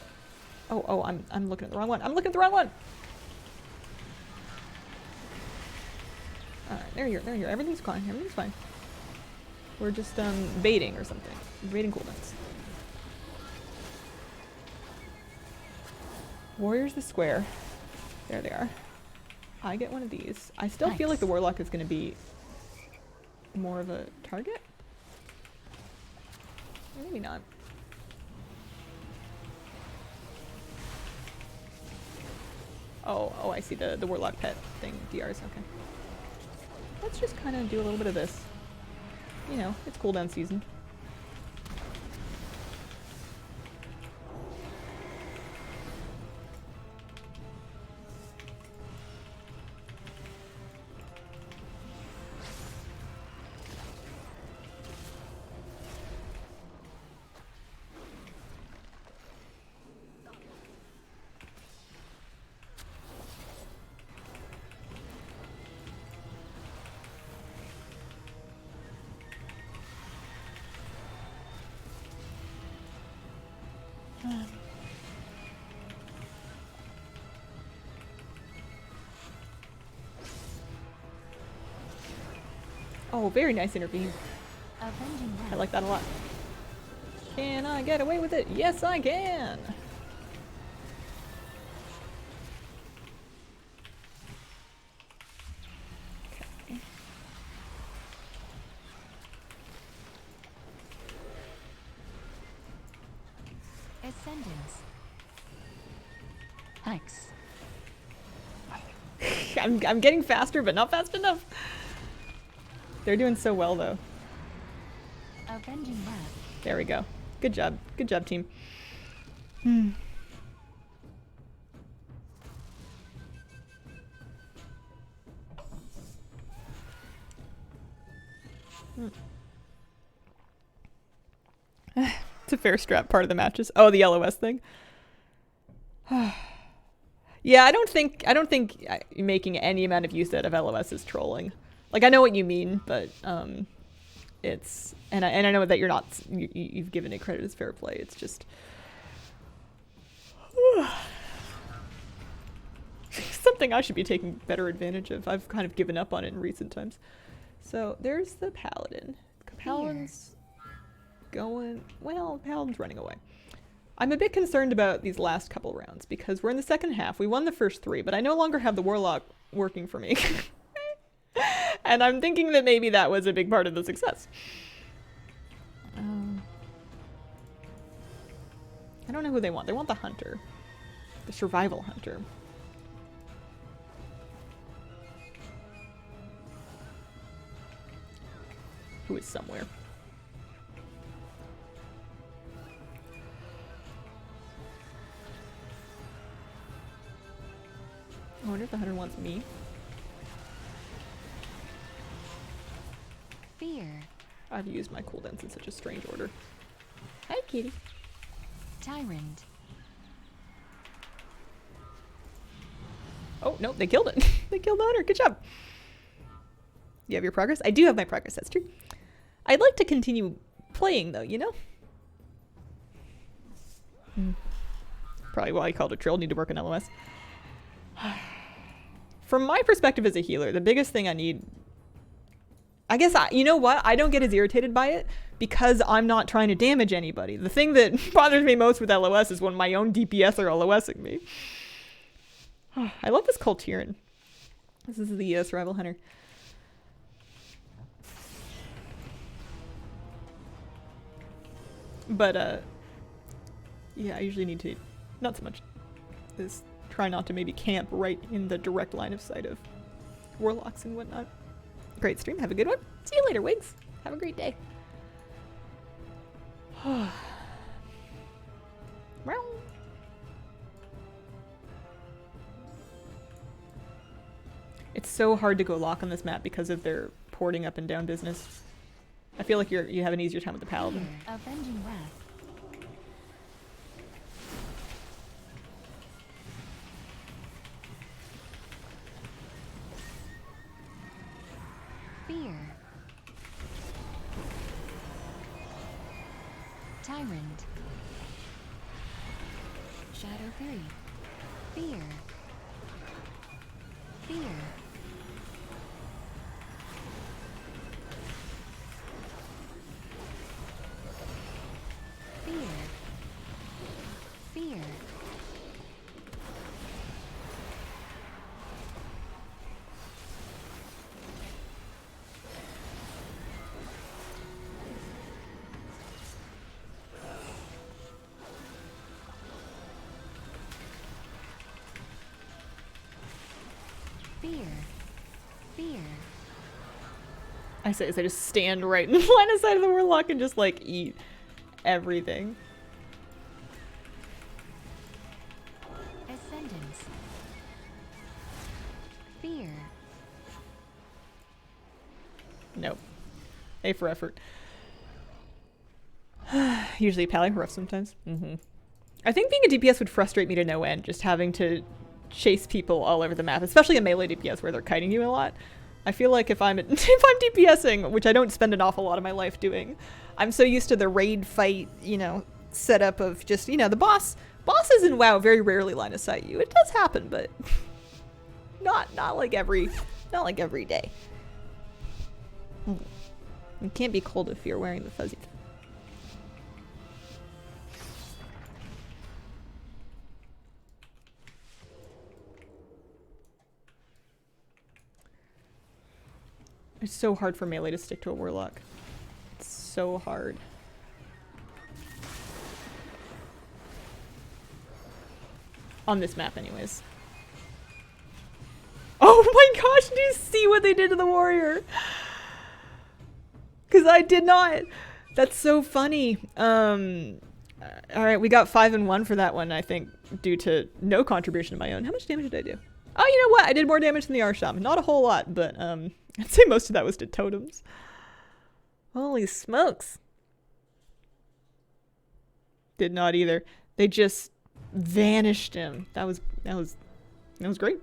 Oh, I'm looking at the wrong one. I'm looking at the wrong one! Alright, there you are. Everything's fine. Everything's fine. We're just, baiting or something. Baiting cooldowns. Warrior's the square. There they are. I get one of these. I still feel like the Warlock is going to be more of a target? Maybe not. Oh, I see the Warlock pet thing. DRs, okay. Let's just kind of do a little bit of this. You know, it's cooldown season. Oh, very nice intervene. I like that a lot. Can I get away with it? Yes, I can! Okay. Ascendance. Hex. I'm getting faster, but not fast enough. They're doing so well, though. Avenging Wrath. There we go. Good job. Good job, team. Hmm. It's a fair strap part of the matches. Oh, the LOS thing. Yeah, I don't think making any amount of use out of LOS is trolling. Like, I know what you mean, but it's and I know that you're not you've given it credit as fair play. It's just something I should be taking better advantage of. I've kind of given up on it in recent times. So there's the paladin. Paladin's going well. Paladin's running away. I'm a bit concerned about these last couple rounds because we're in the second half. We won the first 3, but I no longer have the warlock working for me. And I'm thinking that maybe that was a big part of the success. I don't know who they want. They want the hunter. The survival hunter. Who is somewhere. I wonder if the hunter wants me. Fear. I've used my cooldowns in such a strange order. Hi, kitty. Tyrant. Oh, no, they killed it. They killed the hunter. Good job. You have your progress? I do have my progress, that's true. I'd like to continue playing, though, you know? Probably why I called it Trill. Need to work on LOS. From my perspective as a healer, the biggest thing I need... I guess, you know what? I don't get as irritated by it because I'm not trying to damage anybody. The thing that bothers me most with LOS is when my own DPS are LOSing me. I love this Coltiran. This is the survival hunter. But, yeah, I usually need to... Not so much this... Try not to maybe camp right in the direct line of sight of warlocks and whatnot. Great stream. Have a good one. See you later, Wigs. Have a great day. Well. It's so hard to go lock on this map because of their porting up and down business. I feel like you have an easier time with the paladin. Avenging Wrath. Fear. Tyrant. Shadow 3. Fear. Fear. Fear. Fear. Fear. Fear. I say, I just stand right in the line of sight of the warlock and just like eat everything. Ascendance. Fear. Nope. A for effort. Usually paladin rough sometimes. I think being a DPS would frustrate me to no end, just having to chase people all over the map, especially a melee DPS where they're kiting you a lot. I feel like if I'm DPSing, which I don't spend an awful lot of my life doing, I'm so used to the raid fight, you know, setup of just, you know, the bosses in WoW very rarely line of sight you. It does happen, but not like every day. You can't be cold if you're wearing the fuzzy. It's so hard for melee to stick to a warlock. It's so hard. On this map anyways. Oh my gosh, did you see what they did to the warrior? Because I did not. That's so funny. Alright, we got 5 and 1 for that one, I think, due to no contribution of my own. How much damage did I do? Oh, you know what? I did more damage than the Arsham. Not a whole lot, but I'd say most of that was to totems. Holy smokes. Did not either. They just vanished him. That was great.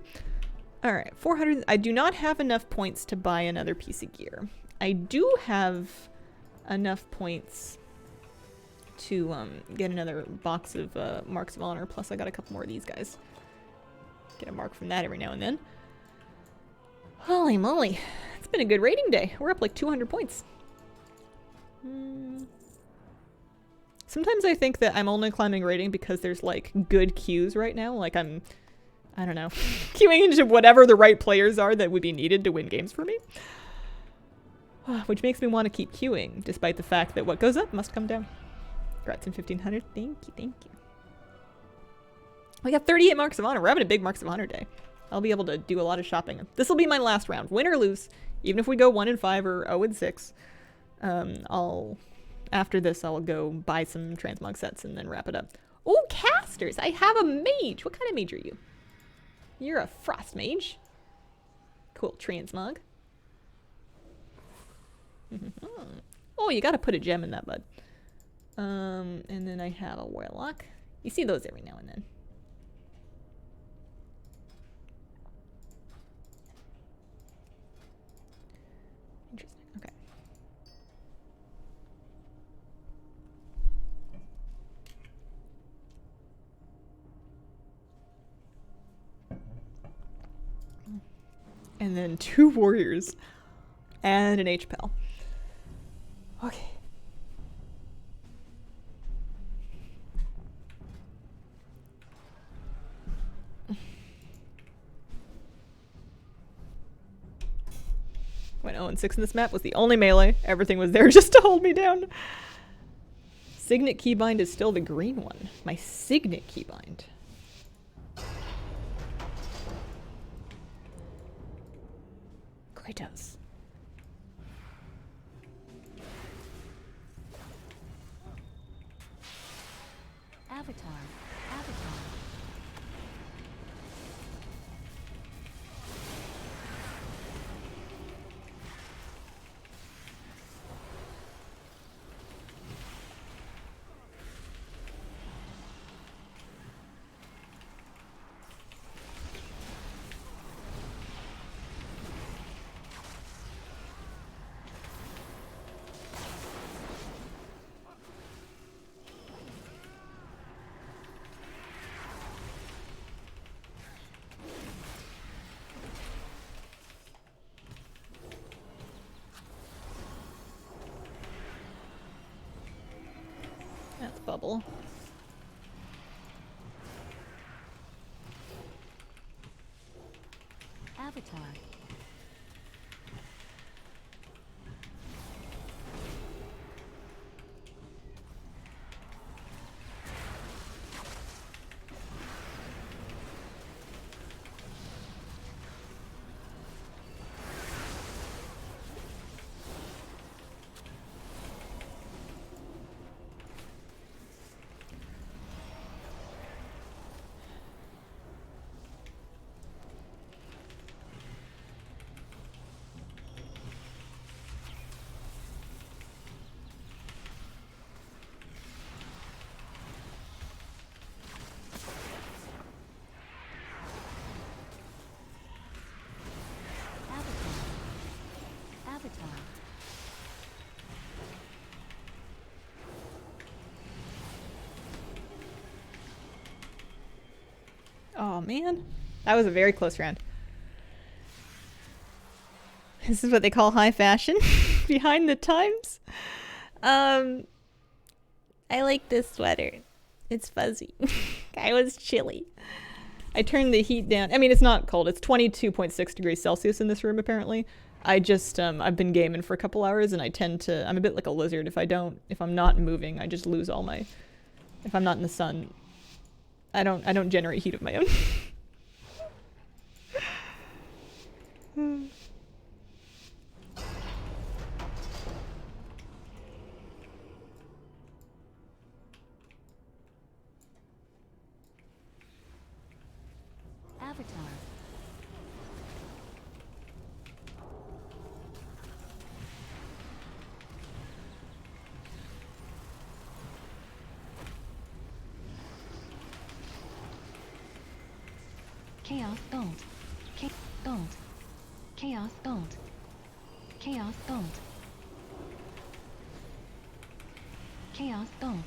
All right, 400. I do not have enough points to buy another piece of gear. I do have enough points to get another box of marks of honor. Plus, I got a couple more of these guys. Get a mark from that every now and then. Holy moly, it's been a good rating day. We're up like 200 points. Sometimes I think that I'm only climbing rating because there's like good queues right now. Like I don't know, queuing into whatever the right players are that would be needed to win games for me. Which makes me want to keep queuing, despite the fact that what goes up must come down. Congrats in 1500. Thank you, thank you. We got 38 marks of honor. We're having a big marks of honor day. I'll be able to do a lot of shopping. This will be my last round, win or lose. Even if we go 1 and 5 or 0 and 6, after this I'll go buy some transmog sets and then wrap it up. Oh, casters! I have a mage. What kind of mage are you? You're a frost mage. Cool, transmog. Oh, you gotta put a gem in that, bud. And then I have a warlock. You see those every now and then. Interesting. Okay. And then 2 warriors and an HPL. Okay. Went 0 and 6 in this map, was the only melee. Everything was there just to hold me down. Signet keybind is still the green one. My signet keybind. Kratos. Avatar. Avatar. That's bubble. Avatar. Avatar. Oh man, that was a very close round. This is what they call high fashion. Behind the times. I like this sweater. It's fuzzy. I was chilly. I turned the heat down. I mean, it's not cold. It's 22.6 degrees Celsius in this room, apparently. I just, I've been gaming for a couple hours, and I tend to, I'm a bit like a lizard. If I'm not moving, I just lose all my, if I'm not in the sun, I don't generate heat of my own. Avatar. Chaos don't. Don't. Chaos don't. Chaos don't. Chaos don't.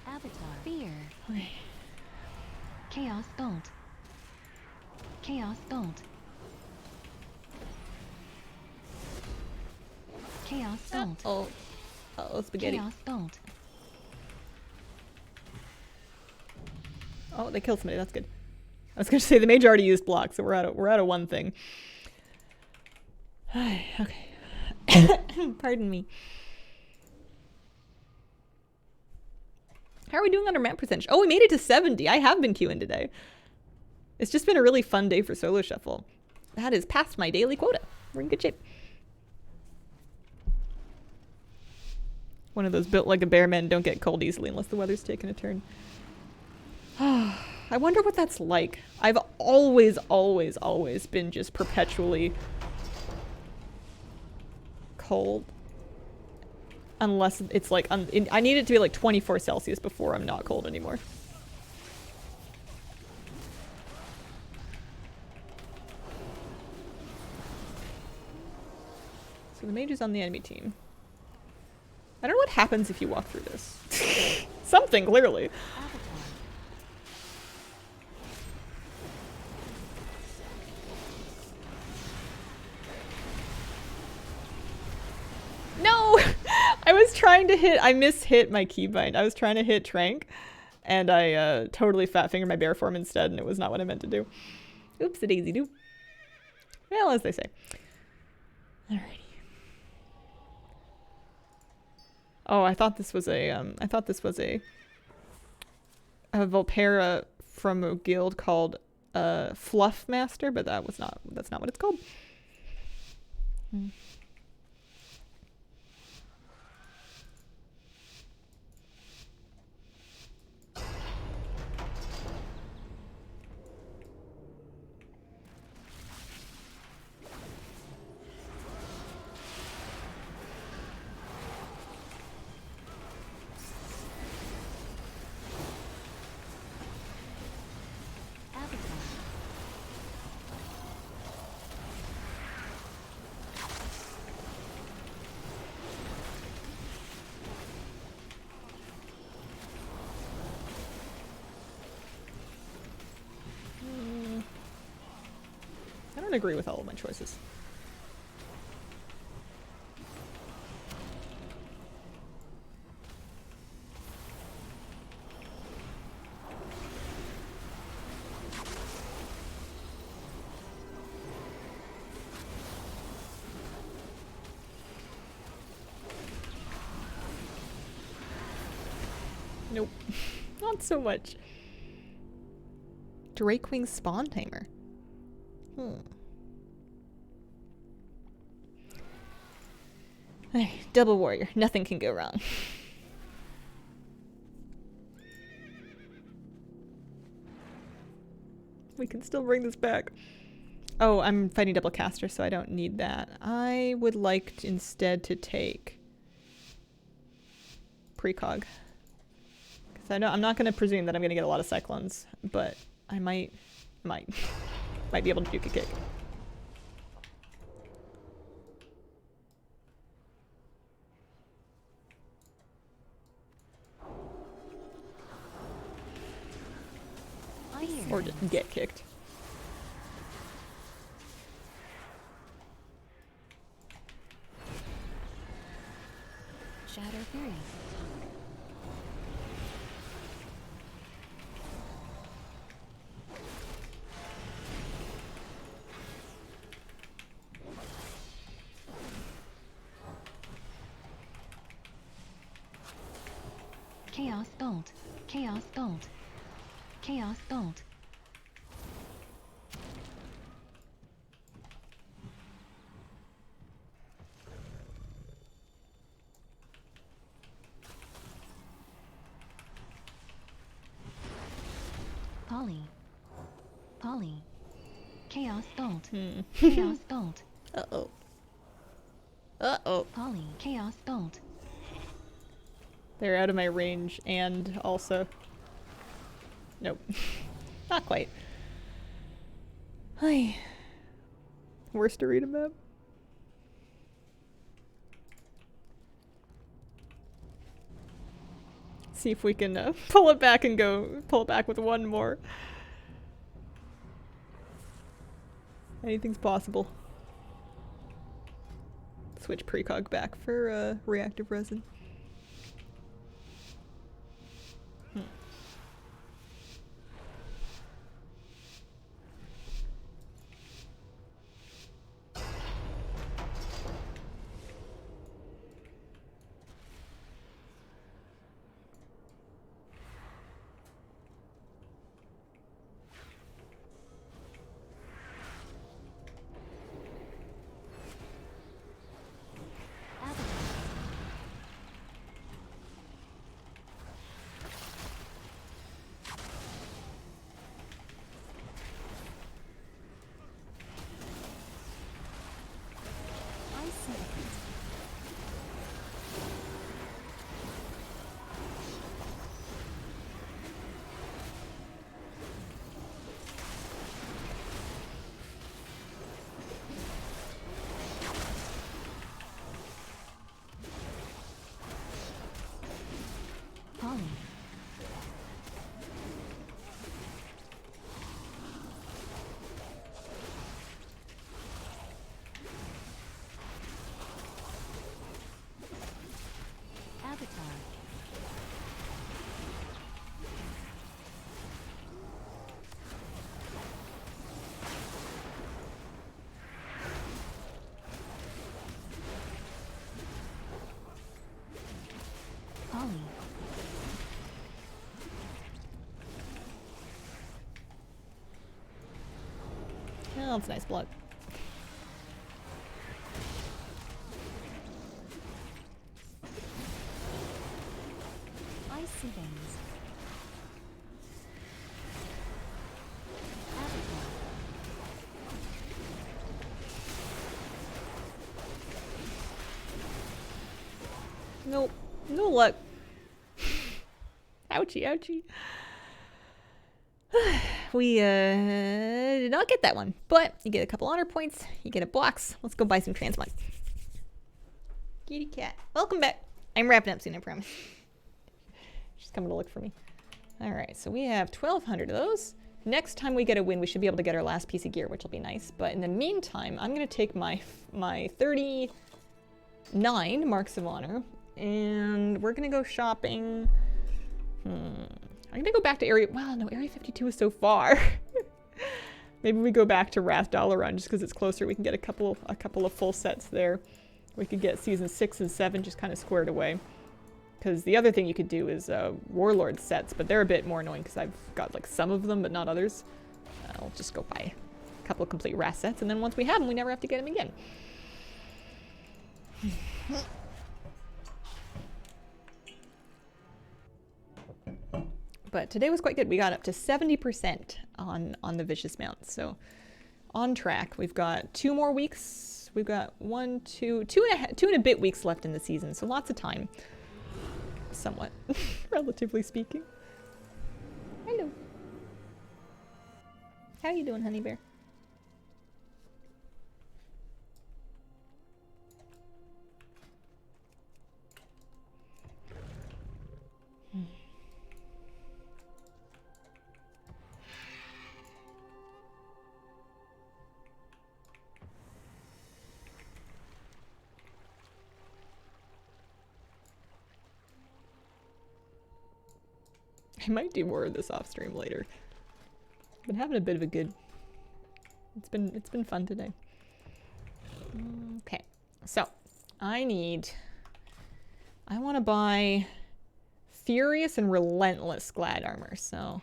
Avatar. Fear. Okay. Chaos don't. Chaos don't. Chaos don't. Oh, spaghetti. Chaos don't. Oh, they killed somebody. That's good. I was gonna say the mage already used block, so we're out of one thing. Okay. Pardon me. How are we doing on our map percentage? Oh, we made it to 70. I have been queuing today. It's just been a really fun day for solo shuffle. That is past my daily quota. We're in good shape. One of those built like a bear men don't get cold easily unless the weather's taking a turn. I wonder what that's like. I've always been just perpetually cold. Unless it's like, I need it to be like 24 Celsius before I'm not cold anymore. So the mage is on the enemy team. I don't know what happens if you walk through this. Something, clearly. Avatar. No! I was trying to hit, I mishit my keybind. I was trying to hit Trank, and I totally fat fingered my bear form instead, and it was not what I meant to do. Oops, a daisy do. Well, as they say. Alrighty. Oh, I thought this was a Volpera from a guild called Fluff Master, but that's not what it's called. Hmm. Avatar. I don't agree with all of my choices. Nope. Not so much. Drakewing spawn timer. Double warrior. Nothing can go wrong. We can still bring this back. Oh, I'm fighting double caster, so I don't need that. I would like to instead to take precog. Because I know I'm not going to presume that I'm going to get a lot of cyclones, but I might be able to duke a kick. Or just get kicked. gold. Chaos gold. Chaos gold. Polly. Polly. Chaos gold. Chaos gold. Uh-oh. Uh-oh. Polly. Chaos gold. They're out of my range, and also... Nope. Not quite. Hi. Worst arena map. See if we can pull it back and pull it back with one more. Anything's possible. Switch precog back for reactive resin. Polly. Avatar. Polly. Oh, that's nice blood. Icy veins. Avatar. Nope. No luck. Ouchie, ouchie. We did not get that one, but you get a couple honor points, you get a box. Let's go buy some transmog. Kitty cat. Welcome back. I'm wrapping up soon, I promise. She's coming to look for me. Alright, so we have 1,200 of those. Next time we get a win, we should be able to get our last piece of gear, which will be nice. But in the meantime, I'm going to take my 39 marks of honor, and we're going to go shopping. I'm going to go back to area... Wow, no, area 52 is so far. Maybe we go back to Wrath Dalaran just because it's closer. We can get a couple of full sets there. We could get season 6 and 7 just kind of squared away. Because the other thing you could do is Warlord sets, but they're a bit more annoying because I've got like some of them, but not others. I'll just go buy a couple of complete Wrath sets, and then once we have them, we never have to get them again. But today was quite good. We got up to 70% on the Vicious Mount, so on track. We've got 2 more weeks. We've got 2 and a bit weeks left in the season, so lots of time. Somewhat, relatively speaking. Hello. How you doing, honey bear? I might do more of this off stream later. Been having a bit of a good... It's been fun today. Okay, so I want to buy Furious and Relentless Glad armor. So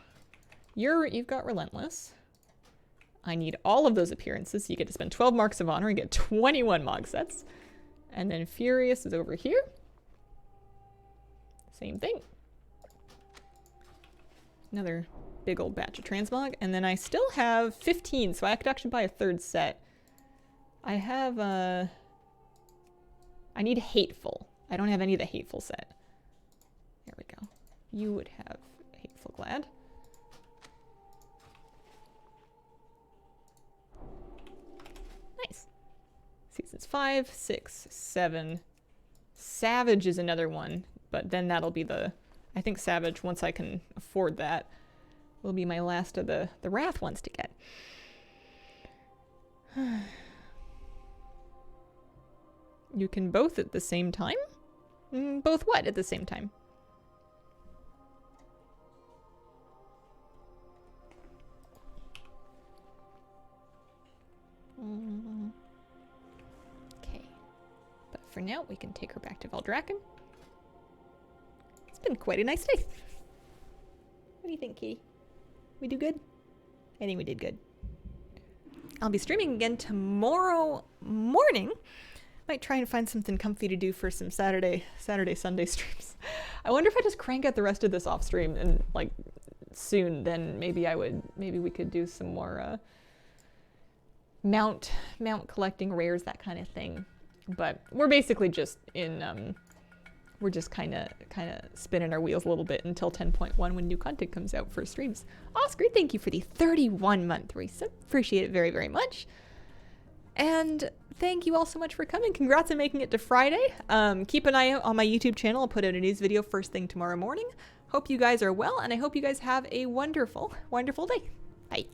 you've got Relentless. I need all of those appearances. So you get to spend 12 marks of honor and get 21 Mog sets. And then Furious is over here. Same thing. Another big old batch of transmog. And then I still have 15, so I could actually buy a third set. I have I need Hateful. I don't have any of the Hateful set. There we go. You would have Hateful Glad. Nice. Seasons 5, 6, 7. Savage is another one, but then that'll be the... I think Savage, once I can afford that, will be my last of the Wrath ones to get. You can both at the same time? Both what at the same time? Okay. But for now, we can take her back to Valdrakken. It's been quite a nice day. What do you think, Kitty? We do good? I think we did good. I'll be streaming again tomorrow morning. Might try and find something comfy to do for some Saturday, Sunday streams. I wonder if I just crank out the rest of this off stream and like soon, then maybe we could do some more mount collecting rares, that kind of thing. But we're basically just in we're just kind of spinning our wheels a little bit until 10.1 when new content comes out for streams. Oscar, thank you for the 31-month resub. Appreciate it very, very much. And thank you all so much for coming. Congrats on making it to Friday. Keep an eye out on my YouTube channel. I'll put out a news video first thing tomorrow morning. Hope you guys are well, and I hope you guys have a wonderful, wonderful day. Bye.